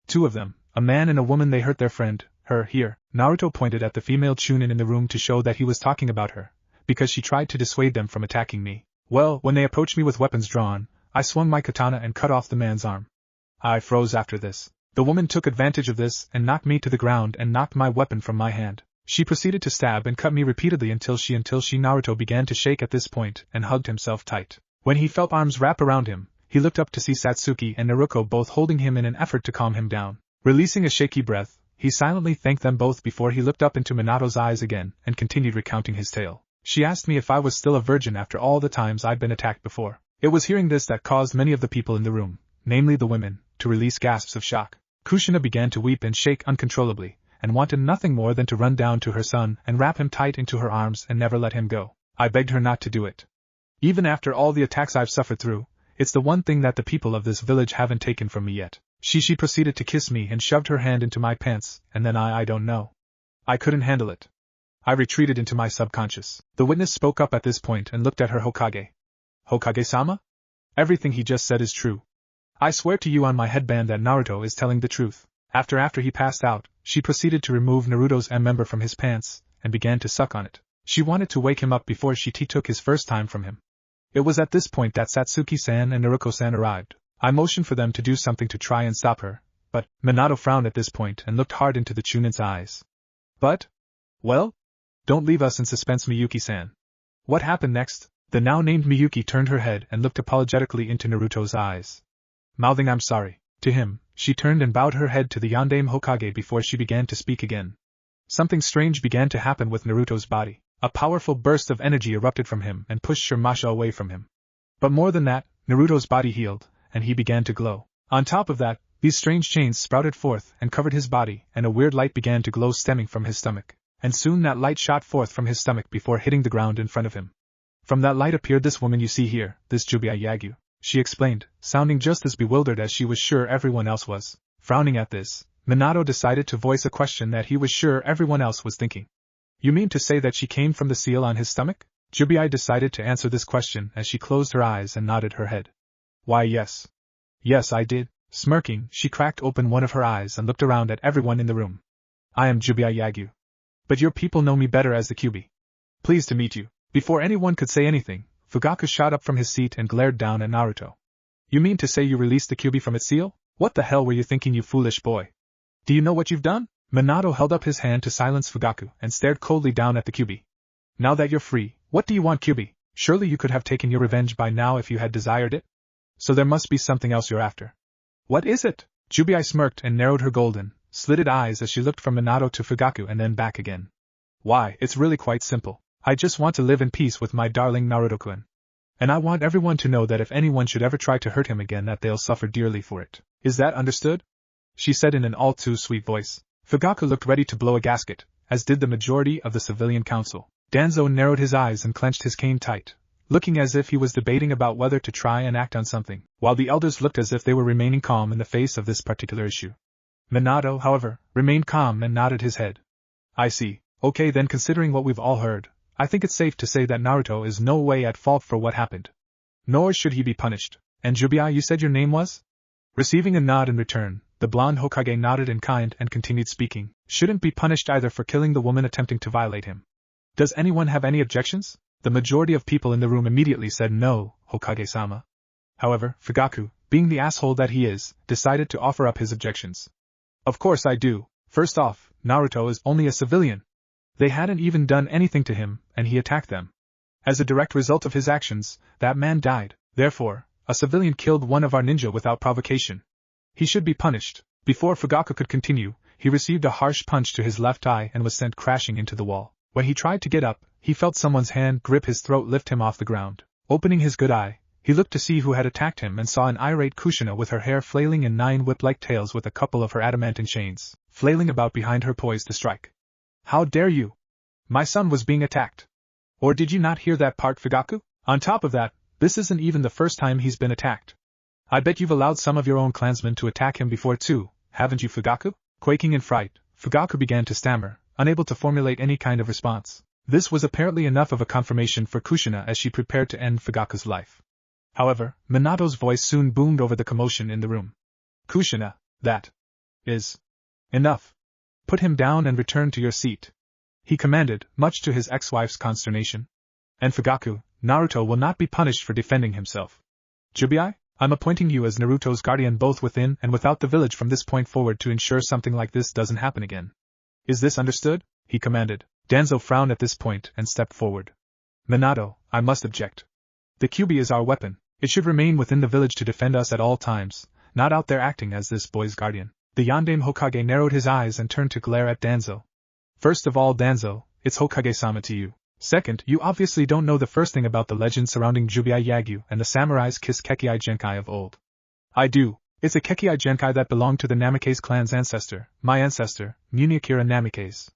2 of them, a man and a woman, they hurt their friend, her, here. Naruto pointed at the female Chunin in the room to show that he was talking about her, because she tried to dissuade them from attacking me. Well, when they approached me with weapons drawn, I swung my katana and cut off the man's arm. I froze after this. The woman took advantage of this and knocked me to the ground and knocked my weapon from my hand. She proceeded to stab and cut me repeatedly until she Naruto began to shake at this point and hugged himself tight. When he felt arms wrap around him, he looked up to see Satsuki and Naruto both holding him in an effort to calm him down. Releasing a shaky breath, he silently thanked them both before he looked up into Minato's eyes again and continued recounting his tale. She asked me if I was still a virgin after all the times I'd been attacked before. It was hearing this that caused many of the people in the room, namely the women, to release gasps of shock. Kushina began to weep and shake uncontrollably, and wanted nothing more than to run down to her son and wrap him tight into her arms and never let him go. I begged her not to do it. Even after all the attacks I've suffered through, it's the one thing that the people of this village haven't taken from me yet. She proceeded to kiss me and shoved her hand into my pants, and then I don't know. I couldn't handle it. I retreated into my subconscious. The witness spoke up at this point and looked at her Hokage. Hokage-sama? Everything he just said is true. I swear to you on my headband that Naruto is telling the truth. After he passed out, she proceeded to remove Naruto's member from his pants, and began to suck on it. She wanted to wake him up before she took his first time from him. It was at this point that Satsuki-san and Naruko-san arrived. I motioned for them to do something to try and stop her, but Minato frowned at this point and looked hard into the Chunin's eyes. But? Well? Don't leave us in suspense, Miyuki-san. What happened next? The now named Miyuki turned her head and looked apologetically into Naruto's eyes. Mouthing "I'm sorry" to him, she turned and bowed her head to the Yondaime Hokage before she began to speak again. Something strange began to happen with Naruto's body. A powerful burst of energy erupted from him and pushed Masha away from him. But more than that, Naruto's body healed, and he began to glow. On top of that, these strange chains sprouted forth and covered his body, and a weird light began to glow stemming from his stomach. And soon that light shot forth from his stomach before hitting the ground in front of him. From that light appeared this woman you see here, this Jubia Yagyu, she explained, sounding just as bewildered as she was sure everyone else was. Frowning at this, Minato decided to voice a question that he was sure everyone else was thinking. You mean to say that she came from the seal on his stomach? Jubia decided to answer this question as she closed her eyes and nodded her head. Why yes. Yes, I did. Smirking, she cracked open one of her eyes and looked around at everyone in the room. I am Jubia Yagyu. But your people know me better as the Kyubi. Pleased to meet you. Before anyone could say anything, Fugaku shot up from his seat and glared down at Naruto. You mean to say you released the Kyubi from its seal? What the hell were you thinking, you foolish boy? Do you know what you've done? Minato held up his hand to silence Fugaku and stared coldly down at the Kyubi. Now that you're free, what do you want, Kyubi? Surely you could have taken your revenge by now if you had desired it? So there must be something else you're after. What is it? Jubia smirked and narrowed her golden, slitted eyes as she looked from Minato to Fugaku and then back again. Why, it's really quite simple. I just want to live in peace with my darling Naruto-kun. And I want everyone to know that if anyone should ever try to hurt him again that they'll suffer dearly for it. Is that understood? She said in an all too sweet voice. Fugaku looked ready to blow a gasket, as did the majority of the civilian council. Danzo narrowed his eyes and clenched his cane tight, looking as if he was debating about whether to try and act on something, while the elders looked as if they were remaining calm in the face of this particular issue. Minato, however, remained calm and nodded his head. I see. Okay then, considering what we've all heard, I think it's safe to say that Naruto is no way at fault for what happened. Nor should he be punished. And Jubia, you said your name was? Receiving a nod in return, the blonde Hokage nodded in kind and continued speaking. Shouldn't be punished either for killing the woman attempting to violate him. Does anyone have any objections? The majority of people in the room immediately said no, Hokage-sama. However, Fugaku, being the asshole that he is, decided to offer up his objections. Of course I do. First off, Naruto is only a civilian. They hadn't even done anything to him, and he attacked them. As a direct result of his actions, that man died. Therefore, a civilian killed one of our ninja without provocation. He should be punished. Before Fugaku could continue, he received a harsh punch to his left eye and was sent crashing into the wall. When he tried to get up, he felt someone's hand grip his throat, lift him off the ground. Opening his good eye, he looked to see who had attacked him and saw an irate Kushina with her hair flailing in 9 whip-like tails with a couple of her adamantine chains flailing about behind her poised to strike. How dare you? My son was being attacked. Or did you not hear that part, Fugaku? On top of that, this isn't even the first time he's been attacked. I bet you've allowed some of your own clansmen to attack him before too, haven't you, Fugaku? Quaking in fright, Fugaku began to stammer, unable to formulate any kind of response. This was apparently enough of a confirmation for Kushina as she prepared to end Fugaku's life. However, Minato's voice soon boomed over the commotion in the room. Kushina, that is enough. Put him down and return to your seat, he commanded, much to his ex-wife's consternation. And Fugaku, Naruto will not be punished for defending himself. Jubia, I'm appointing you as Naruto's guardian both within and without the village from this point forward to ensure something like this doesn't happen again. Is this understood? He commanded. Danzo frowned at this point and stepped forward. Minato, I must object. The Kyuubi is our weapon. It should remain within the village to defend us at all times, not out there acting as this boy's guardian. The Yondaime Hokage narrowed his eyes and turned to glare at Danzo. First of all, Danzo, it's Hokage-sama to you. Second, you obviously don't know the first thing about the legend surrounding Jubia Yagyu and the samurai's kiss Kekkei genkai of old. I do. It's a Kekkei genkai that belonged to the Namikaze clan's ancestor, my ancestor, Muniakira Namikaze.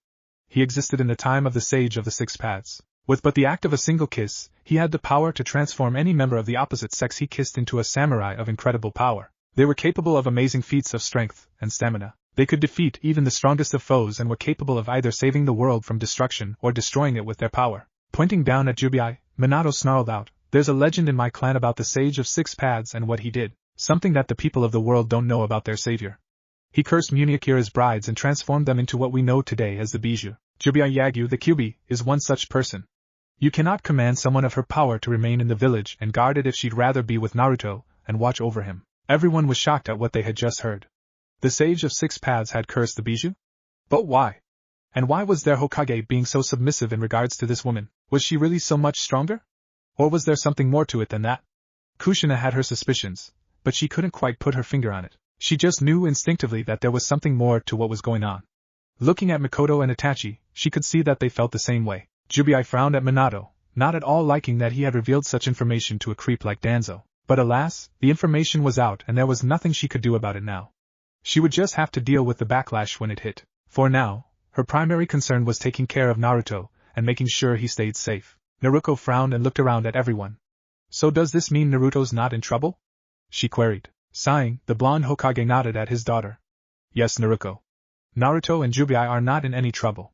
He existed in the time of the Sage of the Six Paths. With but the act of a single kiss, he had the power to transform any member of the opposite sex he kissed into a samurai of incredible power. They were capable of amazing feats of strength and stamina. They could defeat even the strongest of foes and were capable of either saving the world from destruction or destroying it with their power. Pointing down at Jubia, Minato snarled out, "There's a legend in my clan about the Sage of Six Paths and what he did, something that the people of the world don't know about their savior. He cursed Muniakira's brides and transformed them into what we know today as the Bijou. Jubia Yagyu, the Kyuubi, is one such person. You cannot command someone of her power to remain in the village and guard it if she'd rather be with Naruto and watch over him." Everyone was shocked at what they had just heard. The Sage of Six Paths had cursed the Bijou? But why? And why was their Hokage being so submissive in regards to this woman? Was she really so much stronger? Or was there something more to it than that? Kushina had her suspicions, but she couldn't quite put her finger on it. She just knew instinctively that there was something more to what was going on. Looking at Mikoto and Itachi, she could see that they felt the same way. Jubei frowned at Minato, not at all liking that he had revealed such information to a creep like Danzo. But alas, the information was out and there was nothing she could do about it now. She would just have to deal with the backlash when it hit. For now, her primary concern was taking care of Naruto and making sure he stayed safe. Naruto frowned and looked around at everyone. So does this mean Naruto's not in trouble? She queried. Sighing, the blonde Hokage nodded at his daughter. Yes, Naruto. Naruto and Jubei are not in any trouble.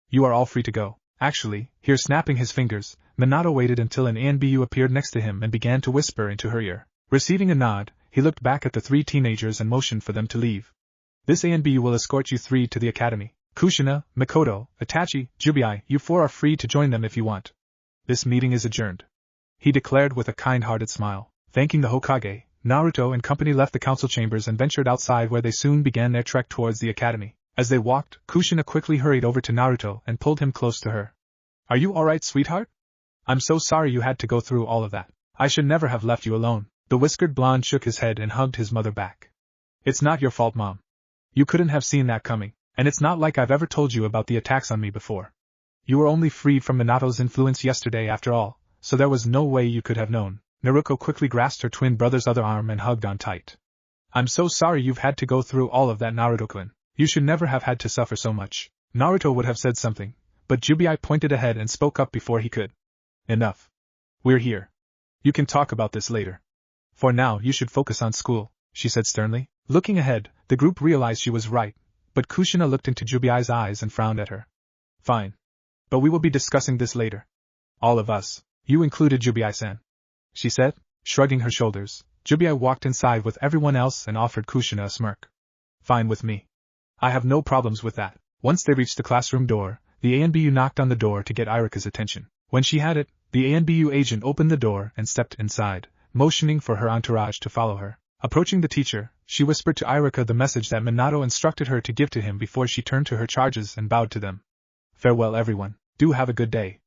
You are all free to go. Actually, here snapping his fingers, Minato waited until an Anbu appeared next to him and began to whisper into her ear. Receiving a nod, he looked back at the three teenagers and motioned for them to leave. This Anbu will escort you three to the academy. Kushina, Mikoto, Itachi, Jubei, you four are free to join them if you want. This meeting is adjourned. He declared with a kind-hearted smile. Thanking the Hokage, Naruto and company left the council chambers and ventured outside where they soon began their trek towards the academy. As they walked, Kushina quickly hurried over to Naruto and pulled him close to her. Are you alright, sweetheart? I'm so sorry you had to go through all of that. I should never have left you alone. The whiskered blonde shook his head and hugged his mother back. It's not your fault, Mom. You couldn't have seen that coming, and it's not like I've ever told you about the attacks on me before. You were only freed from Minato's influence yesterday after all, so there was no way you could have known. Naruto quickly grasped her twin brother's other arm and hugged on tight. I'm so sorry you've had to go through all of that, Naruto-kun. You should never have had to suffer so much. Naruto would have said something, but Jubei pointed ahead and spoke up before he could. Enough. We're here. You can talk about this later. For now, you should focus on school, she said sternly. Looking ahead, the group realized she was right, but Kushina looked into Jubei's eyes and frowned at her. Fine. But we will be discussing this later. All of us. You included, Jubei-san, she said, shrugging her shoulders. Jubei walked inside with everyone else and offered Kushina a smirk. Fine with me. I have no problems with that. Once they reached the classroom door, the ANBU knocked on the door to get Irika's attention. When she had it, the ANBU agent opened the door and stepped inside, motioning for her entourage to follow her. Approaching the teacher, she whispered to Irika the message that Minato instructed her to give to him before she turned to her charges and bowed to them. Farewell, everyone. Do have a good day,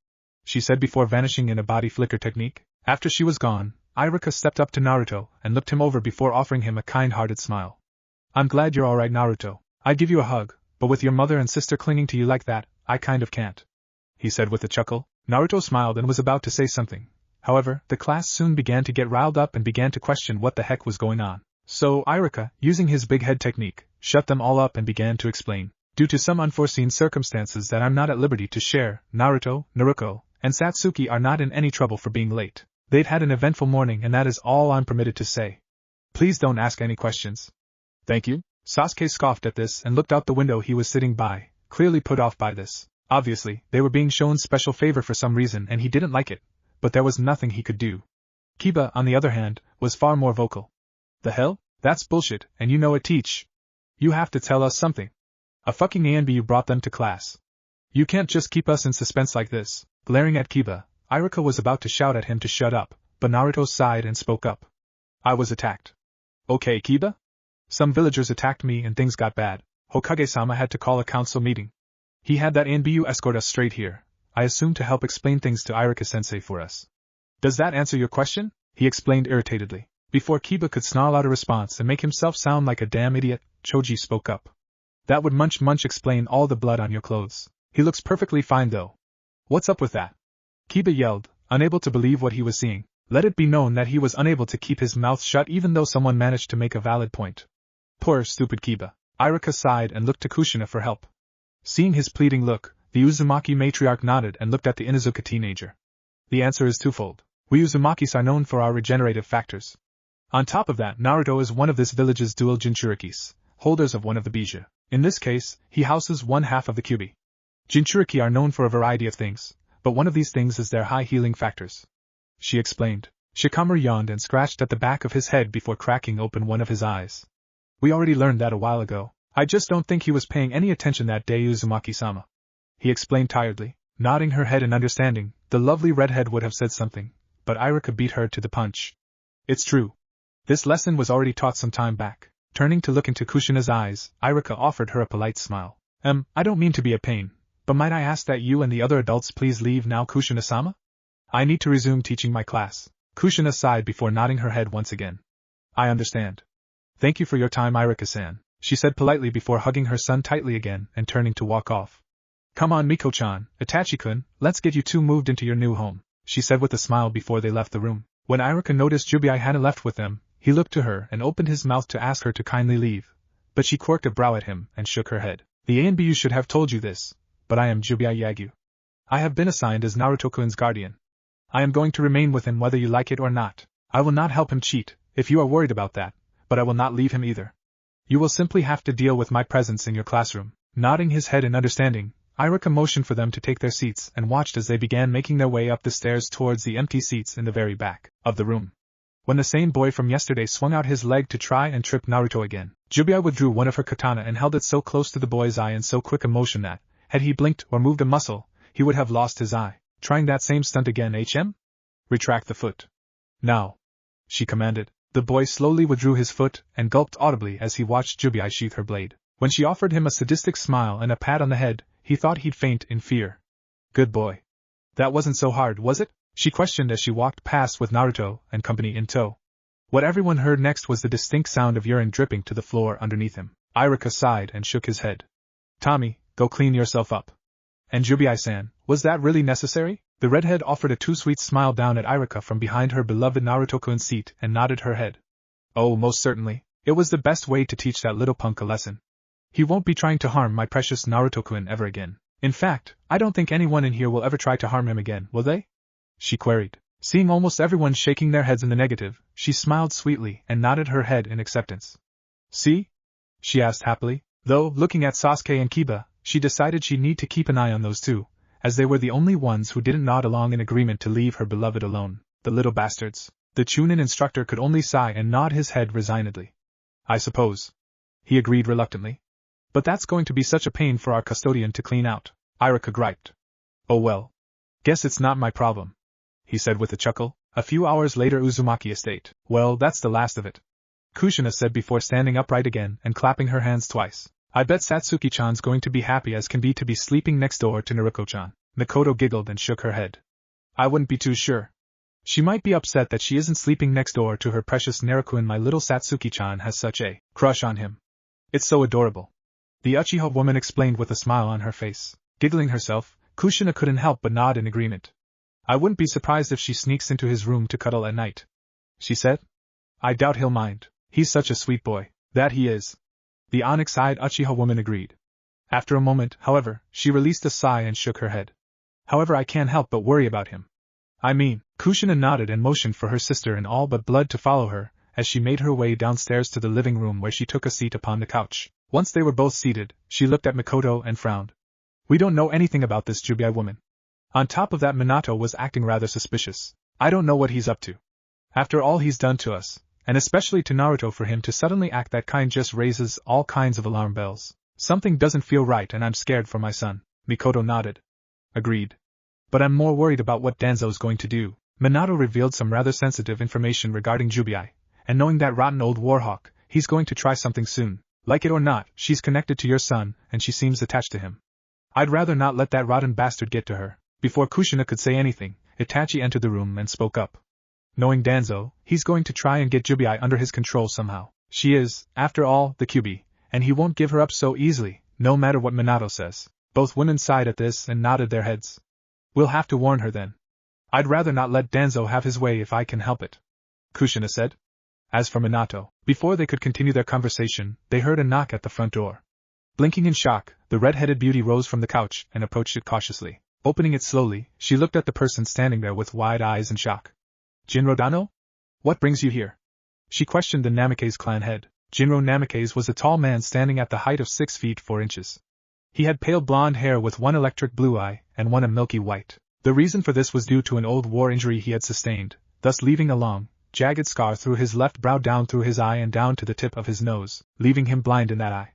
she said before vanishing in a body flicker technique. After she was gone, Irika stepped up to Naruto and looked him over before offering him a kind-hearted smile. I'm glad you're alright, Naruto. I'd give you a hug, but with your mother and sister clinging to you like that, I kind of can't, he said with a chuckle. Naruto smiled and was about to say something. However, the class soon began to get riled up and began to question what the heck was going on. So Irika, using his big head technique, shut them all up and began to explain. Due to some unforeseen circumstances that I'm not at liberty to share, Naruto, Naruko, and Satsuki are not in any trouble for being late. They've had an eventful morning and that is all I'm permitted to say. Please don't ask any questions. Thank you. Sasuke scoffed at this and looked out the window he was sitting by, clearly put off by this. Obviously, they were being shown special favor for some reason and he didn't like it, but there was nothing he could do. Kiba, on the other hand, was far more vocal. The hell? That's bullshit, and you know it, Teach. You have to tell us something. A fucking ANBU brought them to class. You can't just keep us in suspense like this. Glaring at Kiba, Iruka was about to shout at him to shut up, but Naruto sighed and spoke up. I was attacked. Okay, Kiba? Some villagers attacked me and things got bad. Hokage-sama had to call a council meeting. He had that Anbu escort us straight here, I assume to help explain things to Iruka-sensei for us. Does that answer your question? He explained irritatedly. Before Kiba could snarl out a response and make himself sound like a damn idiot, Choji spoke up. That would munch explain all the blood on your clothes. He looks perfectly fine though. What's up with that? Kiba yelled, unable to believe what he was seeing. Let it be known that he was unable to keep his mouth shut even though someone managed to make a valid point. Poor stupid Kiba. Iruka sighed and looked to Kushina for help. Seeing his pleading look, the Uzumaki matriarch nodded and looked at the Inuzuka teenager. The answer is twofold. We Uzumakis are known for our regenerative factors. On top of that, Naruto is one of this village's dual Jinchurikis, holders of one of the Bija. In this case, he houses one half of the Kyubi. Jinchuriki are known for a variety of things, but one of these things is their high healing factors. She explained. Shikamaru yawned and scratched at the back of his head before cracking open one of his eyes. We already learned that a while ago. I just don't think he was paying any attention that day, Uzumaki-sama. He explained tiredly, nodding her head in understanding. The lovely redhead would have said something, but Iruka beat her to the punch. It's true. This lesson was already taught some time back. Turning to look into Kushina's eyes, Iruka offered her a polite smile. I don't mean to be a pain, but might I ask that you and the other adults please leave now, Kushina-sama? I need to resume teaching my class. Kushina sighed before nodding her head once again. I understand. Thank you for your time, Iruka-san, she said politely before hugging her son tightly again and turning to walk off. Come on, Miko-chan, Itachi-kun, let's get you two moved into your new home, she said with a smile before they left the room. When Iruka noticed Jubia hadn't left with them, he looked to her and opened his mouth to ask her to kindly leave, but she quirked a brow at him and shook her head. The ANBU should have told you this, but I am Jubia Yagyu. I have been assigned as Naruto-kun's guardian. I am going to remain with him whether you like it or not. I will not help him cheat, if you are worried about that, but I will not leave him either. You will simply have to deal with my presence in your classroom. Nodding his head in understanding, Iruka motioned for them to take their seats and watched as they began making their way up the stairs towards the empty seats in the very back of the room. When the same boy from yesterday swung out his leg to try and trip Naruto again, Jubia withdrew one of her katana and held it so close to the boy's eye in so quick a motion that, had he blinked or moved a muscle, he would have lost his eye. Trying that same stunt again, HM? Retract the foot. Now, she commanded. The boy slowly withdrew his foot and gulped audibly as he watched Jubia sheath her blade. When she offered him a sadistic smile and a pat on the head, he thought he'd faint in fear. Good boy. That wasn't so hard, was it? She questioned as she walked past with Naruto and company in tow. What everyone heard next was the distinct sound of urine dripping to the floor underneath him. Iruka sighed and shook his head. Tommy, go clean yourself up. And Jubia-san, was that really necessary? The redhead offered a too-sweet smile down at Iruka from behind her beloved Naruto-kun seat and nodded her head. Oh, most certainly. It was the best way to teach that little punk a lesson. He won't be trying to harm my precious Naruto-kun ever again. In fact, I don't think anyone in here will ever try to harm him again, will they? She queried. Seeing almost everyone shaking their heads in the negative, she smiled sweetly and nodded her head in acceptance. See? She asked happily, though, looking at Sasuke and Kiba, she decided she'd need to keep an eye on those two, as they were the only ones who didn't nod along in agreement to leave her beloved alone. The little bastards. The Chunin instructor could only sigh and nod his head resignedly. I suppose. He agreed reluctantly. But that's going to be such a pain for our custodian to clean out, Iruka griped. Oh well. Guess it's not my problem, he said with a chuckle. A few hours later, Uzumaki Estate. Well, that's the last of it, Kushina said before standing upright again and clapping her hands twice. I bet Satsuki-chan's going to be happy as can be to be sleeping next door to Naruko-chan. Mikoto giggled and shook her head. I wouldn't be too sure. She might be upset that she isn't sleeping next door to her precious Naruko and my little Satsuki-chan has such a crush on him. It's so adorable. The Uchiha woman explained with a smile on her face. Giggling herself, Kushina couldn't help but nod in agreement. I wouldn't be surprised if she sneaks into his room to cuddle at night, she said. I doubt he'll mind. He's such a sweet boy. That he is. The onyx-eyed Uchiha woman agreed. After a moment, however, she released a sigh and shook her head. However, I can't help but worry about him. I mean, Kushina nodded and motioned for her sister in all but blood to follow her, as she made her way downstairs to the living room where she took a seat upon the couch. Once they were both seated, she looked at Mikoto and frowned. We don't know anything about this Jubia woman. On top of that, Minato was acting rather suspicious. I don't know what he's up to. After all he's done to us, and especially to Naruto, for him to suddenly act that kind just raises all kinds of alarm bells. Something doesn't feel right and I'm scared for my son. Mikoto nodded. Agreed. But I'm more worried about what Danzo's going to do. Minato revealed some rather sensitive information regarding Jubia, and knowing that rotten old warhawk, he's going to try something soon. Like it or not, she's connected to your son, and she seems attached to him. I'd rather not let that rotten bastard get to her. Before Kushina could say anything, Itachi entered the room and spoke up. Knowing Danzo, he's going to try and get Jubia under his control somehow. She is, after all, the QB, and he won't give her up so easily, no matter what Minato says. Both women sighed at this and nodded their heads. We'll have to warn her then. I'd rather not let Danzo have his way if I can help it, Kushina said. As for Minato, before they could continue their conversation, they heard a knock at the front door. Blinking in shock, the red-headed beauty rose from the couch and approached it cautiously. Opening it slowly, she looked at the person standing there with wide eyes in shock. Jinro Dano? What brings you here? She questioned the Namake's clan head. Jinro Namake's was a tall man standing at the height of 6 feet 4 inches. He had pale blonde hair with one electric blue eye and one a milky white. The reason for this was due to an old war injury he had sustained, thus leaving a long, jagged scar through his left brow down through his eye and down to the tip of his nose, leaving him blind in that eye.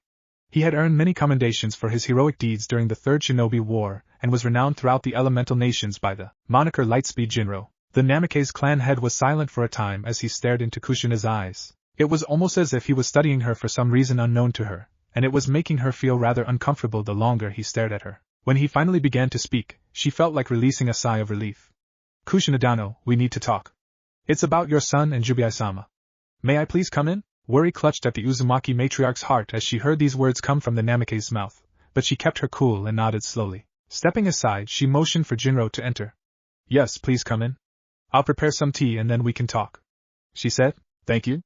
He had earned many commendations for his heroic deeds during the Third Shinobi War, and was renowned throughout the elemental nations by the moniker Lightspeed Jinro. The Namake's clan head was silent for a time as he stared into Kushina's eyes. It was almost as if he was studying her for some reason unknown to her, and it was making her feel rather uncomfortable the longer he stared at her. When he finally began to speak, she felt like releasing a sigh of relief. Kushina Dano, we need to talk. It's about your son and Jubia-sama. May I please come in? Worry clutched at the Uzumaki matriarch's heart as she heard these words come from the Namake's mouth, but she kept her cool and nodded slowly. Stepping aside, she motioned for Jinro to enter. Yes, please come in. I'll prepare some tea and then we can talk, she said. Thank you,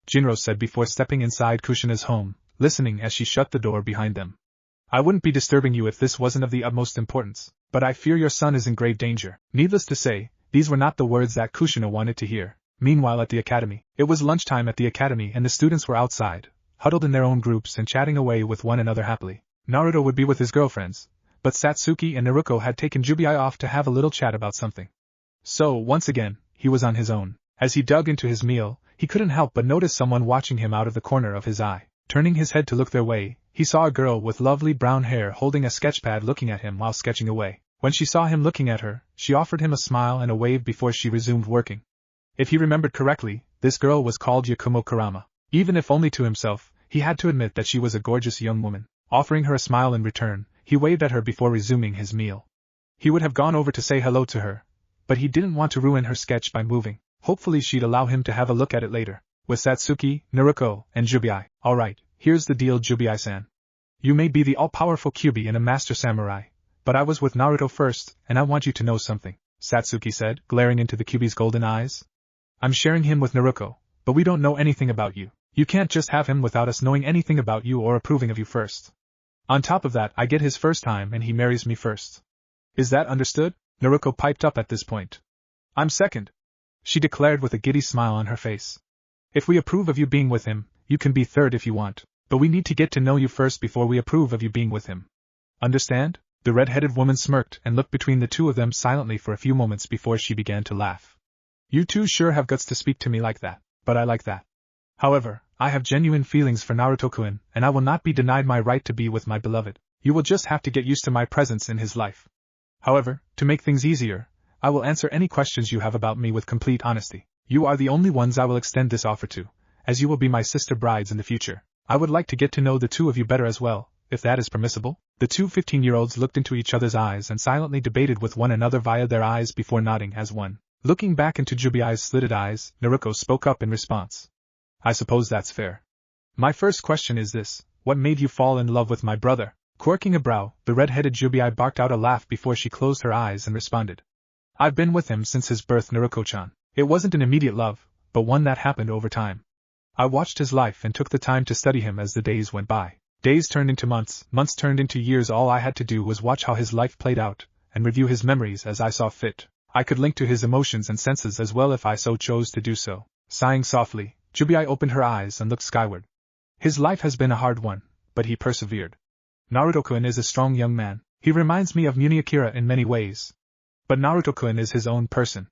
Jinro said before stepping inside Kushina's home, listening as she shut the door behind them. I wouldn't be disturbing you if this wasn't of the utmost importance, but I fear your son is in grave danger. Needless to say, these were not the words that Kushina wanted to hear. Meanwhile at the academy, it was lunchtime at the academy and the students were outside, huddled in their own groups and chatting away with one another happily. Naruto would be with his girlfriends, but Satsuki and Naruto had taken Jubia off to have a little chat about something. So, once again, he was on his own. As he dug into his meal, he couldn't help but notice someone watching him out of the corner of his eye. Turning his head to look their way, he saw a girl with lovely brown hair holding a sketchpad looking at him while sketching away. When she saw him looking at her, she offered him a smile and a wave before she resumed working. If he remembered correctly, this girl was called Yakumo Kurama. Even if only to himself, he had to admit that she was a gorgeous young woman. Offering her a smile in return, he waved at her before resuming his meal. He would have gone over to say hello to her, but he didn't want to ruin her sketch by moving. Hopefully she'd allow him to have a look at it later. With Satsuki, Naruto, and Jubia. Alright, here's the deal, Jubia-san. You may be the all-powerful Kyuubi and a master samurai, but I was with Naruto first, and I want you to know something, Satsuki said, glaring into the Kyuubi's golden eyes. I'm sharing him with Naruto, but we don't know anything about you. You can't just have him without us knowing anything about you or approving of you first. On top of that, I get his first time and he marries me first. Is that understood? Naruto piped up at this point. I'm second, she declared with a giddy smile on her face. If we approve of you being with him, you can be third if you want, but we need to get to know you first before we approve of you being with him. Understand? The red-headed woman smirked and looked between the two of them silently for a few moments before she began to laugh. You two sure have guts to speak to me like that, but I like that. However, I have genuine feelings for Naruto-kun, and I will not be denied my right to be with my beloved. You will just have to get used to my presence in his life. However, to make things easier, I will answer any questions you have about me with complete honesty. You are the only ones I will extend this offer to, as you will be my sister brides in the future. I would like to get to know the two of you better as well, if that is permissible. The two 15-year-olds looked into each other's eyes and silently debated with one another via their eyes before nodding as one. Looking back into Jubia's slitted eyes, Naruto spoke up in response. I suppose that's fair. My first question is this, what made you fall in love with my brother? Quirking a brow, the red-headed Jubia barked out a laugh before she closed her eyes and responded. I've been with him since his birth, Naruto-chan. It wasn't an immediate love, but one that happened over time. I watched his life and took the time to study him as the days went by. Days turned into months, months turned into years. All I had to do was watch how his life played out, and review his memories as I saw fit. I could link to his emotions and senses as well if I so chose to do so. Sighing softly, Jubia opened her eyes and looked skyward. His life has been a hard one, but he persevered. Naruto-kun is a strong young man. He reminds me of Muni Akira in many ways. But Naruto-kun is his own person.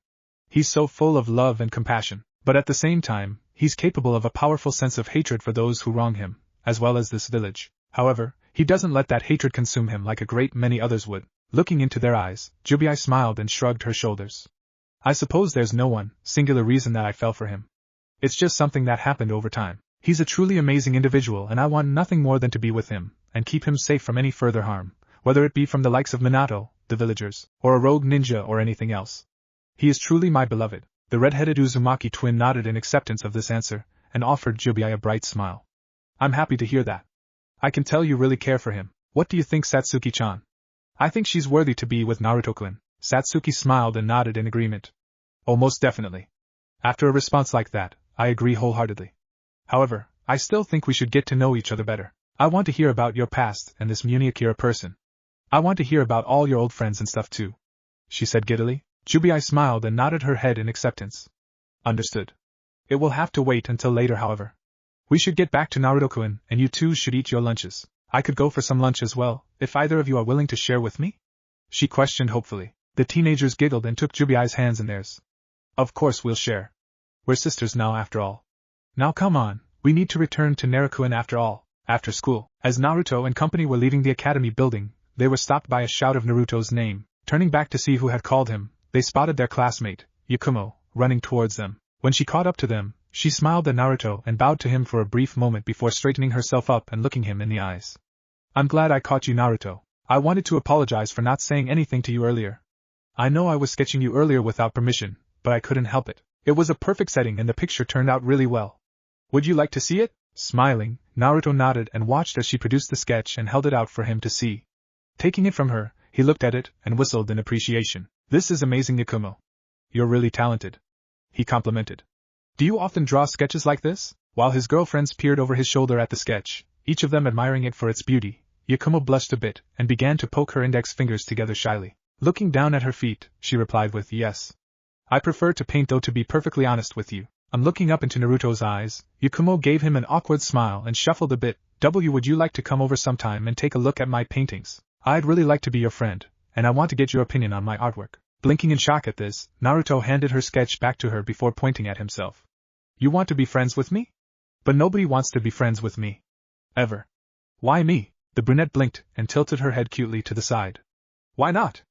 He's so full of love and compassion, but at the same time, he's capable of a powerful sense of hatred for those who wrong him, as well as this village. However, he doesn't let that hatred consume him like a great many others would. Looking into their eyes, Jubia smiled and shrugged her shoulders. I suppose there's no one singular reason that I fell for him. It's just something that happened over time. He's a truly amazing individual and I want nothing more than to be with him, and keep him safe from any further harm, whether it be from the likes of Minato, the villagers, or a rogue ninja or anything else. He is truly my beloved. The red-headed Uzumaki twin nodded in acceptance of this answer, and offered Jubia a bright smile. I'm happy to hear that. I can tell you really care for him. What do you think, Satsuki-chan? I think she's worthy to be with Naruto-kun. Satsuki smiled and nodded in agreement. Oh, most definitely. After a response like that, I agree wholeheartedly. However, I still think we should get to know each other better. I want to hear about your past and this Muniakira person. I want to hear about all your old friends and stuff too, she said giddily. Jubia smiled and nodded her head in acceptance. Understood. It will have to wait until later, however. We should get back to Naruto-kun, and you two should eat your lunches. I could go for some lunch as well, if either of you are willing to share with me? She questioned hopefully. The teenagers giggled and took Jubia's hands in theirs. Of course we'll share. We're sisters now after all. Now come on, we need to return to Naruto-kun after all. After school, as Naruto and company were leaving the academy building, they were stopped by a shout of Naruto's name. Turning back to see who had called him, they spotted their classmate, Yakumo, running towards them. When she caught up to them, she smiled at Naruto and bowed to him for a brief moment before straightening herself up and looking him in the eyes. I'm glad I caught you, Naruto. I wanted to apologize for not saying anything to you earlier. I know I was sketching you earlier without permission, but I couldn't help it. It was a perfect setting and the picture turned out really well. Would you like to see it? Smiling, Naruto nodded and watched as she produced the sketch and held it out for him to see. Taking it from her, he looked at it and whistled in appreciation. This is amazing, Yakumo. You're really talented. He complimented. Do you often draw sketches like this? While his girlfriends peered over his shoulder at the sketch, each of them admiring it for its beauty, Yakumo blushed a bit and began to poke her index fingers together shyly. Looking down at her feet, she replied with yes. I prefer to paint though, to be perfectly honest with you. I'm looking up into Naruto's eyes. Yakumo gave him an awkward smile and shuffled a bit. Would you like to come over sometime and take a look at my paintings? I'd really like to be your friend, and I want to get your opinion on my artwork. Blinking in shock at this, Naruto handed her sketch back to her before pointing at himself. You want to be friends with me? But nobody wants to be friends with me. Ever. Why me? The brunette blinked and tilted her head cutely to the side. Why not?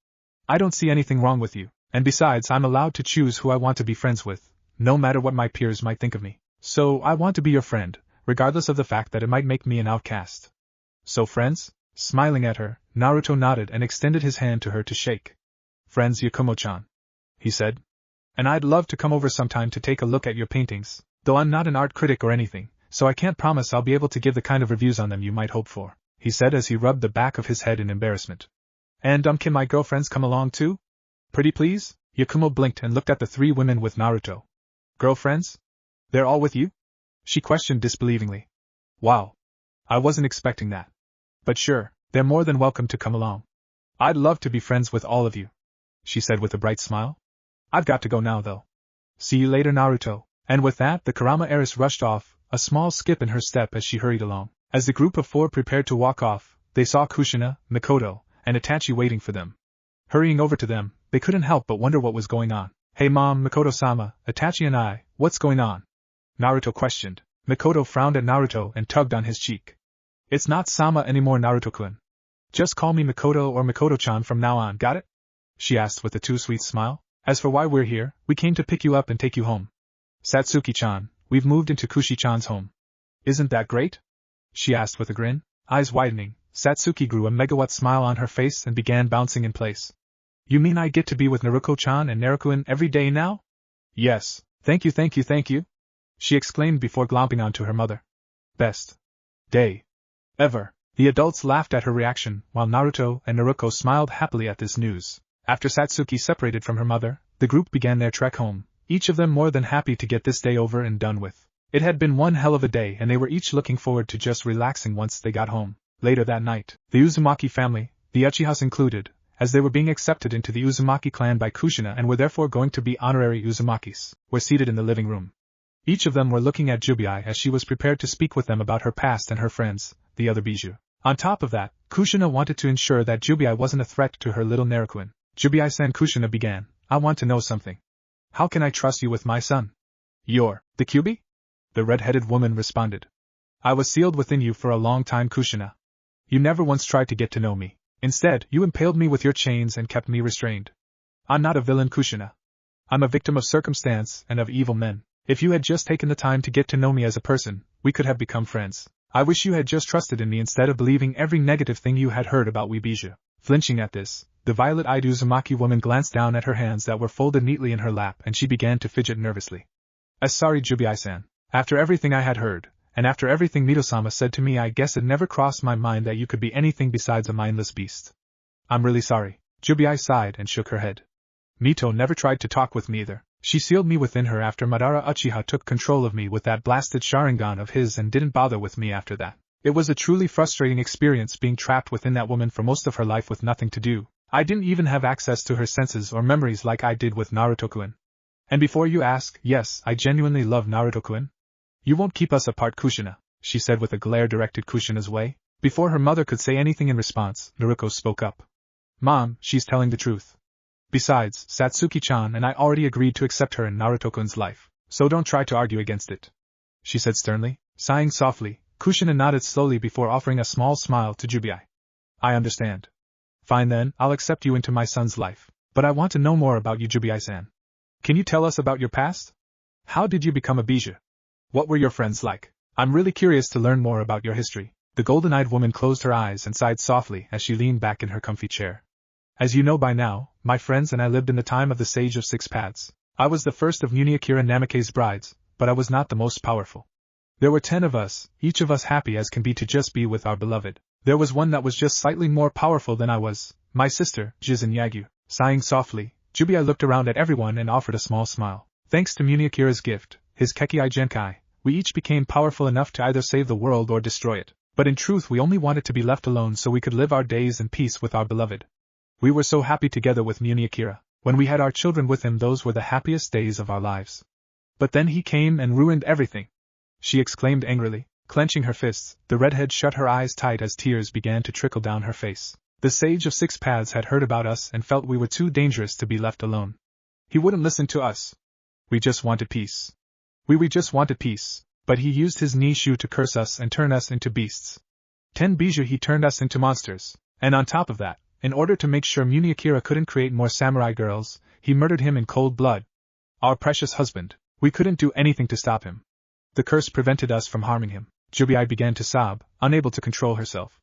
I don't see anything wrong with you, and besides I'm allowed to choose who I want to be friends with, no matter what my peers might think of me. So I want to be your friend, regardless of the fact that it might make me an outcast. So friends? Smiling at her, Naruto nodded and extended his hand to her to shake. Friends, Yakumo-chan, he said. And I'd love to come over sometime to take a look at your paintings, though I'm not an art critic or anything, so I can't promise I'll be able to give the kind of reviews on them you might hope for, he said as he rubbed the back of his head in embarrassment. And can my girlfriends come along too? Pretty please? Yakumo blinked and looked at the three women with Naruto. Girlfriends? They're all with you? She questioned disbelievingly. Wow. I wasn't expecting that. But sure, they're more than welcome to come along. I'd love to be friends with all of you, she said with a bright smile. I've got to go now though. See you later, Naruto. And with that, the Kurama heiress rushed off, a small skip in her step as she hurried along. As the group of four prepared to walk off, they saw Kushina, Mikoto, and Itachi waiting for them. Hurrying over to them, they couldn't help but wonder what was going on. Hey mom, Mikoto-sama, Itachi and I, what's going on? Naruto questioned. Mikoto frowned at Naruto and tugged on his cheek. It's not Sama anymore, Naruto-kun. Just call me Mikoto or Mikoto-chan from now on, got it? She asked with a too sweet smile. As for why we're here, we came to pick you up and take you home. Satsuki-chan, we've moved into Kushi-chan's home. Isn't that great? She asked with a grin. Eyes widening, Satsuki grew a megawatt smile on her face and began bouncing in place. You mean I get to be with Naruko-chan and Naruko-in every day now? Yes, thank you, she exclaimed before glomping onto her mother. Best day ever. The adults laughed at her reaction, while Naruto and Naruko smiled happily at this news. After Satsuki separated from her mother, the group began their trek home, each of them more than happy to get this day over and done with. It had been one hell of a day and they were each looking forward to just relaxing once they got home. Later that night, the Uzumaki family, the Uchihas included, as they were being accepted into the Uzumaki clan by Kushina and were therefore going to be honorary Uzumakis, were seated in the living room. Each of them were looking at Jubia as she was prepared to speak with them about her past and her friends, the other Bijou. On top of that, Kushina wanted to ensure that Jubia wasn't a threat to her little Naruko-in. Jubia-san, Kushina began, I want to know something. How can I trust you with my son? You're the Kyubi? The red-headed woman responded. I was sealed within you for a long time, Kushina. You never once tried to get to know me, Instead, you impaled me with your chains and kept me restrained. I'm not a villain, Kushina. I'm a victim of circumstance and of evil men. If you had just taken the time to get to know me as a person, we could have become friends. I wish you had just trusted in me instead of believing every negative thing you had heard about Weebija. Flinching at this, the violet-eyed Uzumaki woman glanced down at her hands that were folded neatly in her lap and she began to fidget nervously. Sorry, Jubia-san. After everything I had heard, and after everything Mito-sama said to me, I guess it never crossed my mind that you could be anything besides a mindless beast. I'm really sorry. Jubia sighed and shook her head. Mito never tried to talk with me either. She sealed me within her after Madara Uchiha took control of me with that blasted Sharingan of his and didn't bother with me after that. It was a truly frustrating experience being trapped within that woman for most of her life with nothing to do. I didn't even have access to her senses or memories like I did with Naruto-kun. And before you ask, yes, I genuinely love Naruto-kun. You won't keep us apart, Kushina, she said with a glare directed Kushina's way. Before her mother could say anything in response, Naruko spoke up. Mom, she's telling the truth. Besides, Satsuki-chan and I already agreed to accept her in Naruto-kun's life, so don't try to argue against it, she said sternly. Sighing softly, Kushina nodded slowly before offering a small smile to Jubia. I understand. Fine then, I'll accept you into my son's life. But I want to know more about you, Jubia-san. Can you tell us about your past? How did you become a Bija? What were your friends like? I'm really curious to learn more about your history. The golden-eyed woman closed her eyes and sighed softly as she leaned back in her comfy chair. As you know by now, my friends and I lived in the time of the Sage of Six Paths. I was the first of Muniakira Namake's brides, but I was not the most powerful. There were 10 of us, each of us happy as can be to just be with our beloved. There was one that was just slightly more powerful than I was, my sister, Jizen Yagyu. Sighing softly, Jubia looked around at everyone and offered a small smile. Thanks to Muniakira's gift, his Kekkei genkai, we each became powerful enough to either save the world or destroy it. But in truth we only wanted to be left alone so we could live our days in peace with our beloved. We were so happy together with Muniakira. When we had our children with him, those were the happiest days of our lives. But then he came and ruined everything, she exclaimed angrily. Clenching her fists, the redhead shut her eyes tight as tears began to trickle down her face. The Sage of Six Paths had heard about us and felt we were too dangerous to be left alone. He wouldn't listen to us. We just wanted peace. We just wanted peace, but he used his Nishu to curse us and turn us into beasts. 10 Bija he turned us into monsters, and on top of that, in order to make sure Muniakira couldn't create more samurai girls, he murdered him in cold blood. Our precious husband. We couldn't do anything to stop him. The curse prevented us from harming him. Jubia began to sob, unable to control herself.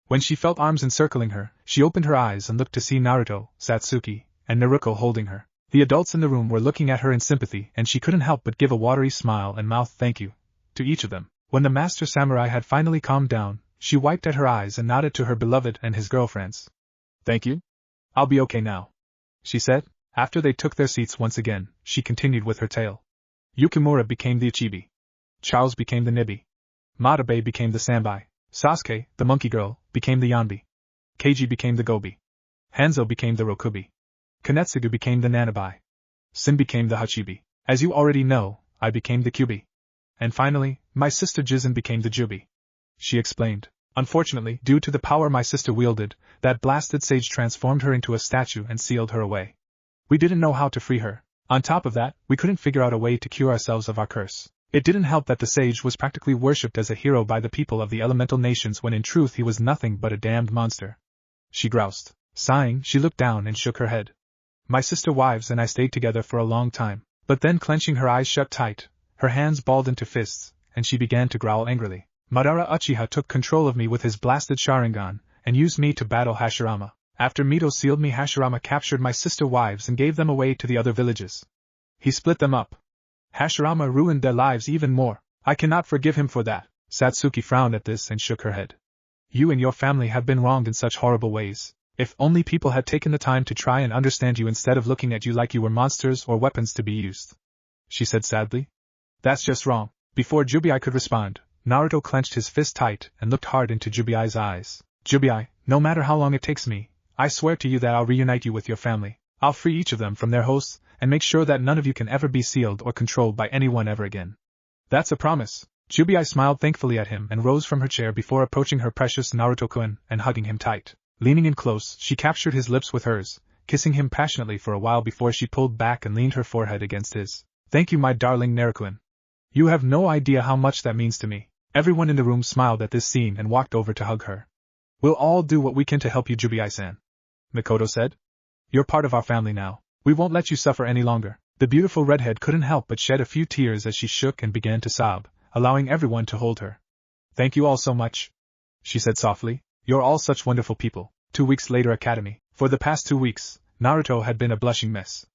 When she felt arms encircling her, she opened her eyes and looked to see Naruto, Satsuki, and Naruko holding her. The adults in the room were looking at her in sympathy and she couldn't help but give a watery smile and mouth thank you to each of them. When the master samurai had finally calmed down, she wiped at her eyes and nodded to her beloved and his girlfriends. Thank you? I'll be okay now, she said. After they took their seats once again, she continued with her tale. Yukimura became the Ichibi. Charles became the Nibi. Matabe became the Sambai. Sasuke, the monkey girl, became the Yanbi. Keiji became the Gobi. Hanzo became the Rokubi. Kanetsugu became the Nanabai. Sin became the Hachibi. As you already know, I became the Kyubi. And finally, my sister Jizen became the Jubi, she explained. Unfortunately, due to the power my sister wielded, that blasted sage transformed her into a statue and sealed her away. We didn't know how to free her. On top of that, we couldn't figure out a way to cure ourselves of our curse. It didn't help that the sage was practically worshipped as a hero by the people of the elemental nations when in truth he was nothing but a damned monster, she groused. Sighing, she looked down and shook her head. My sister wives and I stayed together for a long time, but then clenching her eyes shut tight, her hands balled into fists, and she began to growl angrily. Madara Uchiha took control of me with his blasted Sharingan, and used me to battle Hashirama. After Mito sealed me, Hashirama captured my sister wives and gave them away to the other villages. He split them up. Hashirama ruined their lives even more. I cannot forgive him for that. Satsuki frowned at this and shook her head. You and your family have been wronged in such horrible ways. If only people had taken the time to try and understand you instead of looking at you like you were monsters or weapons to be used, she said sadly. That's just wrong. Before Jubei could respond, Naruto clenched his fist tight and looked hard into Jubei's eyes. Jubei, no matter how long it takes me, I swear to you that I'll reunite you with your family. I'll free each of them from their hosts, and make sure that none of you can ever be sealed or controlled by anyone ever again. That's a promise. Jubei smiled thankfully at him and rose from her chair before approaching her precious Naruto-kun and hugging him tight. Leaning in close, she captured his lips with hers, kissing him passionately for a while before she pulled back and leaned her forehead against his. Thank you, my darling Naruto-kun. You have no idea how much that means to me. Everyone in the room smiled at this scene and walked over to hug her. We'll all do what we can to help you, Jubia-san. Mikoto said. You're part of our family now. We won't let you suffer any longer. The beautiful redhead couldn't help but shed a few tears as she shook and began to sob, allowing everyone to hold her. Thank you all so much, she said softly. You're all such wonderful people. 2 weeks later, Academy. For the past 2 weeks, Naruto had been a blushing mess.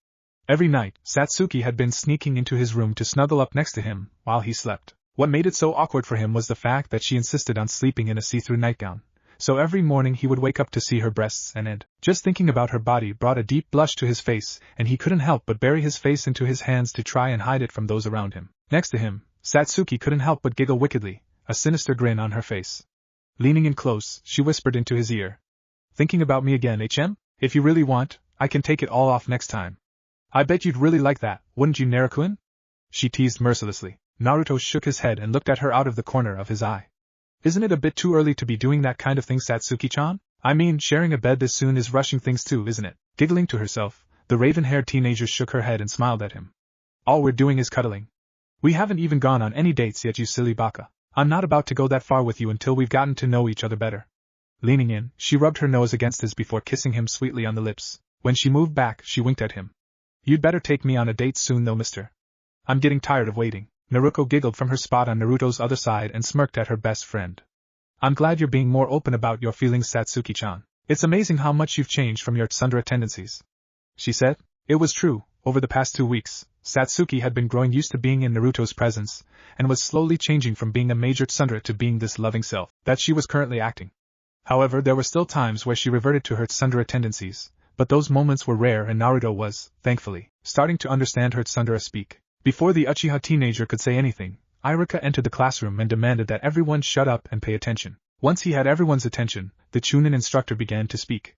Every night, Satsuki had been sneaking into his room to snuggle up next to him while he slept. What made it so awkward for him was the fact that she insisted on sleeping in a see-through nightgown. So every morning he would wake up to see her breasts and just thinking about her body brought a deep blush to his face, and he couldn't help but bury his face into his hands to try and hide it from those around him. Next to him, Satsuki couldn't help but giggle wickedly, a sinister grin on her face. Leaning in close, she whispered into his ear. Thinking about me again, HM? If you really want, I can take it all off next time. I bet you'd really like that, wouldn't you, Naruto-kun? She teased mercilessly. Naruto shook his head and looked at her out of the corner of his eye. Isn't it a bit too early to be doing that kind of thing, Satsuki-chan? I mean, sharing a bed this soon is rushing things too, isn't it? Giggling to herself, the raven-haired teenager shook her head and smiled at him. All we're doing is cuddling. We haven't even gone on any dates yet, you silly baka. I'm not about to go that far with you until we've gotten to know each other better. Leaning in, she rubbed her nose against his before kissing him sweetly on the lips. When she moved back, she winked at him. You'd better take me on a date soon though, mister. I'm getting tired of waiting. Naruto giggled from her spot on Naruto's other side and smirked at her best friend. I'm glad you're being more open about your feelings, Satsuki-chan. It's amazing how much you've changed from your tsundere tendencies, she said. It was true, over the past 2 weeks, Satsuki had been growing used to being in Naruto's presence, and was slowly changing from being a major tsundere to being this loving self that she was currently acting. However, there were still times where she reverted to her tsundere tendencies, but those moments were rare and Naruto was, thankfully, starting to understand her tsundere speak. Before the Uchiha teenager could say anything, Iruka entered the classroom and demanded that everyone shut up and pay attention. Once he had everyone's attention, the Chunin instructor began to speak.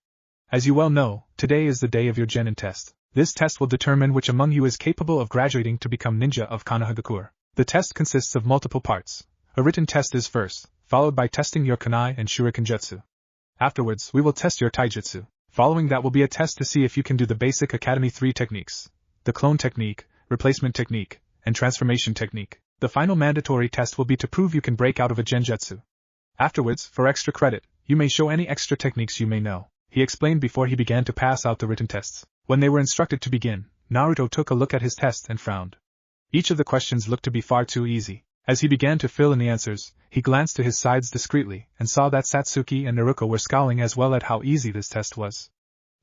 As you well know, today is the day of your genin test. This test will determine which among you is capable of graduating to become ninja of Konohagakure. The test consists of multiple parts. A written test is first, followed by testing your kunai and shuriken jutsu. Afterwards, we will test your taijutsu. Following that will be a test to see if you can do the basic Academy 3 techniques. The clone technique, replacement technique, and transformation technique. The final mandatory test will be to prove you can break out of a genjutsu. Afterwards, for extra credit, you may show any extra techniques you may know, he explained before he began to pass out the written tests. When they were instructed to begin, Naruto took a look at his test and frowned. Each of the questions looked to be far too easy. As he began to fill in the answers, he glanced to his sides discreetly and saw that Satsuki and Naruto were scowling as well at how easy this test was.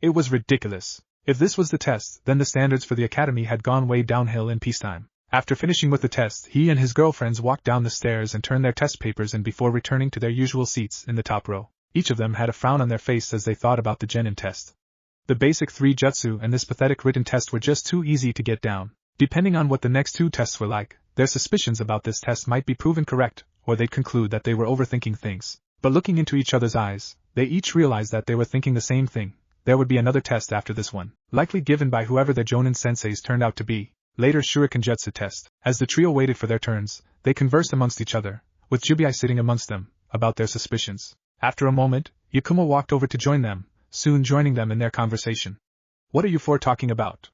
It was ridiculous. If this was the test, then the standards for the academy had gone way downhill in peacetime. After finishing with the test, he and his girlfriends walked down the stairs and turned their test papers in before returning to their usual seats in the top row. Each of them had a frown on their face as they thought about the genin test. The basic 3 jutsu and this pathetic written test were just too easy to get down. Depending on what the next 2 tests were like, their suspicions about this test might be proven correct, or they'd conclude that they were overthinking things. But looking into each other's eyes, they each realized that they were thinking the same thing. There would be another test after this one, likely given by whoever their Jonin senseis turned out to be. Later shuriken jutsu test. As the trio waited for their turns, they conversed amongst each other, with Jubia sitting amongst them, about their suspicions. After a moment, Yakumo walked over to join them, soon joining them in their conversation. What are you four talking about?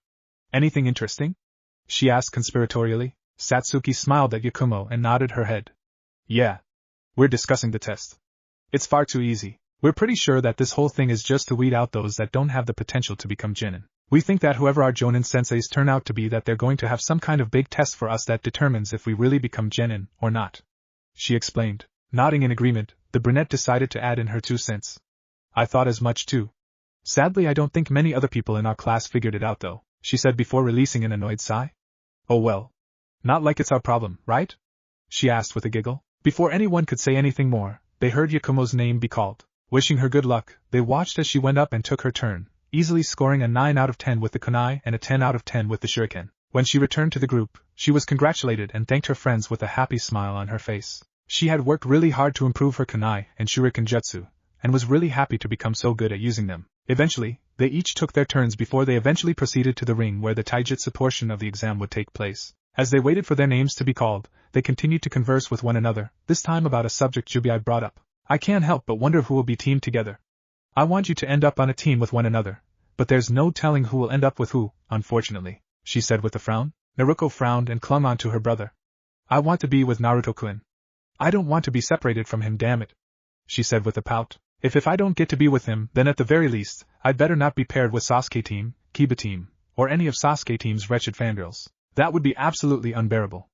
Anything interesting? She asked conspiratorially. Satsuki smiled at Yakumo and nodded her head. Yeah. We're discussing the test. It's far too easy. We're pretty sure that this whole thing is just to weed out those that don't have the potential to become genin. We think that whoever our Jonin senseis turn out to be, that they're going to have some kind of big test for us that determines if we really become genin or not. She explained. Nodding in agreement, the brunette decided to add in her 2 cents. I thought as much too. Sadly, I don't think many other people in our class figured it out though, she said before releasing an annoyed sigh. Oh well. Not like it's our problem, right? She asked with a giggle. Before anyone could say anything more, they heard Yakumo's name be called. Wishing her good luck, they watched as she went up and took her turn, easily scoring a 9 out of 10 with the kunai and a 10 out of 10 with the shuriken. When she returned to the group, she was congratulated and thanked her friends with a happy smile on her face. She had worked really hard to improve her kunai and shuriken jutsu, and was really happy to become so good at using them. Eventually, they each took their turns before they eventually proceeded to the ring where the taijutsu portion of the exam would take place. As they waited for their names to be called, they continued to converse with one another, this time about a subject Jubia brought up. I can't help but wonder who will be teamed together. I want you to end up on a team with one another, but there's no telling who will end up with who, unfortunately, she said with a frown. Naruto frowned and clung on to her brother. I want to be with Naruto-kun. I don't want to be separated from him, damn it, she said with a pout. If I don't get to be with him, then at the very least, I'd better not be paired with Sasuke team, Kiba team, or any of Sasuke team's wretched fangirls. That would be absolutely unbearable.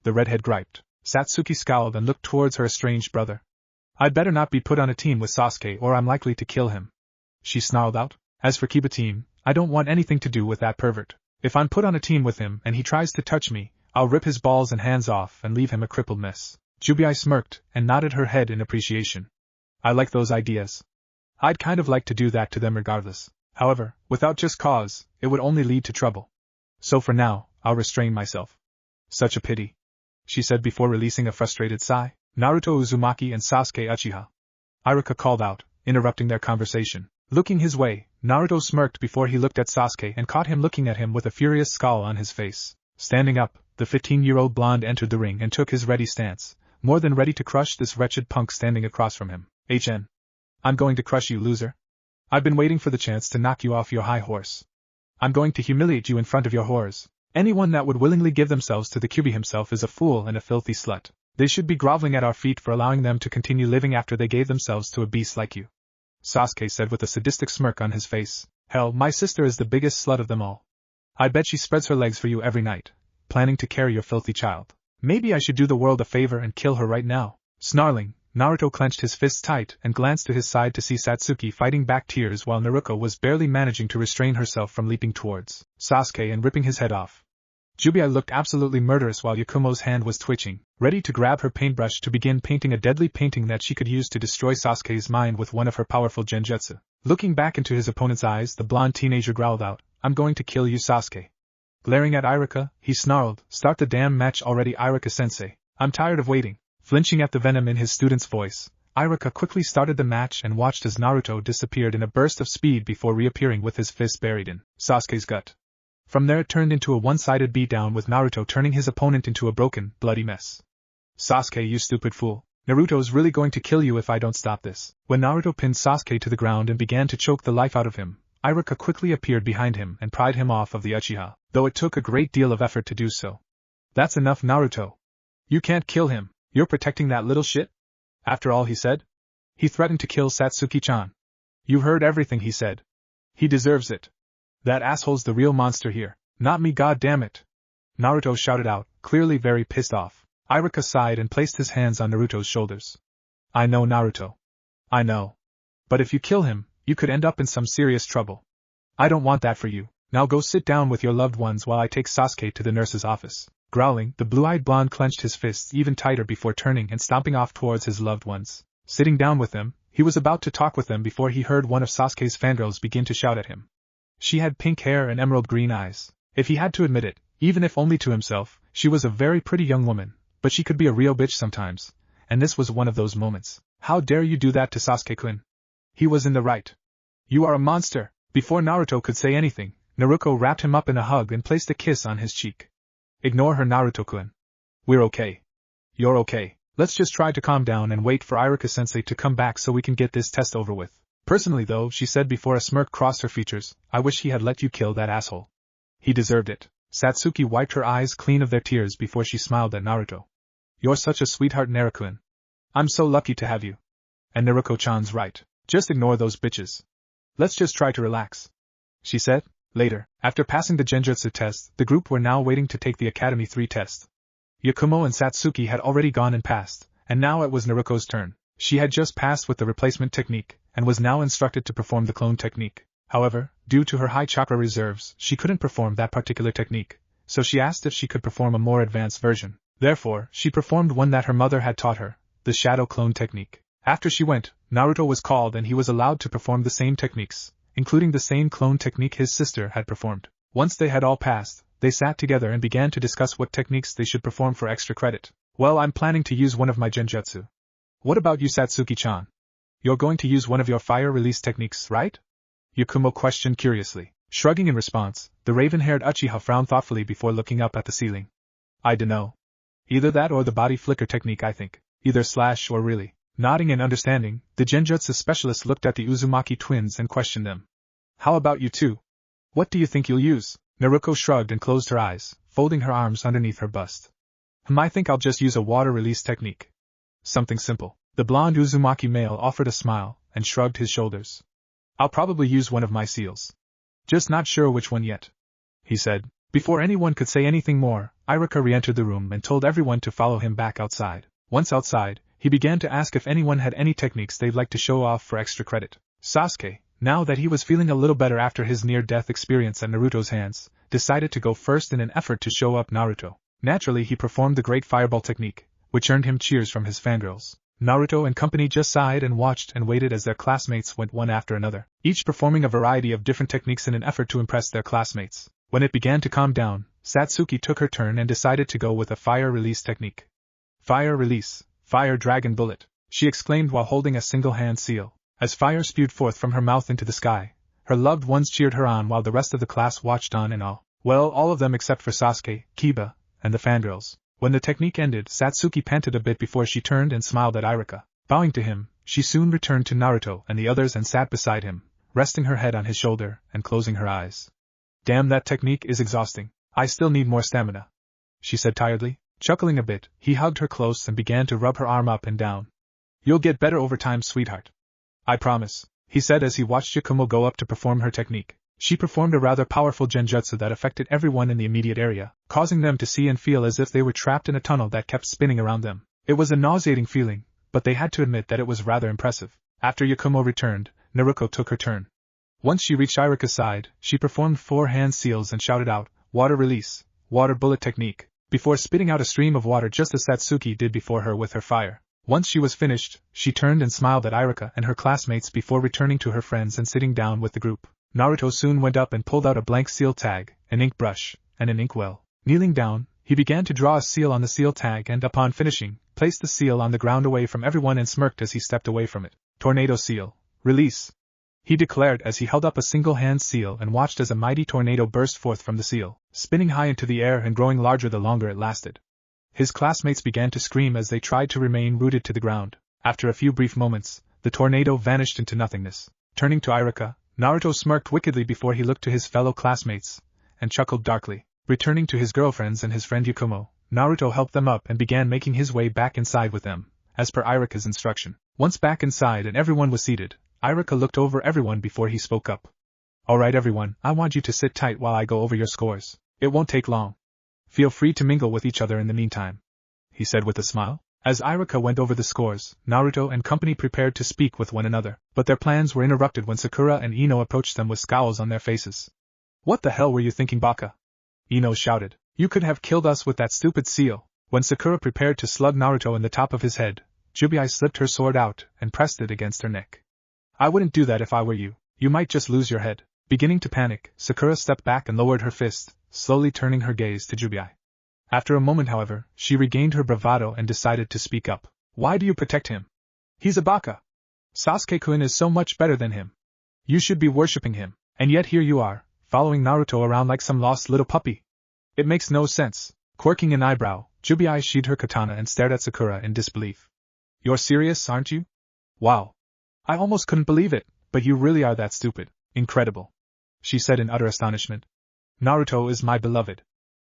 The redhead griped. Satsuki scowled and looked towards her estranged brother. I'd better not be put on a team with Sasuke or I'm likely to kill him. She snarled out. As for Kiba team, I don't want anything to do with that pervert. If I'm put on a team with him and he tries to touch me, I'll rip his balls and hands off and leave him a crippled mess. Jubia smirked and nodded her head in appreciation. I like those ideas. I'd kind of like to do that to them regardless. However, without just cause, it would only lead to trouble. So for now, I'll restrain myself. Such a pity, she said before releasing a frustrated sigh. Naruto Uzumaki and Sasuke Uchiha. Iruka called out, interrupting their conversation. Looking his way, Naruto smirked before he looked at Sasuke and caught him looking at him with a furious scowl on his face. Standing up, the 15-year-old blonde entered the ring and took his ready stance, more than ready to crush this wretched punk standing across from him. I'm going to crush you, loser. I've been waiting for the chance to knock you off your high horse. I'm going to humiliate you in front of your whores. Anyone that would willingly give themselves to the Kyuubi himself is a fool and a filthy slut. They should be groveling at our feet for allowing them to continue living after they gave themselves to a beast like you. Sasuke said with a sadistic smirk on his face. Hell, my sister is the biggest slut of them all. I bet she spreads her legs for you every night, planning to carry your filthy child. Maybe I should do the world a favor and kill her right now. Snarling, Naruto clenched his fists tight and glanced to his side to see Satsuki fighting back tears while Naruto was barely managing to restrain herself from leaping towards Sasuke and ripping his head off. Jubia looked absolutely murderous while Yakumo's hand was twitching, ready to grab her paintbrush to begin painting a deadly painting that she could use to destroy Sasuke's mind with one of her powerful genjutsu. Looking back into his opponent's eyes, the blonde teenager growled out, I'm going to kill you, Sasuke. Glaring at Iruka, he snarled, Start the damn match already, Iruka-sensei. I'm tired of waiting. Flinching at the venom in his student's voice, Iruka quickly started the match and watched as Naruto disappeared in a burst of speed before reappearing with his fist buried in Sasuke's gut. From there it turned into a one-sided beatdown with Naruto turning his opponent into a broken, bloody mess. Sasuke, you stupid fool. Naruto's really going to kill you if I don't stop this. When Naruto pinned Sasuke to the ground and began to choke the life out of him, Iruka quickly appeared behind him and pried him off of the Uchiha, though it took a great deal of effort to do so. That's enough, Naruto. You can't kill him. You're protecting that little shit? After all he said? He threatened to kill Satsuki-chan. You heard everything he said. He deserves it. That asshole's the real monster here, not me, goddammit. Naruto shouted out, clearly very pissed off. Iruka sighed and placed his hands on Naruto's shoulders. I know, Naruto. I know. But if you kill him, you could end up in some serious trouble. I don't want that for you. Now go sit down with your loved ones while I take Sasuke to the nurse's office. Growling, the blue-eyed blonde clenched his fists even tighter before turning and stomping off towards his loved ones. Sitting down with them, he was about to talk with them before he heard one of Sasuke's fangirls begin to shout at him. She had pink hair and emerald green eyes. If he had to admit it, even if only to himself, she was a very pretty young woman, but she could be a real bitch sometimes, and this was one of those moments. How dare you do that to Sasuke-kun? He was in the right. You are a monster. Before Naruto could say anything, Naruto wrapped him up in a hug and placed a kiss on his cheek. Ignore her, Naruto-kun. We're okay. You're okay. Let's just try to calm down and wait for Iruka-sensei to come back so we can get this test over with. Personally though, she said before a smirk crossed her features, I wish he had let you kill that asshole. He deserved it. Satsuki wiped her eyes clean of their tears before she smiled at Naruto. You're such a sweetheart, Naruto-kun. I'm so lucky to have you. And Naruto-chan's right. Just ignore those bitches. Let's just try to relax. She said. Later, after passing the genjutsu test, the group were now waiting to take the Academy 3 test. Yakumo and Satsuki had already gone and passed, and now it was Naruko's turn. She had just passed with the replacement technique, and was now instructed to perform the clone technique. However, due to her high chakra reserves, she couldn't perform that particular technique, so she asked if she could perform a more advanced version. Therefore, she performed one that her mother had taught her, the shadow clone technique. After she went, Naruto was called and he was allowed to perform the same techniques, including the same clone technique his sister had performed. Once they had all passed, they sat together and began to discuss what techniques they should perform for extra credit. Well, I'm planning to use one of my genjutsu. What about you, Satsuki-chan? You're going to use one of your fire release techniques, right? Yakumo questioned curiously. Shrugging in response, the raven-haired Uchiha frowned thoughtfully before looking up at the ceiling. I dunno. Either that or the body flicker technique, I think. Either / or really. Nodding and understanding, the genjutsu specialist looked at the Uzumaki twins and questioned them. How about you two? What do you think you'll use? Naruko shrugged and closed her eyes, folding her arms underneath her bust. I think I'll just use a water release technique. Something simple. The blonde Uzumaki male offered a smile, and shrugged his shoulders. I'll probably use one of my seals. Just not sure which one yet, he said. Before anyone could say anything more, Irika re-entered the room and told everyone to follow him back outside. Once outside, he began to ask if anyone had any techniques they'd like to show off for extra credit. Sasuke, now that he was feeling a little better after his near-death experience at Naruto's hands, decided to go first in an effort to show up Naruto. Naturally, he performed the Great Fireball technique, which earned him cheers from his fangirls. Naruto and company just sighed and watched and waited as their classmates went one after another, each performing a variety of different techniques in an effort to impress their classmates. When it began to calm down, Satsuki took her turn and decided to go with a fire release technique. Fire release, fire dragon bullet, she exclaimed while holding a single-hand seal. As fire spewed forth from her mouth into the sky, her loved ones cheered her on while the rest of the class watched on in awe. Well, all of them except for Sasuke, Kiba, and the fangirls. When the technique ended, Satsuki panted a bit before she turned and smiled at Irika. Bowing to him, she soon returned to Naruto and the others and sat beside him, resting her head on his shoulder and closing her eyes. Damn, that technique is exhausting. I still need more stamina, she said tiredly. Chuckling a bit, he hugged her close and began to rub her arm up and down. You'll get better over time, sweetheart. I promise, he said as he watched Yakumo go up to perform her technique. She performed a rather powerful genjutsu that affected everyone in the immediate area, causing them to see and feel as if they were trapped in a tunnel that kept spinning around them. It was a nauseating feeling, but they had to admit that it was rather impressive. After Yakumo returned, Naruto took her turn. Once she reached Irika's side, she performed 4 hand seals and shouted out, "Water release, water bullet technique," before spitting out a stream of water just as Satsuki did before her with her fire. Once she was finished, she turned and smiled at Irika and her classmates before returning to her friends and sitting down with the group. Naruto soon went up and pulled out a blank seal tag, an ink brush, and an inkwell. Kneeling down, he began to draw a seal on the seal tag and, upon finishing, placed the seal on the ground away from everyone and smirked as he stepped away from it. Tornado seal, release, he declared as he held up a single-hand seal and watched as a mighty tornado burst forth from the seal, spinning high into the air and growing larger the longer it lasted. His classmates began to scream as they tried to remain rooted to the ground. After a few brief moments, the tornado vanished into nothingness. Turning to Irika, Naruto smirked wickedly before he looked to his fellow classmates, and chuckled darkly. Returning to his girlfriends and his friend Yakumo, Naruto helped them up and began making his way back inside with them, as per Irika's instruction. Once back inside and everyone was seated, Irika looked over everyone before he spoke up. Alright everyone, I want you to sit tight while I go over your scores. It won't take long. Feel free to mingle with each other in the meantime, he said with a smile. As Irika went over the scores, Naruto and company prepared to speak with one another, but their plans were interrupted when Sakura and Ino approached them with scowls on their faces. What the hell were you thinking, Baka? Ino shouted. You could have killed us with that stupid seal. When Sakura prepared to slug Naruto in the top of his head, Jubia slipped her sword out and pressed it against her neck. I wouldn't do that if I were you. You might just lose your head. Beginning to panic, Sakura stepped back and lowered her fist, slowly turning her gaze to Jubia. After a moment, however, she regained her bravado and decided to speak up. Why do you protect him? He's a baka. Sasuke-kun is so much better than him. You should be worshipping him, and yet here you are, following Naruto around like some lost little puppy. It makes no sense. Quirking an eyebrow, Jubia sheathed her katana and stared at Sakura in disbelief. You're serious, aren't you? Wow. I almost couldn't believe it, but you really are that stupid. Incredible, she said in utter astonishment. Naruto is my beloved.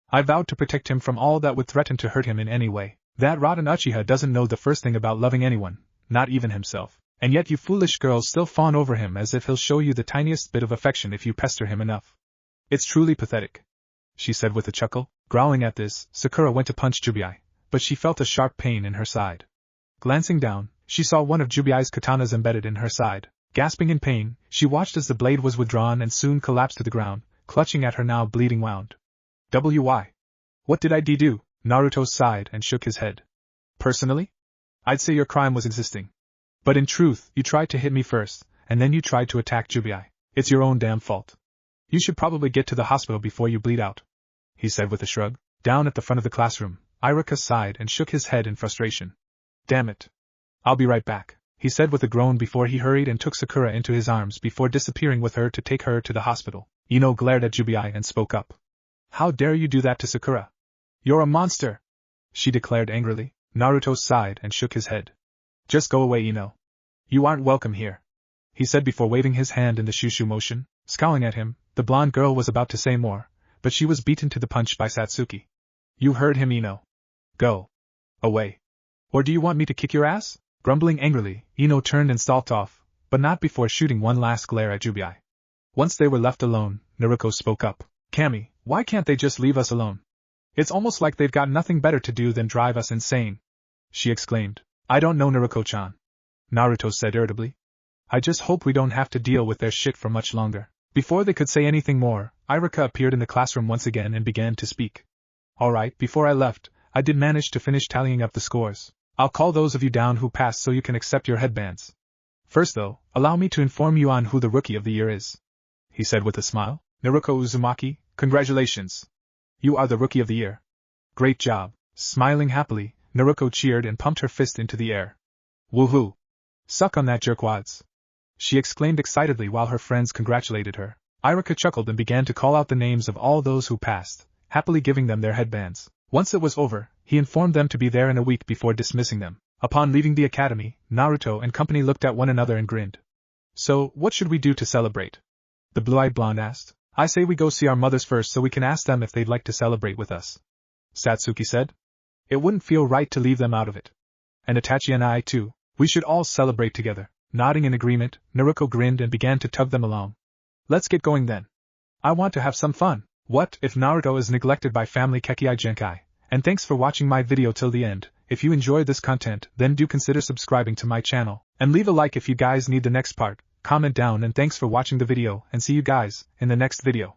I vowed to protect him from all that would threaten to hurt him in any way. That rotten Uchiha doesn't know the first thing about loving anyone, not even himself. And yet you foolish girls still fawn over him as if he'll show you the tiniest bit of affection if you pester him enough. It's truly pathetic, she said with a chuckle. Growling at this, Sakura went to punch Jubia, but she felt a sharp pain in her side. Glancing down, she saw one of Jubia's katanas embedded in her side. Gasping in pain, she watched as the blade was withdrawn and soon collapsed to the ground, clutching at her now bleeding wound. Why? What did I do? Naruto sighed and shook his head. Personally? I'd say your crime was existing. But in truth, you tried to hit me first, and then you tried to attack Jubia. It's your own damn fault. You should probably get to the hospital before you bleed out, he said with a shrug. Down at the front of the classroom, Irika sighed and shook his head in frustration. Damn it. I'll be right back, he said with a groan before he hurried and took Sakura into his arms before disappearing with her to take her to the hospital. Ino glared at Jubia and spoke up. How dare you do that to Sakura? You're a monster, she declared angrily. Naruto sighed and shook his head. Just go away, Ino. You aren't welcome here, he said before waving his hand in the shushu motion. Scowling at him, the blonde girl was about to say more, but she was beaten to the punch by Satsuki. You heard him, Ino. Go away. Or do you want me to kick your ass? Grumbling angrily, Ino turned and stalked off, but not before shooting one last glare at Jubia. Once they were left alone, Naruto spoke up. Kami, why can't they just leave us alone? It's almost like they've got nothing better to do than drive us insane, she exclaimed. I don't know, Naruto-chan, Naruto said irritably. I just hope we don't have to deal with their shit for much longer. Before they could say anything more, Iruka appeared in the classroom once again and began to speak. Alright, before I left, I did manage to finish tallying up the scores. I'll call those of you down who passed so you can accept your headbands. First though, allow me to inform you on who the Rookie of the Year is, he said with a smile. Naruto Uzumaki, congratulations. You are the Rookie of the Year. Great job. Smiling happily, Naruto cheered and pumped her fist into the air. Woohoo! Suck on that, jerkwads, she exclaimed excitedly while her friends congratulated her. Iruka chuckled and began to call out the names of all those who passed, happily giving them their headbands. Once it was over, he informed them to be there in a week before dismissing them. Upon leaving the academy, Naruto and company looked at one another and grinned. So, what should we do to celebrate? The blue-eyed blonde asked. I say we go see our mothers first so we can ask them if they'd like to celebrate with us, Satsuki said. It wouldn't feel right to leave them out of it. And Itachi and I too, we should all celebrate together. Nodding in agreement, Naruto grinned and began to tug them along. Let's get going then. I want to have some fun. What if Naruto is neglected by family Kekkei genkai? And thanks for watching my video till the end. If you enjoyed this content, then do consider subscribing to my channel, and leave a like if you guys need the next part. Comment down and thanks for watching the video, and see you guys in the next video.